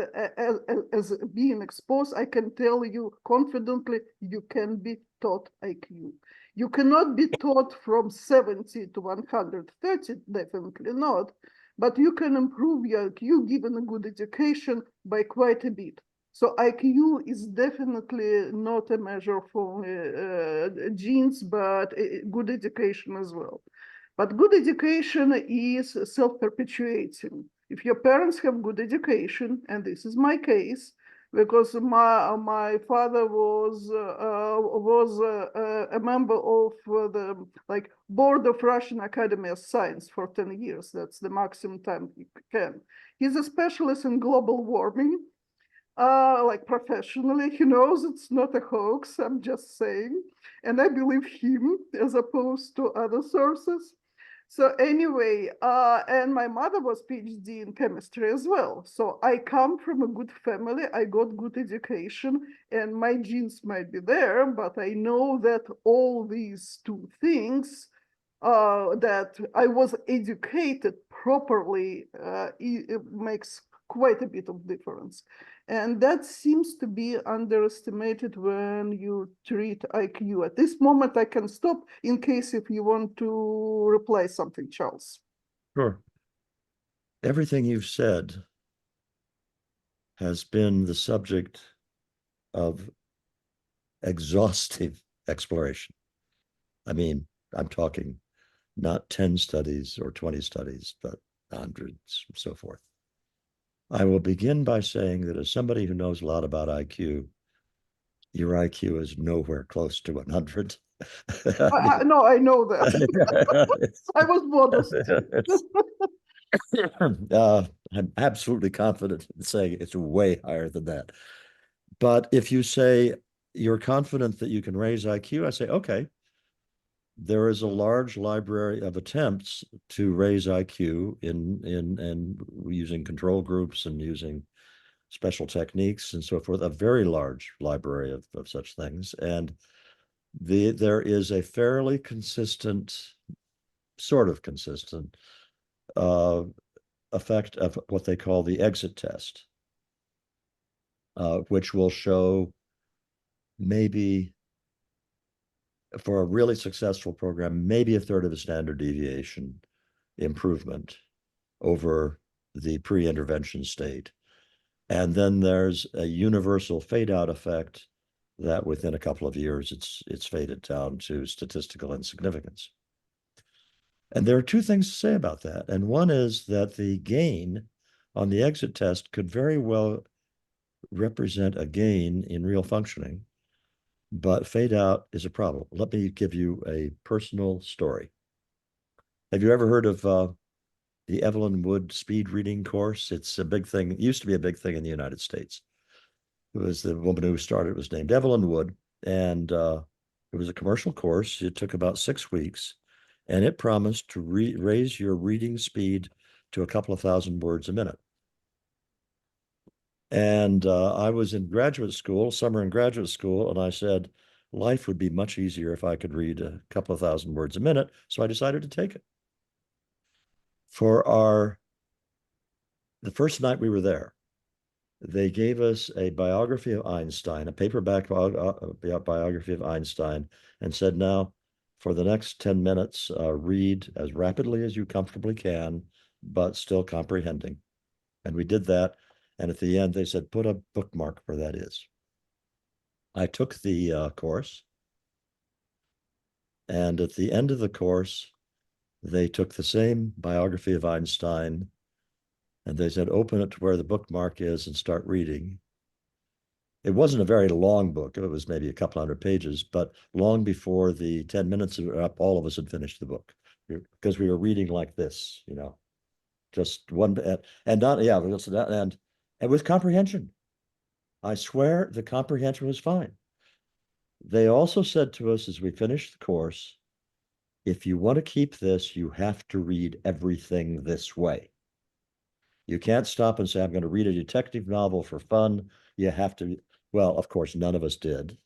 as being exposed, I can tell you confidently, you can be taught IQ. You cannot be taught from 70 to 130, definitely not, but you can improve your IQ given a good education by quite a bit. So IQ is definitely not a measure for genes, but good education as well. But good education is self-perpetuating. If your parents have good education, and this is my case, because my father was a member of the like board of Russian Academy of Science for 10 years. That's the maximum time he can. He's a specialist in global warming. Like professionally, he knows it's not a hoax, I'm just saying. And I believe him as opposed to other sources. So anyway, and my mother was PhD in chemistry as well. So I come from a good family, I got good education, and my genes might be there, but I know that all these two things that I was educated properly, it makes quite a bit of difference. And that seems to be underestimated when you treat IQ. At this moment, I can stop in case if you want to reply something, Charles. Sure. Everything you've said has been the subject of exhaustive exploration. I mean, I'm talking not 10 studies or 20 studies, but hundreds and so forth. I will begin by saying that as somebody who knows a lot about IQ, your IQ is nowhere close to 100. No, I know that. I was modest. I'm absolutely confident in saying it's way higher than that. But if you say you're confident that you can raise IQ, I say, okay, there is a large library of attempts to raise IQ in using control groups and using special techniques and so forth, a very large library of such things. And there is a fairly consistent, sort of consistent effect of what they call the exit test, which will show maybe for a really successful program, maybe a third of a standard deviation improvement over the pre-intervention state. And then there's a universal fade out effect that within a couple of years, it's faded down to statistical insignificance. And there are two things to say about that. And one is that the gain on the exit test could very well represent a gain in real functioning, but fade out is a problem. Let me give you a personal story. Have you ever heard of the Evelyn Wood speed reading course? It's a big thing. It used to be a big thing in the United States. It was the woman who started, was named Evelyn Wood. And it was a commercial course. It took about 6 weeks. And it promised to raise your reading speed to a couple of thousand words a minute. And I was in graduate school, summer in graduate school, and I said, life would be much easier if I could read a couple of thousand words a minute. So I decided to take it. For the first night we were there, they gave us a biography of Einstein, a paperback biography of Einstein, and said, now, for the next 10 minutes, read as rapidly as you comfortably can, but still comprehending. And we did that. And at the end, they said, put a bookmark where that is. I took the course. And at the end of the course, they took the same biography of Einstein And they said, open it to where the bookmark is and start reading. It wasn't a very long book. It was maybe a couple hundred pages, but long before the 10 minutes were up, all of us had finished the book because we were reading like this, you know, just one, and not, yeah, and with comprehension. I swear the comprehension was fine. They also said to us as we finished the course, if you want to keep this, you have to read everything this way. You can't stop and say, I'm going to read a detective novel for fun. You have to, well, of course, none of us did.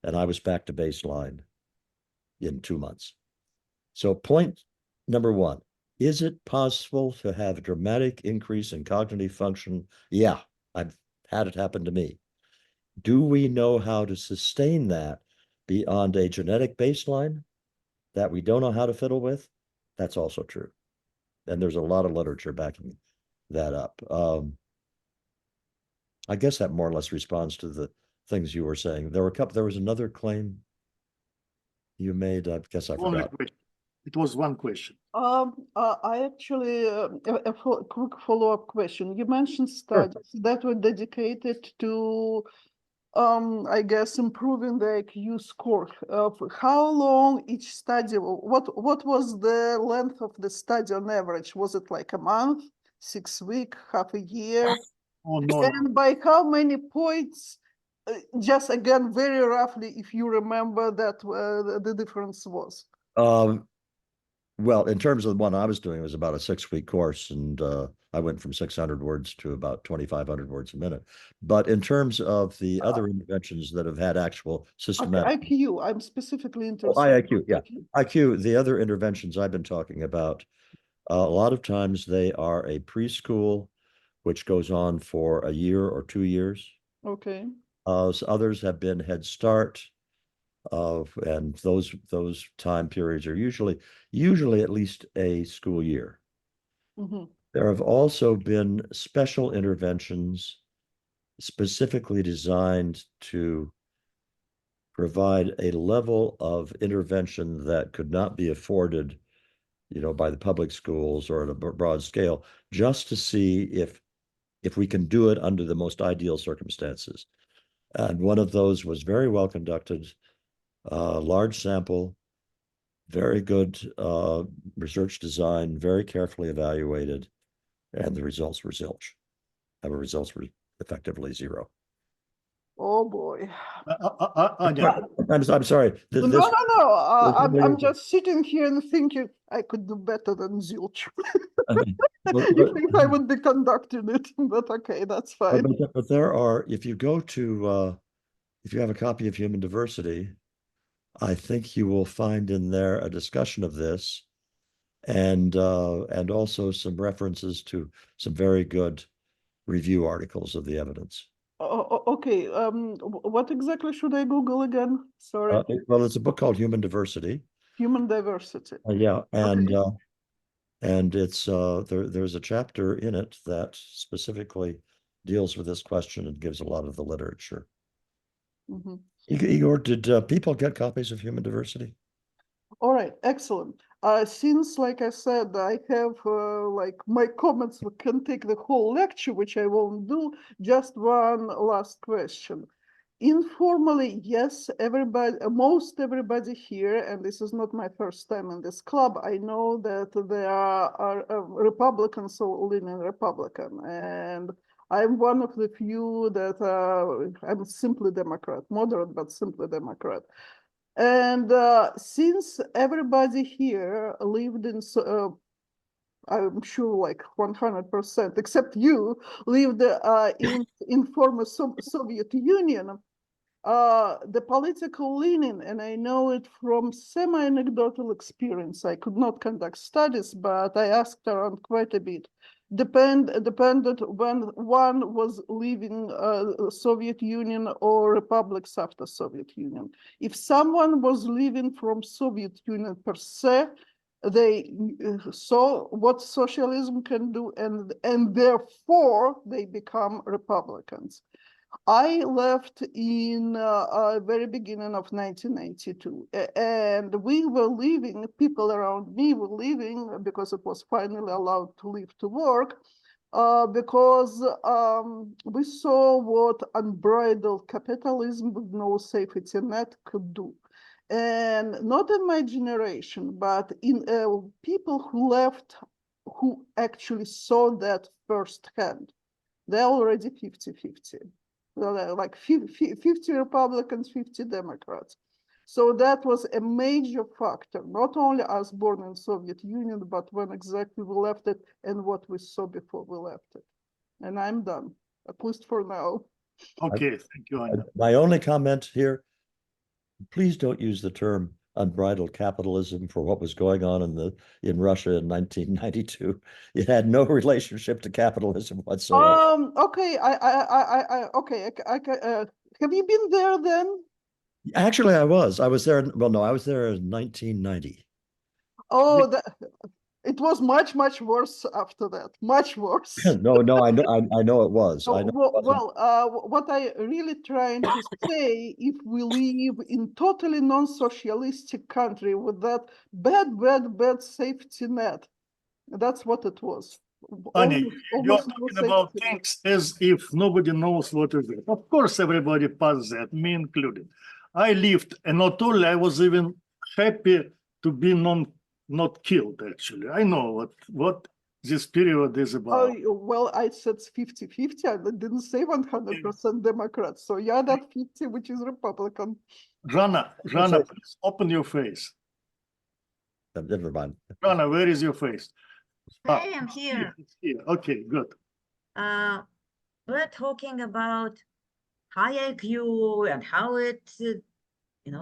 And I was back to baseline in 2 months. So point number one, is it possible to have a dramatic increase in cognitive function? Yeah, I've had it happen to me. Do we know how to sustain that beyond a genetic baseline that we don't know how to fiddle with? That's also true. And there's a lot of literature backing that up. I guess that more or less responds to the things you were saying. There was another claim you made. I guess I Only forgot. question. It was one question. I actually, quick follow-up question. You mentioned studies that were dedicated to, I guess, improving the IQ score. How long each study, what was the length of the study on average? Was it like a month, 6 weeks, half a year? Oh, no. And by how many points, just again, very roughly, if you remember that the difference was? Well, in terms of the one I was doing, it was about a 6-week course, and I went from 600 words to about 2,500 words a minute. But in terms of the other interventions that have had actual systematic IQ, I'm specifically interested. IQ, yeah. IQ, the other interventions I've been talking about, a lot of times they are a preschool, which goes on for a year or 2 years. Okay. So others have been Head Start, and those time periods are usually at least a school year. Mm-hmm. There have also been special interventions specifically designed to provide a level of intervention that could not be afforded, you know, by the public schools or at a broad scale, just to see if we can do it under the most ideal circumstances. And one of those was very well conducted, large sample, very good research design, very carefully evaluated, and the results were zilch. Our results were effectively zero. Oh boy. Anya, I'm sorry. No. I'm just sitting here and thinking I could do better than zilch. If I would be conducting it, but okay, that's fine. But there are, if you go to, if you have a copy of Human Diversity, I think you will find in there a discussion of this, and also some references to some very good review articles of the evidence. Okay. What exactly should I Google again? Sorry. Well, it's a book called Human Diversity. Human Diversity. Yeah, and Okay. and it's there's a chapter in it that specifically deals with this question and gives a lot of the literature. Mm-hmm. Igor, did people get copies of Human Diversity? All right, excellent. Since, like I said, I have like my comments can take the whole lecture, which I won't do. Just one last question. Informally, yes, everybody, most everybody here, and this is not my first time in this club, I know that there are Republicans, so leaning Republican, and I'm one of the few that I'm simply Democrat, moderate, but simply Democrat. And since everybody here lived in, I'm sure like 100%, except you, lived in former Soviet Union, the political leaning, and I know it from semi-anecdotal experience, I could not conduct studies, but I asked around quite a bit, depended when one was leaving Soviet Union or republics after Soviet Union. If someone was leaving from Soviet Union per se, they saw what socialism can do, and therefore they become Republicans. I left in very beginning of 1992, and we were leaving, people around me were leaving because it was finally allowed to leave to work, because we saw what unbridled capitalism with no safety net could do. And not in my generation, but in people who left, who actually saw that firsthand. They're already 50-50, like 50 Republicans, 50 Democrats. So that was a major factor, not only us born in Soviet Union, but when exactly we left it and what we saw before we left it. And I'm done, at least for now. Okay, thank you, Anya. My only comment here, please don't use the term unbridled capitalism for what was going on in Russia in 1992. It had no relationship to capitalism whatsoever. Okay, have you been there then? Actually, I was there. Well, no, I was there in 1990. Oh, it was much, much worse after that. Much worse. No, I know it was. I know what I really trying to say, if we live in totally non-socialistic country with that bad safety net, that's what it was. Anya, you're Almost talking no about safety net. things as if nobody knows what is it. Of course, everybody passed that, me included. I lived, and not only I was even happy to be not killed, actually. I know what this period is about. Oh, well, I said 50-50. I didn't say 100% Democrat. So yeah, that 50, which is Republican. Rana, please open your face. Never mind. Rana, where is your face? Hey, I'm here. It's here. Okay, good. We're talking about high IQ and how it,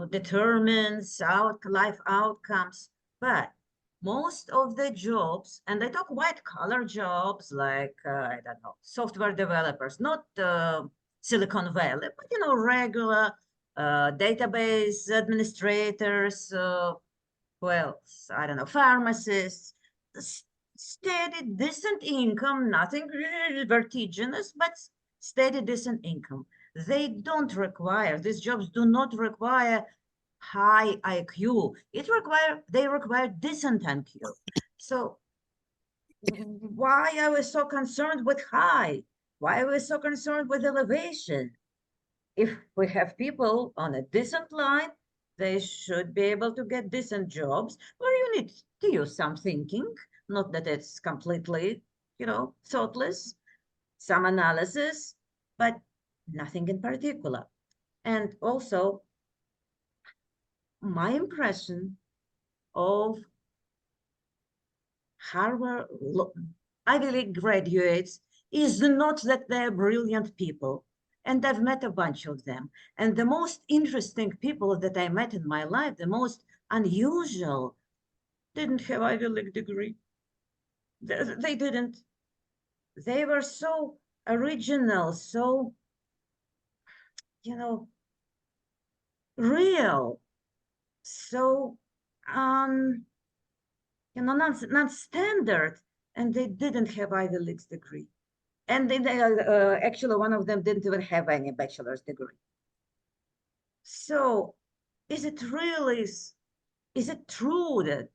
determines life outcomes. But most of the jobs, and I talk white collar jobs like, I don't know, software developers, not Silicon Valley, but, regular database administrators, who else? I don't know, pharmacists, steady, decent income, nothing vertiginous, but steady, decent income. They don't require, these jobs do not require high IQ. They require decent IQ. So why are we so concerned with high? Why are we so concerned with elevation? If we have people on a decent line, they should be able to get decent jobs where you need to use some thinking, not that it's completely, thoughtless, some analysis, but nothing in particular. And also, my impression of Harvard Ivy League graduates is not that they're brilliant people. And I've met a bunch of them. And the most interesting people that I met in my life, the most unusual, didn't have Ivy League degree. They didn't. They were so original, so, real, so, non-standard, and they didn't have Ivy League degree. And then actually, one of them didn't even have any bachelor's degree. So is it true that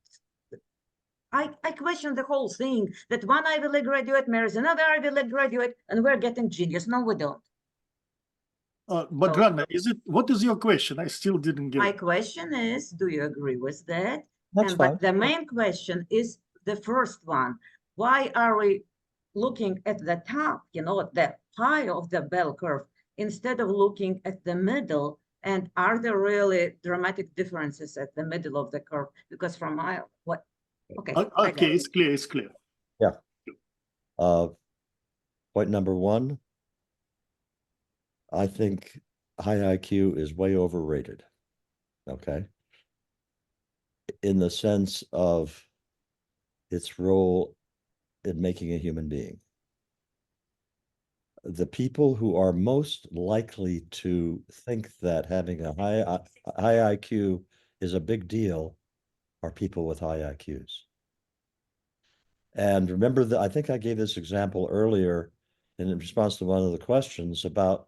I question the whole thing, that one Ivy League graduate marries another Ivy League graduate and we're getting genius? No, we don't. But Rana, what is your question? I still didn't get My it. question is, do you agree with that? That's fine. But the main question is the first one. Why are we looking at the top, the high of the bell curve, instead of looking at the middle? And are there really dramatic differences at the middle of the curve? Because from my, Okay, it's clear. Yeah. Point number one, I think high IQ is way overrated. Okay. In the sense of its role in making a human being. The people who are most likely to think that having a high IQ is a big deal are people with high IQs. And remember that I think I gave this example earlier in response to one of the questions about,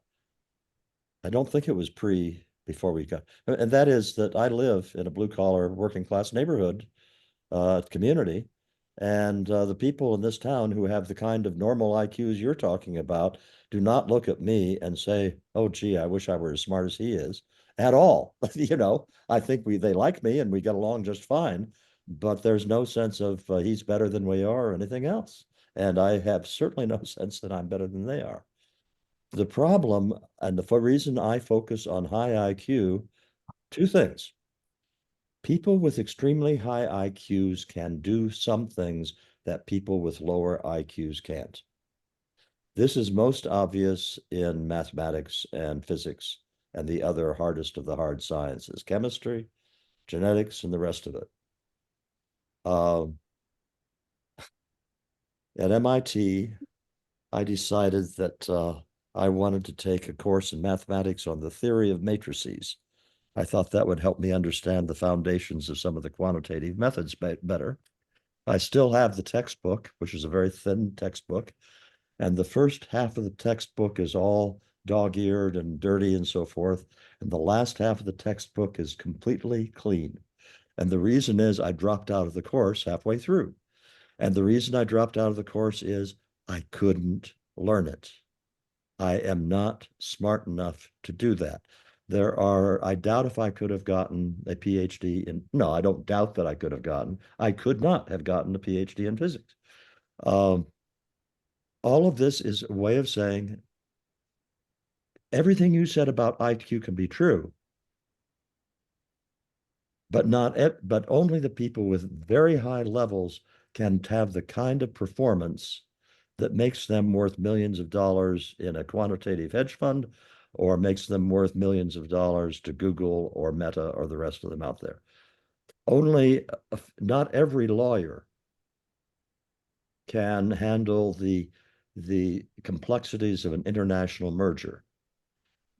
I don't think it was before we got, and that is that I live in a blue collar working class neighborhood community. And the people in this town who have the kind of normal IQs you're talking about do not look at me and say, oh, gee, I wish I were as smart as he is at all. You know, I think they like me and we get along just fine, but there's no sense of he's better than we are or anything else. And I have certainly no sense that I'm better than they are. The problem, and the reason I focus on high IQ, two things. People with extremely high IQs can do some things that people with lower IQs can't. This is most obvious in mathematics and physics and the other hardest of the hard sciences, chemistry, genetics, and the rest of it. At MIT, I decided that I wanted to take a course in mathematics on the theory of matrices. I thought that would help me understand the foundations of some of the quantitative methods better. I still have the textbook, which is a very thin textbook, and the first half of the textbook is all dog-eared and dirty and so forth, and the last half of the textbook is completely clean. And the reason is I dropped out of the course halfway through. And the reason I dropped out of the course is I couldn't learn it. I am not smart enough to do that. I doubt if I could have gotten a PhD in, no, I don't doubt that I could have gotten, I could not have gotten a PhD in physics. All of this is a way of saying everything you said about IQ can be true, but only the people with very high levels can have the kind of performance that makes them worth millions of dollars in a quantitative hedge fund or makes them worth millions of dollars to Google or Meta or the rest of them out there. Not every lawyer can handle the complexities of an international merger.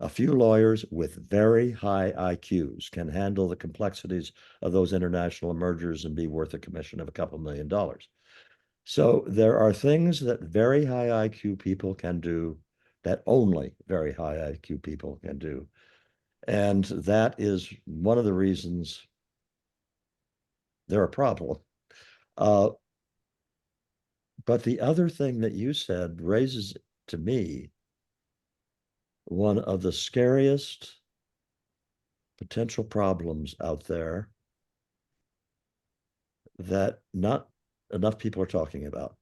A few lawyers with very high IQs can handle the complexities of those international mergers and be worth a commission of a couple $1 million. So there are things that very high IQ people can do that only very high IQ people can do. And that is one of the reasons they're a problem. But the other thing that you said raises to me one of the scariest potential problems out there that not enough people are talking about.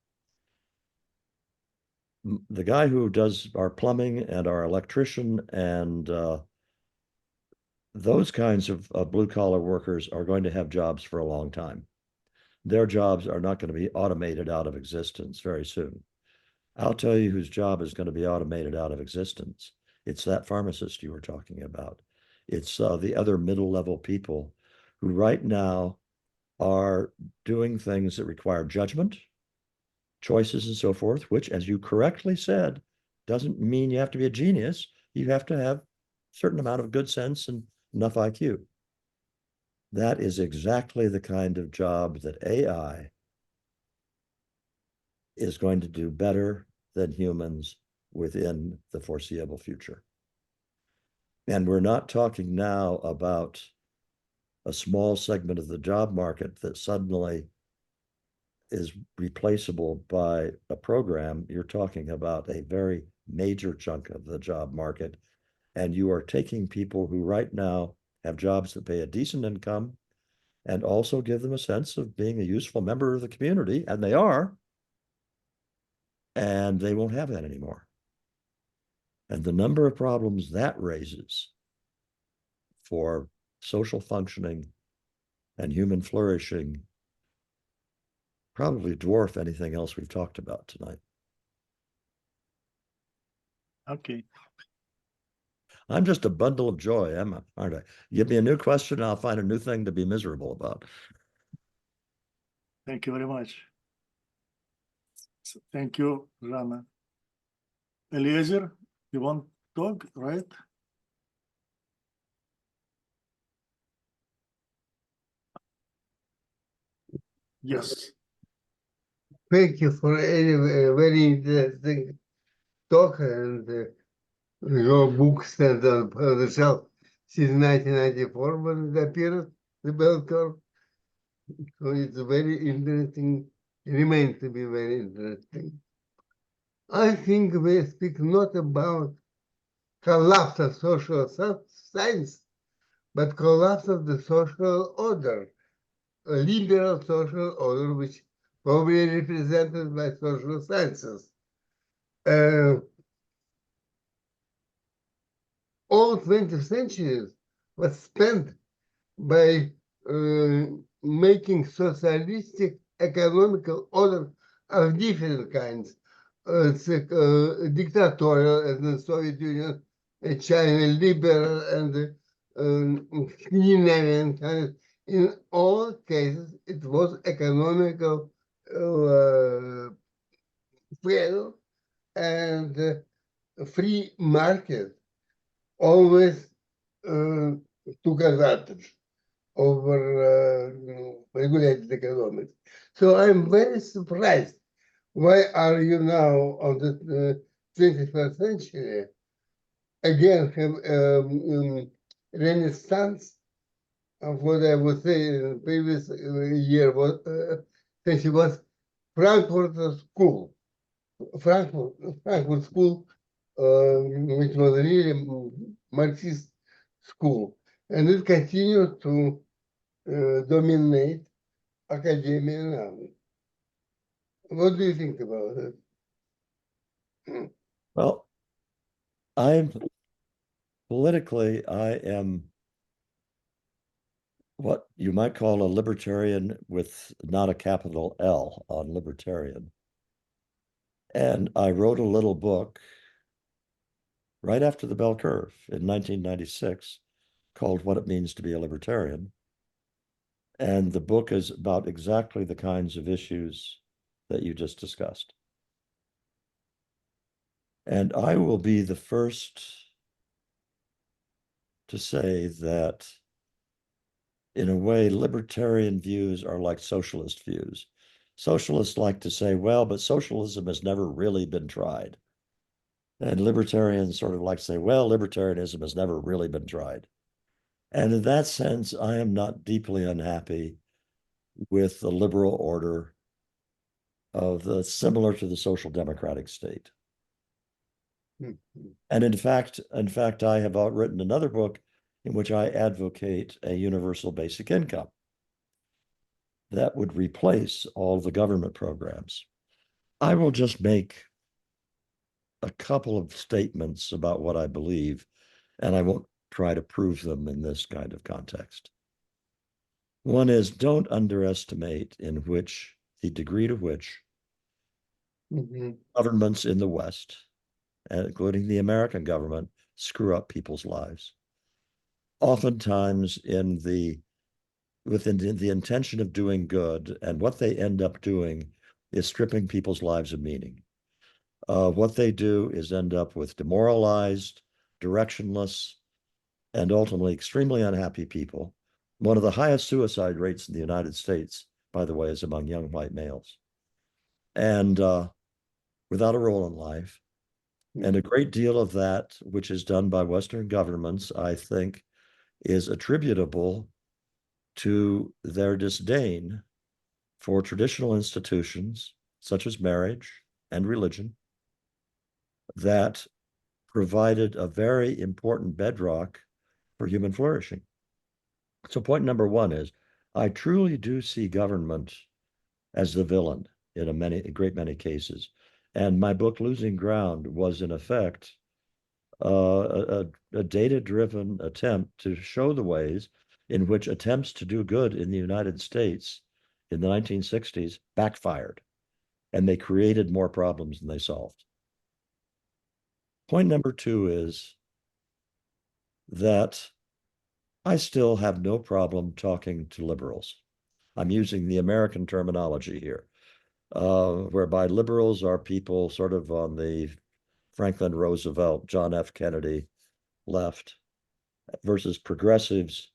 The guy who does our plumbing and our electrician and those kinds of blue-collar workers are going to have jobs for a long time. Their jobs are not going to be automated out of existence very soon. I'll tell you whose job is going to be automated out of existence. It's that pharmacist you were talking about. It's the other middle-level people who right now are doing things that require judgment, choices, and so forth, which, as you correctly said, doesn't mean you have to be a genius. You have to have a certain amount of good sense and enough IQ. That is exactly the kind of job that AI is going to do better than humans within the foreseeable future. And we're not talking now about a small segment of the job market that suddenly is replaceable by a program. You're talking about a very major chunk of the job market. And you are taking people who right now have jobs that pay a decent income and also give them a sense of being a useful member of the community, and they are, and they won't have that anymore. And the number of problems that raises for social functioning and human flourishing probably dwarf anything else we've talked about tonight. Okay. I'm just a bundle of joy, aren't I? Give me a new question, and I'll find a new thing to be miserable about. Thank you very much. So thank you, Rana. Eliezer, you want to talk, right? Yes. Thank you for a very interesting talk, and your book stands on the shelf since 1994 when it appeared, the bell curve. So it's very interesting remains to be very interesting. I think we speak not about collapse of social science, but collapse of the social order, a liberal social order, which probably represented by social sciences. All 20th century was spent by making socialistic economical order of different kinds. Dictatorial as the Soviet Union, China, liberal, and Scandinavian kind. In all cases, it was economical fair and free market always took advantage over regulated economics. So I'm very surprised. Why are you now on the 21st century again have renaissance of what I would say in the previous year was since it was Frankfurt School, Frankfurt School, which was really Marxist school, and it continued to dominate academia now. What do you think about it? Well, politically, I am what you might call a libertarian with not a capital L on libertarian. And I wrote a little book right after the bell curve in 1996 called What It Means to Be a Libertarian. And the book is about exactly the kinds of issues that you just discussed. And I will be the first to say that, in a way, libertarian views are like socialist views. Socialists like to say, well, but socialism has never really been tried. And libertarians sort of like to say, well, libertarianism has never really been tried. And in that sense, I am not deeply unhappy with the liberal order similar to the social democratic state. And in fact, I have written another book in which I advocate a universal basic income that would replace all the government programs. I will just make a couple of statements about what I believe, and I won't try to prove them in this kind of context. One is, don't underestimate the degree to which governments in the West, including the American government, screw up people's lives. Oftentimes within the intention of doing good, and what they end up doing is stripping people's lives of meaning. What they do is end up with demoralized, directionless, and ultimately extremely unhappy people. One of the highest suicide rates in the United States, by the way, is among young white males. And without a role in life. And a great deal of that, which is done by Western governments, I think, is attributable to their disdain for traditional institutions such as marriage and religion that provided a very important bedrock for human flourishing. So point number one is, I truly do see government as the villain in a great many cases. And my book, Losing Ground, was in effect a data-driven attempt to show the ways in which attempts to do good in the United States in the 1960s backfired, and they created more problems than they solved. Point number two is that I still have no problem talking to liberals. I'm using the American terminology here, whereby liberals are people sort of on the Franklin Roosevelt, John F. Kennedy left, versus progressives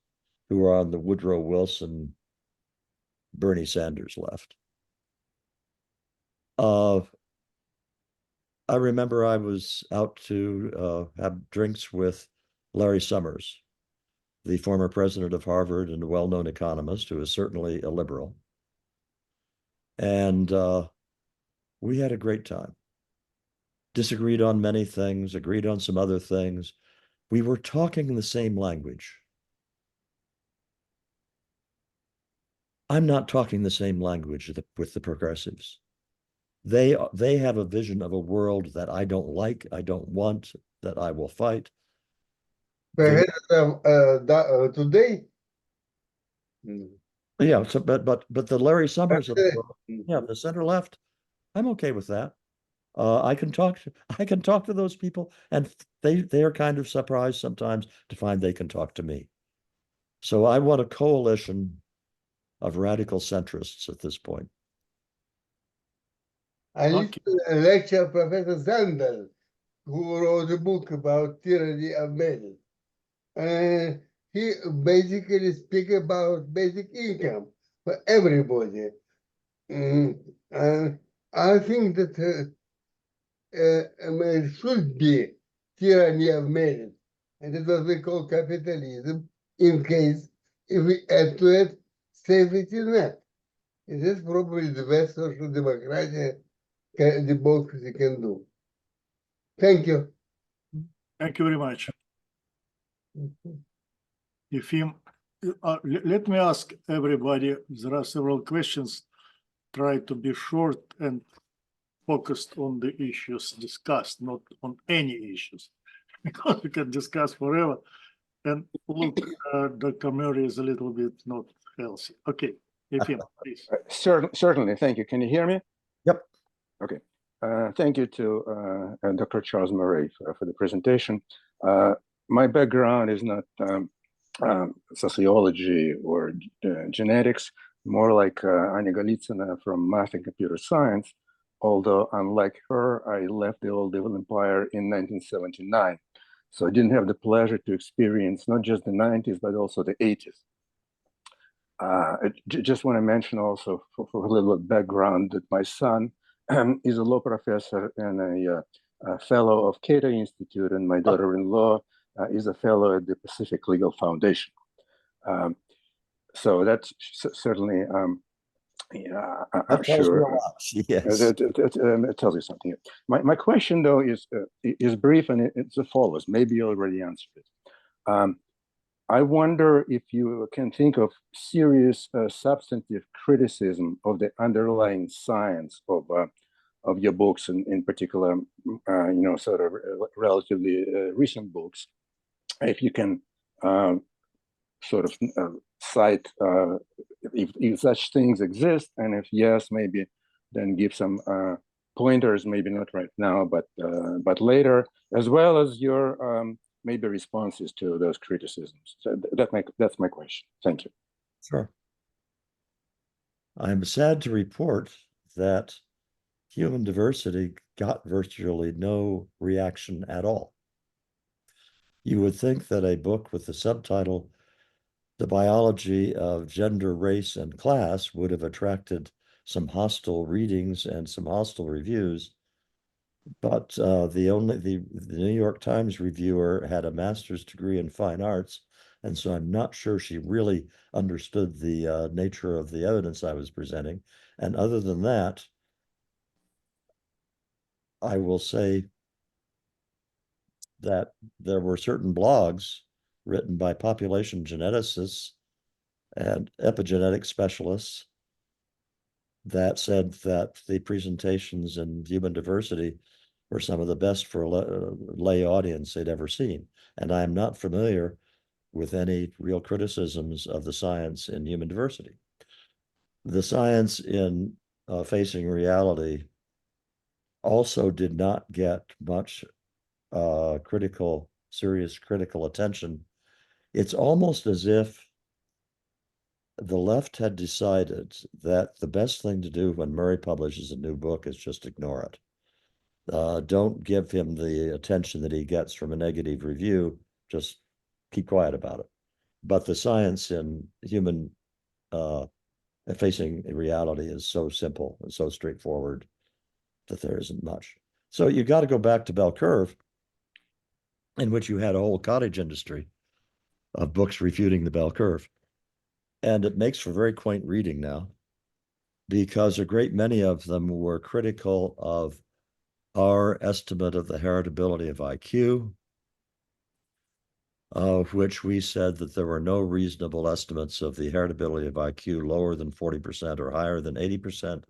who are on the Woodrow Wilson, Bernie Sanders left. I remember I was out to have drinks with Larry Summers, the former president of Harvard and a well-known economist who is certainly a liberal. And we had a great time. Disagreed on many things, agreed on some other things. We were talking the same language. I'm not talking the same language with the progressives. They have a vision of a world that I don't like, I don't want, that I will fight. Today. Yeah, so but the Larry Summers of the world, yeah, the center left, I'm okay with that. I can talk to those people, and they are kind of surprised sometimes to find they can talk to me. So I want a coalition of radical centrists at this point. I need to lecture Professor Mandel, who wrote a book about tyranny of men. He basically speaks about basic income for everybody. And I think that it should be tyranny of merit. And it's what we call capitalism, in case if we add to it safety net. It is probably the best social democracy democracy can do. Thank you. Thank you very much. Let me ask everybody, there are several questions. Try to be short and focused on the issues discussed, not on any issues, because we can discuss forever. And look, Dr. Murray is a little bit not healthy. Okay, Efim, please. Certainly, thank you. Can you hear me? Yep. Okay. Thank you to Dr. Charles Murray for the presentation. My background is not sociology or genetics, more like Anya Golitsina from math and computer science, although unlike her, I left the old Evil Empire in 1979. So I didn't have the pleasure to experience not just the 90s, but also the 80s. I just want to mention also for a little background that my son is a law professor and a fellow of Cato Institute, and my daughter-in-law is a fellow at the Pacific Legal Foundation. So that's certainly, yeah, I'm sure. Yes. It tells you something. My question, though, is brief, and it's as follows. Maybe you already answered it. I wonder if you can think of serious substantive criticism of the underlying science of your books, and in particular, sort of relatively recent books. If you can sort of cite if such things exist, and if yes, maybe then give some pointers, maybe not right now, but later, as well as your maybe responses to those criticisms. So that's my question. Thank you. Sure. I'm sad to report that human diversity got virtually no reaction at all. You would think that a book with the subtitle, The Biology of Gender, Race, and Class, would have attracted some hostile readings and some hostile reviews. But the New York Times reviewer had a master's degree in fine arts, and so I'm not sure she really understood the nature of the evidence I was presenting. And other than that, I will say that there were certain blogs written by population geneticists and epigenetic specialists that said that the presentations in human diversity were some of the best for a lay audience they'd ever seen. And I am not familiar with any real criticisms of the science in human diversity. The science in facing reality also did not get much serious critical attention. It's almost as if the left had decided that the best thing to do when Murray publishes a new book is just ignore it. Don't give him the attention that he gets from a negative review, just keep quiet about it. But the science in human facing reality is so simple and so straightforward that there isn't much. So you got to go back to Bell Curve, in which you had a whole cottage industry of books refuting the Bell Curve. And it makes for very quaint reading now. because a great many of them were critical of our estimate of the heritability of IQ, of which we said that there were no reasonable estimates of the heritability of IQ lower than 40% or higher than 80%,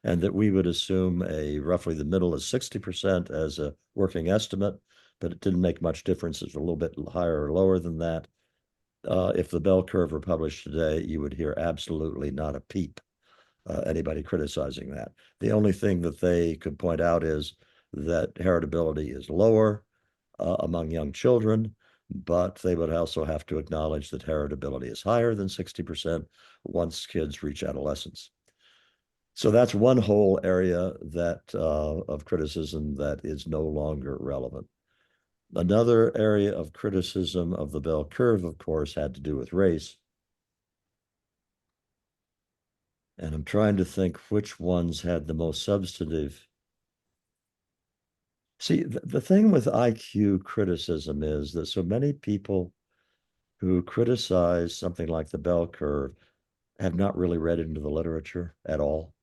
and that we would assume roughly the middle is 60% as a working estimate, but it didn't make much difference. It's a little bit higher or lower than that. If the bell curve were published today, you would hear absolutely not a peep, anybody criticizing that. The only thing that they could point out is that heritability is lower among young children, but they would also have to acknowledge that heritability is higher than 60% once kids reach adolescence. So that's one whole area that of criticism that is no longer relevant. Another area of criticism of the bell curve, of course, had to do with race. And I'm trying to think which ones had the most substantive. See, the thing with IQ criticism is that so many people who criticize something like the bell curve have not really read into the literature at all.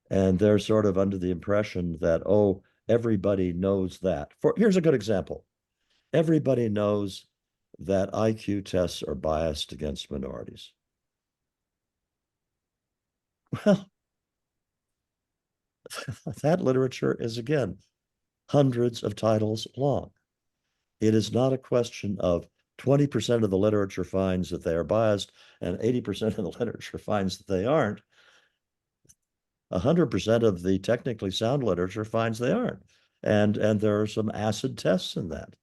And they're sort of under the impression that, oh, everybody knows that. Here's a good example. Everybody knows that IQ tests are biased against minorities. Well, that literature is, again, hundreds of titles long. It is not a question of 20% of the literature finds that they are biased and 80% of the literature finds that they aren't. 100% of the technically sound literature finds they aren't. And there are some acid tests in that.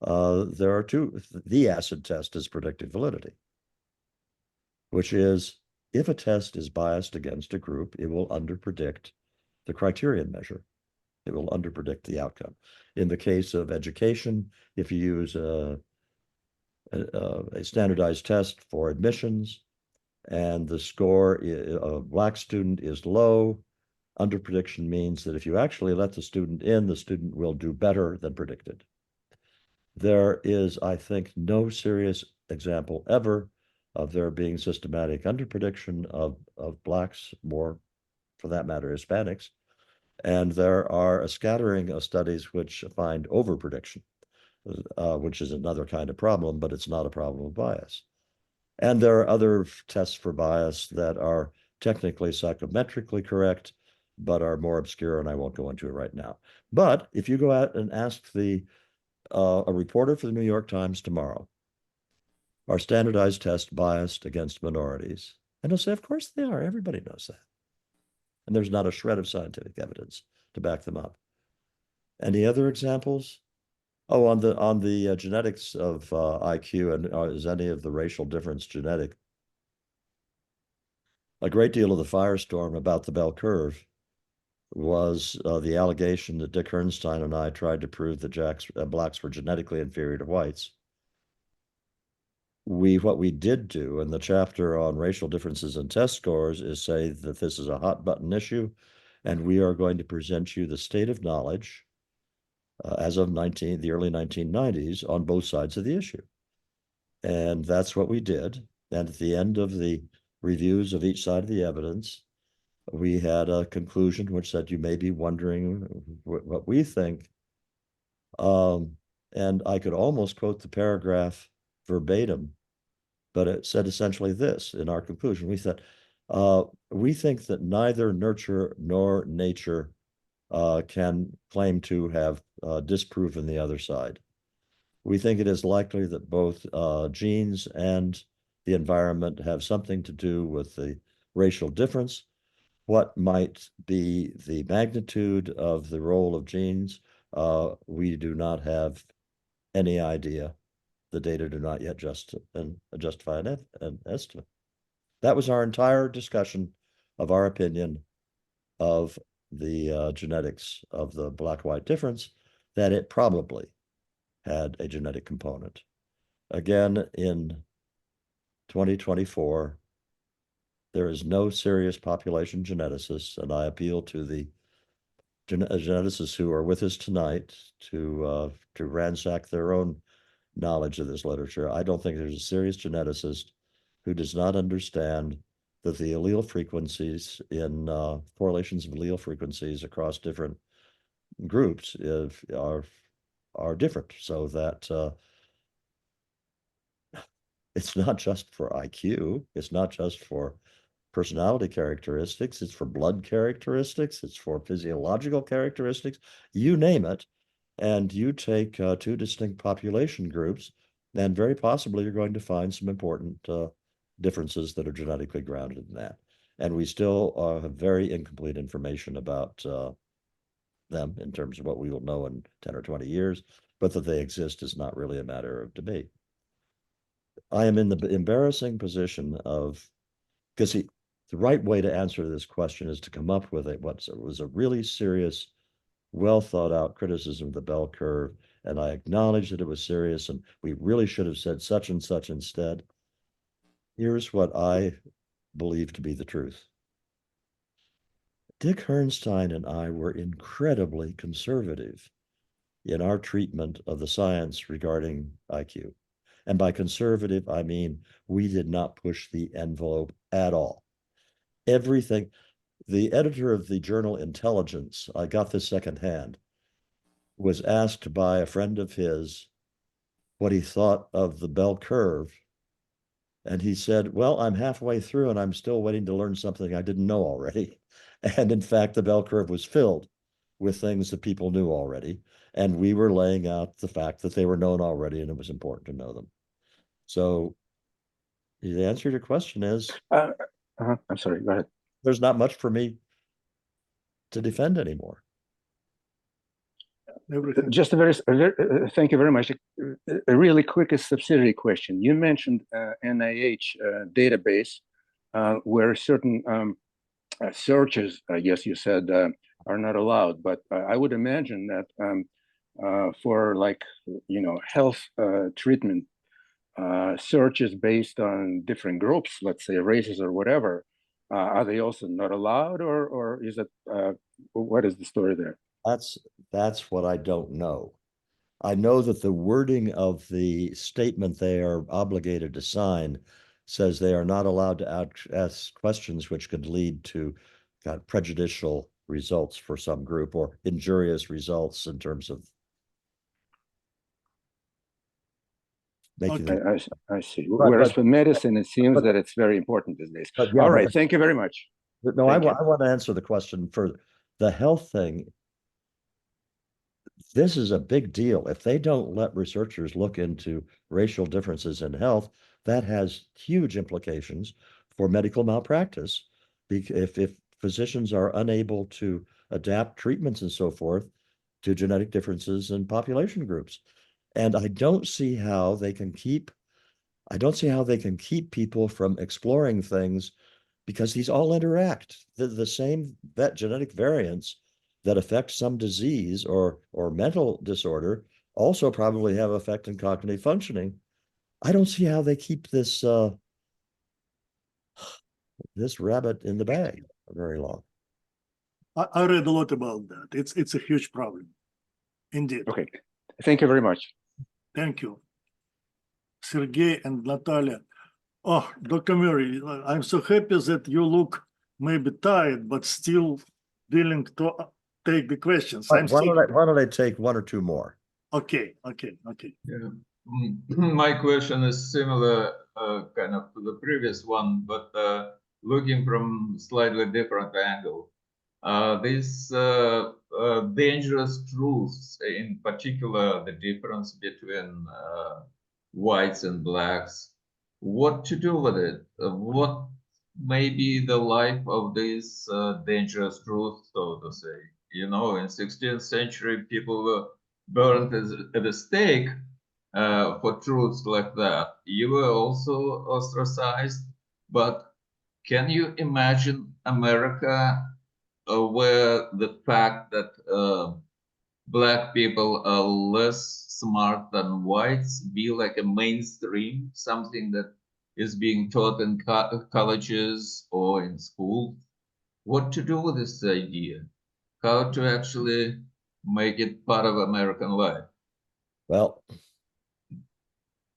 There are two. The acid test is predictive validity, which is if a test is biased against a group, it will underpredict the criterion measure. It will underpredict the outcome. In the case of education, if you use a standardized test for admissions and the score of a Black student is low, underprediction means that if you actually let the student in, the student will do better than predicted. There is, I think, no serious example ever of there being systematic underprediction of Blacks, more for that matter, Hispanics. And there are a scattering of studies which find overprediction, which is another kind of problem, but it's not a problem of bias. And there are other tests for bias that are technically psychometrically correct, but are more obscure, and I won't go into it right now. But if you go out and ask a reporter for the New York Times tomorrow, are standardized tests biased against minorities? And he'll say, of course they are. Everybody knows that. And there's not a shred of scientific evidence to back them up. Any other examples? Oh, on the genetics of IQ, and is any of the racial difference genetic? A great deal of the firestorm about the bell curve was the allegation that Dick Herrnstein and I tried to prove that Blacks were genetically inferior to whites. What we did do in the chapter on racial differences in test scores is say that this is a hot button issue, and we are going to present you the state of knowledge as of the early 1990s on both sides of the issue. And that's what we did. And at the end of the reviews of each side of the evidence, we had a conclusion which said, you may be wondering what we think. And I could almost quote the paragraph verbatim, but it said essentially this in our conclusion. We said, we think that neither nurture nor nature can claim to have disproven the other side. We think it is likely that both genes and the environment have something to do with the racial difference. What might be the magnitude of the role of genes? We do not have any idea. The data do not yet justify an estimate. That was our entire discussion of our opinion of the genetics of the Black-white difference, that it probably had a genetic component. Again, in 2024, there is no serious population geneticist, and I appeal to the geneticists who are with us tonight to ransack their own knowledge of this literature. I don't think there's a serious geneticist who does not understand that the allele frequencies in correlations of allele frequencies across different groups are different, so that it's not just for IQ, it's not just for personality characteristics, it's for blood characteristics, it's for physiological characteristics, you name it. And you take two distinct population groups, and very possibly you're going to find some important differences that are genetically grounded in that. And we still have very incomplete information about them in terms of what we will know in 10 or 20 years, but that they exist is not really a matter of debate. I am in the embarrassing position of, because the right way to answer this question is to come up with what was a really serious, well thought out criticism of the bell curve. And I acknowledge that it was serious and we really should have said such and such instead. Here's what I believe to be the truth. Dick Herrnstein and I were incredibly conservative in our treatment of the science regarding IQ. And by conservative, I mean we did not push the envelope at all. Everything, the editor of the journal Intelligence, I got this secondhand, was asked by a friend of his what he thought of the bell curve. And he said, well, I'm halfway through and I'm still waiting to learn something I didn't know already. And in fact, the bell curve was filled with things that people knew already. And we were laying out the fact that they were known already and it was important to know them. So the answer to your question is, I'm sorry, go ahead. There's not much for me to defend anymore. Just a very thank you very much. A really quick subsidiary question. You mentioned NIH database where certain searches, I guess you said, are not allowed. But I would imagine that for like, you know, health treatment searches based on different groups, let's say races or whatever, are they also not allowed, or is it what is the story there? That's what I don't know. I know that the wording of the statement they are obligated to sign says they are not allowed to ask questions which could lead to prejudicial results for some group or injurious results in terms of making I see. Whereas for medicine, it seems that it's very important these days. Yeah, all right, thank you very much. No, I want to answer the question further. The health thing, this is a big deal. If they don't let researchers look into racial differences in health, that has huge implications for medical malpractice. If physicians are unable to adapt treatments and so forth to genetic differences in population groups. And I don't see how they can keep people from exploring things, because these all interact. The same genetic variants that affect some disease or mental disorder also probably have effect in cognitive functioning. I don't see how they keep this this rabbit in the bag for very long. I read a lot about that. It's a huge problem, indeed. Okay, thank you very much. Thank you, Sergey and Natalia. Oh, Dr. Murray, I'm so happy that you look maybe tired, but still willing to take the questions. Why don't I take one or two more? Okay. Yeah. My question is similar kind of to the previous one, but looking from slightly different angle. These dangerous truths, in particular, the difference between whites and blacks, what to do with it? What may be the life of these dangerous truths, so to say? You know, in 16th century, people were burned at the stake for truths like that. You were also ostracized, but can you imagine America where the fact that black people are less smart than whites be like a mainstream, something that is being taught in colleges or in schools? What to do with this idea? How to actually make it part of American life? Well,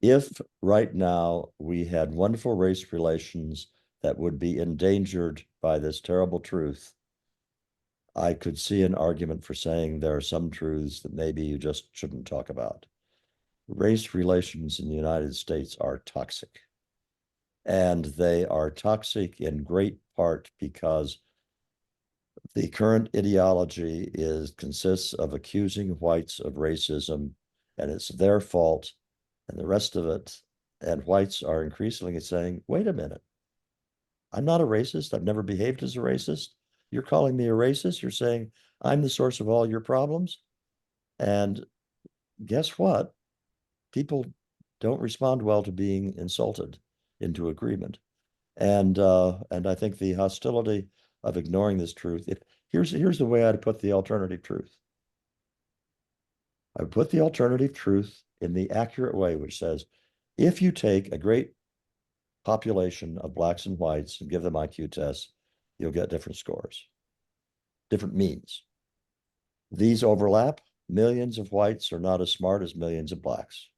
if right now we had wonderful race relations that would be endangered by this terrible truth, I could see an argument for saying there are some truths that maybe you just shouldn't talk about. Race relations in the United States are toxic. And they are toxic in great part because the current ideology consists of accusing whites of racism, and it's their fault, and the rest of it. And whites are increasingly saying, wait a minute, I'm not a racist. I've never behaved as a racist. You're calling me a racist. You're saying I'm the source of all your problems. And guess what? People don't respond well to being insulted into agreement. And I think the hostility of ignoring this truth, here's the way I'd put the alternative truth. I would put the alternative truth in the accurate way, which says, if you take a great population of blacks and whites and give them IQ tests, you'll get different scores, different means. These overlap. Millions of whites are not as smart as millions of blacks.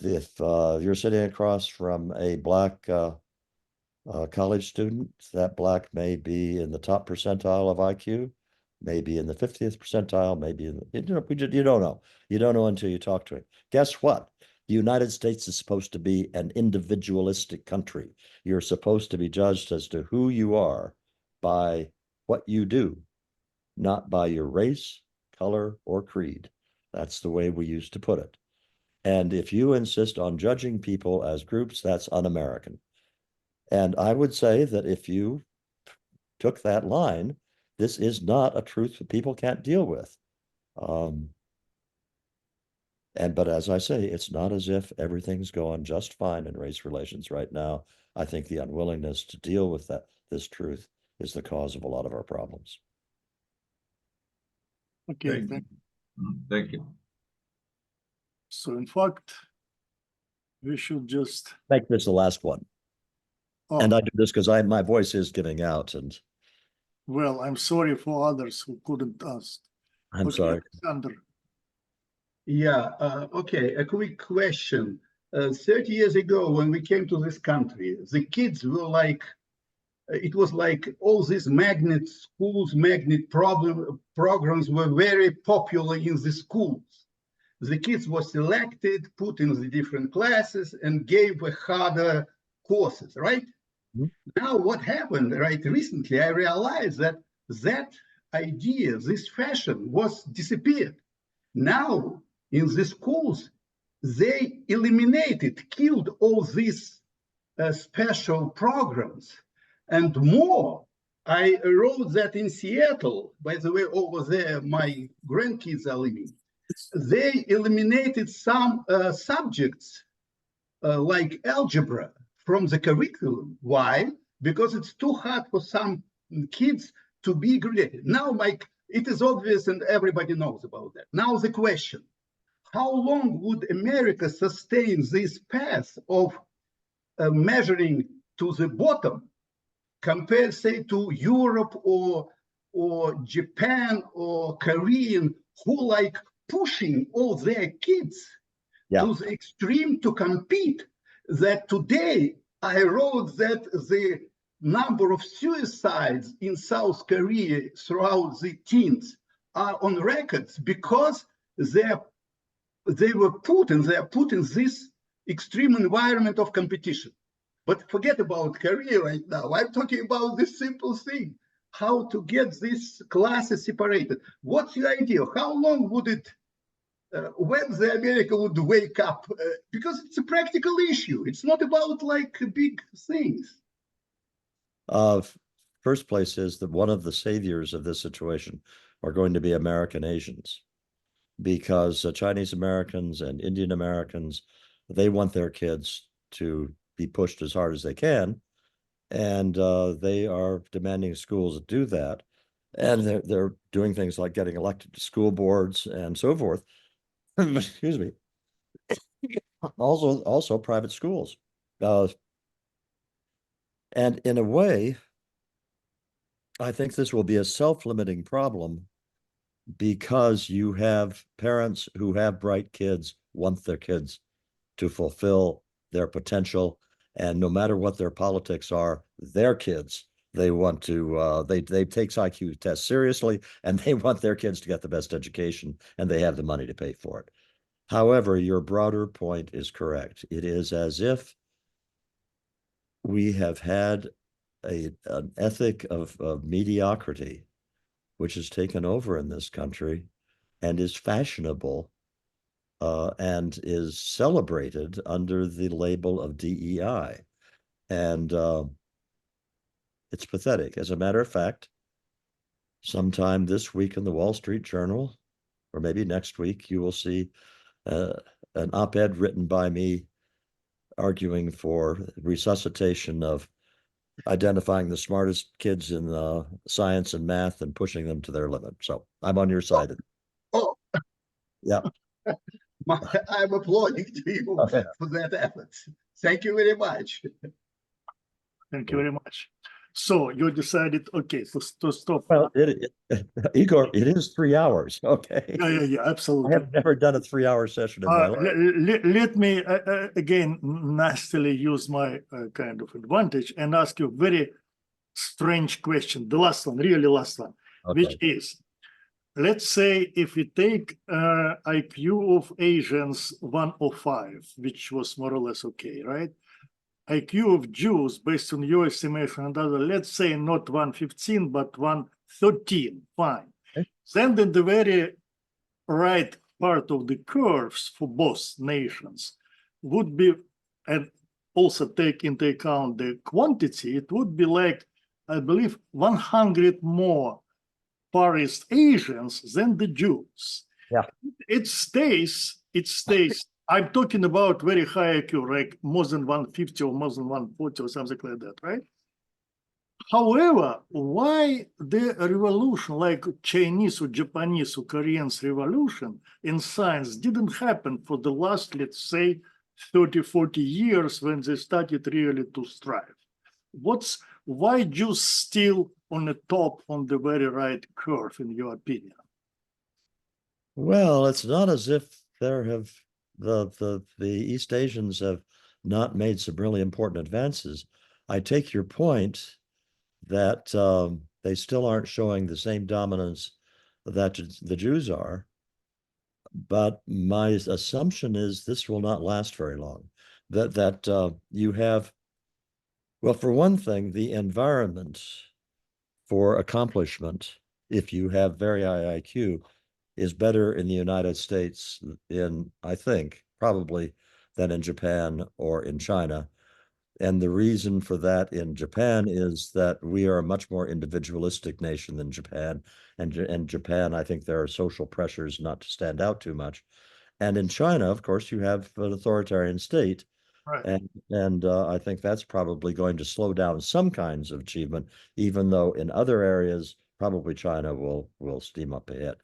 If you're sitting across from a black college student, that black may be in the top percentile of IQ, maybe in the 50th percentile, maybe in the, you don't know. You don't know until you talk to him. Guess what? The United States is supposed to be an individualistic country. You're supposed to be judged as to who you are by what you do, not by your race, color, or creed. That's the way we used to put it. And if you insist on judging people as groups, that's un-American. And I would say that if you took that line, this is not a truth that people can't deal with. But as I say, it's not as if everything's going just fine in race relations right now. I think the unwillingness to deal with this truth is the cause of a lot of our problems. Okay, Thank you. So in fact, we should just make this the last one. Oh. And I do this because my voice is giving out. And well, I'm sorry for others who couldn't ask. I'm sorry. Alexander. Yeah, okay, a quick question. 30 years ago, when we came to this country, the kids were like, it was like all these magnet schools, magnet programs were very popular in the schools. The kids were selected, put in the different classes, and gave harder courses, right? Mm-hmm. Now, what happened, right, recently, I realized that that idea, this fashion was disappeared. Now, in the schools, they eliminated, killed all these special programs. And more, I wrote that in Seattle, by the way, over there, my grandkids are living. They eliminated some subjects like algebra from the curriculum. Why? Because it's too hard for some kids to be graded. Now, it is obvious and everybody knows about that. Now the question, how long would America sustain this path of measuring to the bottom compared, say, to Europe or Japan or Korean, who like pushing all their kids to the extreme to compete? That today I wrote that the number of suicides in South Korea throughout the teens are on records because they are put in this extreme environment of competition. But forget about Korea right now. I'm talking about this simple thing, how to get these classes separated. What's your idea? How long would it, when the America would wake up? Because it's a practical issue. It's not about like big things. First place is that one of the saviors of this situation are going to be American Asians, because Chinese Americans and Indian Americans, they want their kids to be pushed as hard as they can, and they are demanding schools that do that, and they're doing things like getting elected to school boards and so forth. Excuse me. Also private schools, and in a way, I think this will be a self-limiting problem, because you have parents who have bright kids, want their kids to fulfill their potential, And no matter what their politics are, their kids, they want to, they take IQ tests seriously, and they want their kids to get the best education, and they have the money to pay for it. However, your broader point is correct. It is as if we have had an ethic of mediocrity, which has taken over in this country and is fashionable and is celebrated under the label of DEI. And it's pathetic. As a matter of fact, sometime this week in the Wall Street Journal, or maybe next week, you will see an op-ed written by me arguing for resuscitation of identifying the smartest kids in science and math and pushing them to their limit. So I'm on your side. Oh, yeah. I'm applauding to you for that effort. Thank you very much. Thank you very much. So you decided, okay, to stop. Well, Igor, it is 3 hours. Okay. Yeah, absolutely. I have never done a 3-hour session in my life. Let me again nastily use my kind of advantage and ask you a very strange question. The last one, really last one, which is, let's say if we take IQ of Asians 105, which was more or less okay, right? IQ of Jews, based on your estimation and other, let's say not 115, but 113, fine. Okay. Then in the very right part of the curves for both nations would be, and also take into account the quantity, it would be like, I believe, 100 more Far East Asians than the Jews. Yeah. It stays, I'm talking about very high IQ, like more than 150 or more than 140 or something like that, right? However, why the revolution, like Chinese or Japanese or Koreans revolution in science didn't happen for the last, let's say, 30, 40 years when they started really to strive? Why Jews still on the top, on the very right curve, in your opinion? Well, it's not as if there have the East Asians have not made some really important advances. I take your point that they still aren't showing the same dominance that the Jews are. But my assumption is this will not last very long. That you have, well, for one thing, the environment for accomplishment, if you have very high IQ, is better in the United States I think, probably than in Japan or in China. And the reason for that in Japan is that we are a much more individualistic nation than Japan. And in Japan, I think there are social pressures not to stand out too much. And in China, of course, you have an authoritarian state. Right. And I think that's probably going to slow down some kinds of achievement, even though in other areas, probably China will steam up ahead.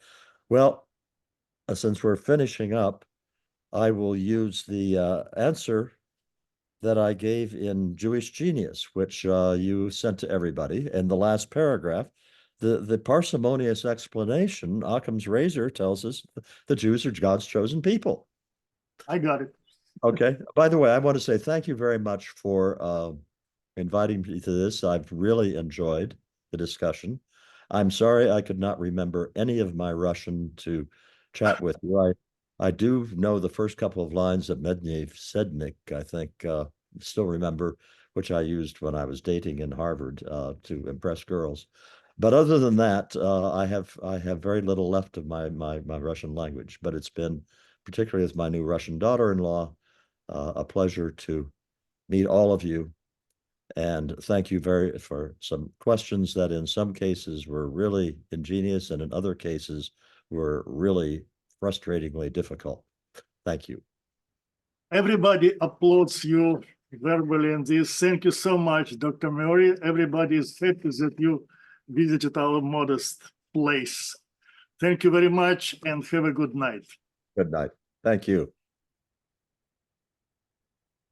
Well, since we're finishing up, I will use the answer that I gave in Jewish Genius, which you sent to everybody. In the last paragraph, the parsimonious explanation, Occam's razor, tells us the Jews are God's chosen people. I got it. Okay. By the way, I want to say thank you very much for inviting me to this. I've really enjoyed the discussion. I'm sorry I could not remember any of my Russian to chat with you. I do know the first couple of lines of Mednev Sednik, I think, still remember, which I used when I was dating in Harvard to impress girls. But other than that, I have very little left of my Russian language. But it's been, particularly as my new Russian daughter-in-law, a pleasure to meet all of you. And thank you for some questions that in some cases were really ingenious and in other cases were really frustratingly difficult. Thank you. Everybody applauds you verbally in this. Thank you so much, Dr. Murray. Everybody is happy that you visited our modest place. Thank you very much and have a good night. Good night. Thank you.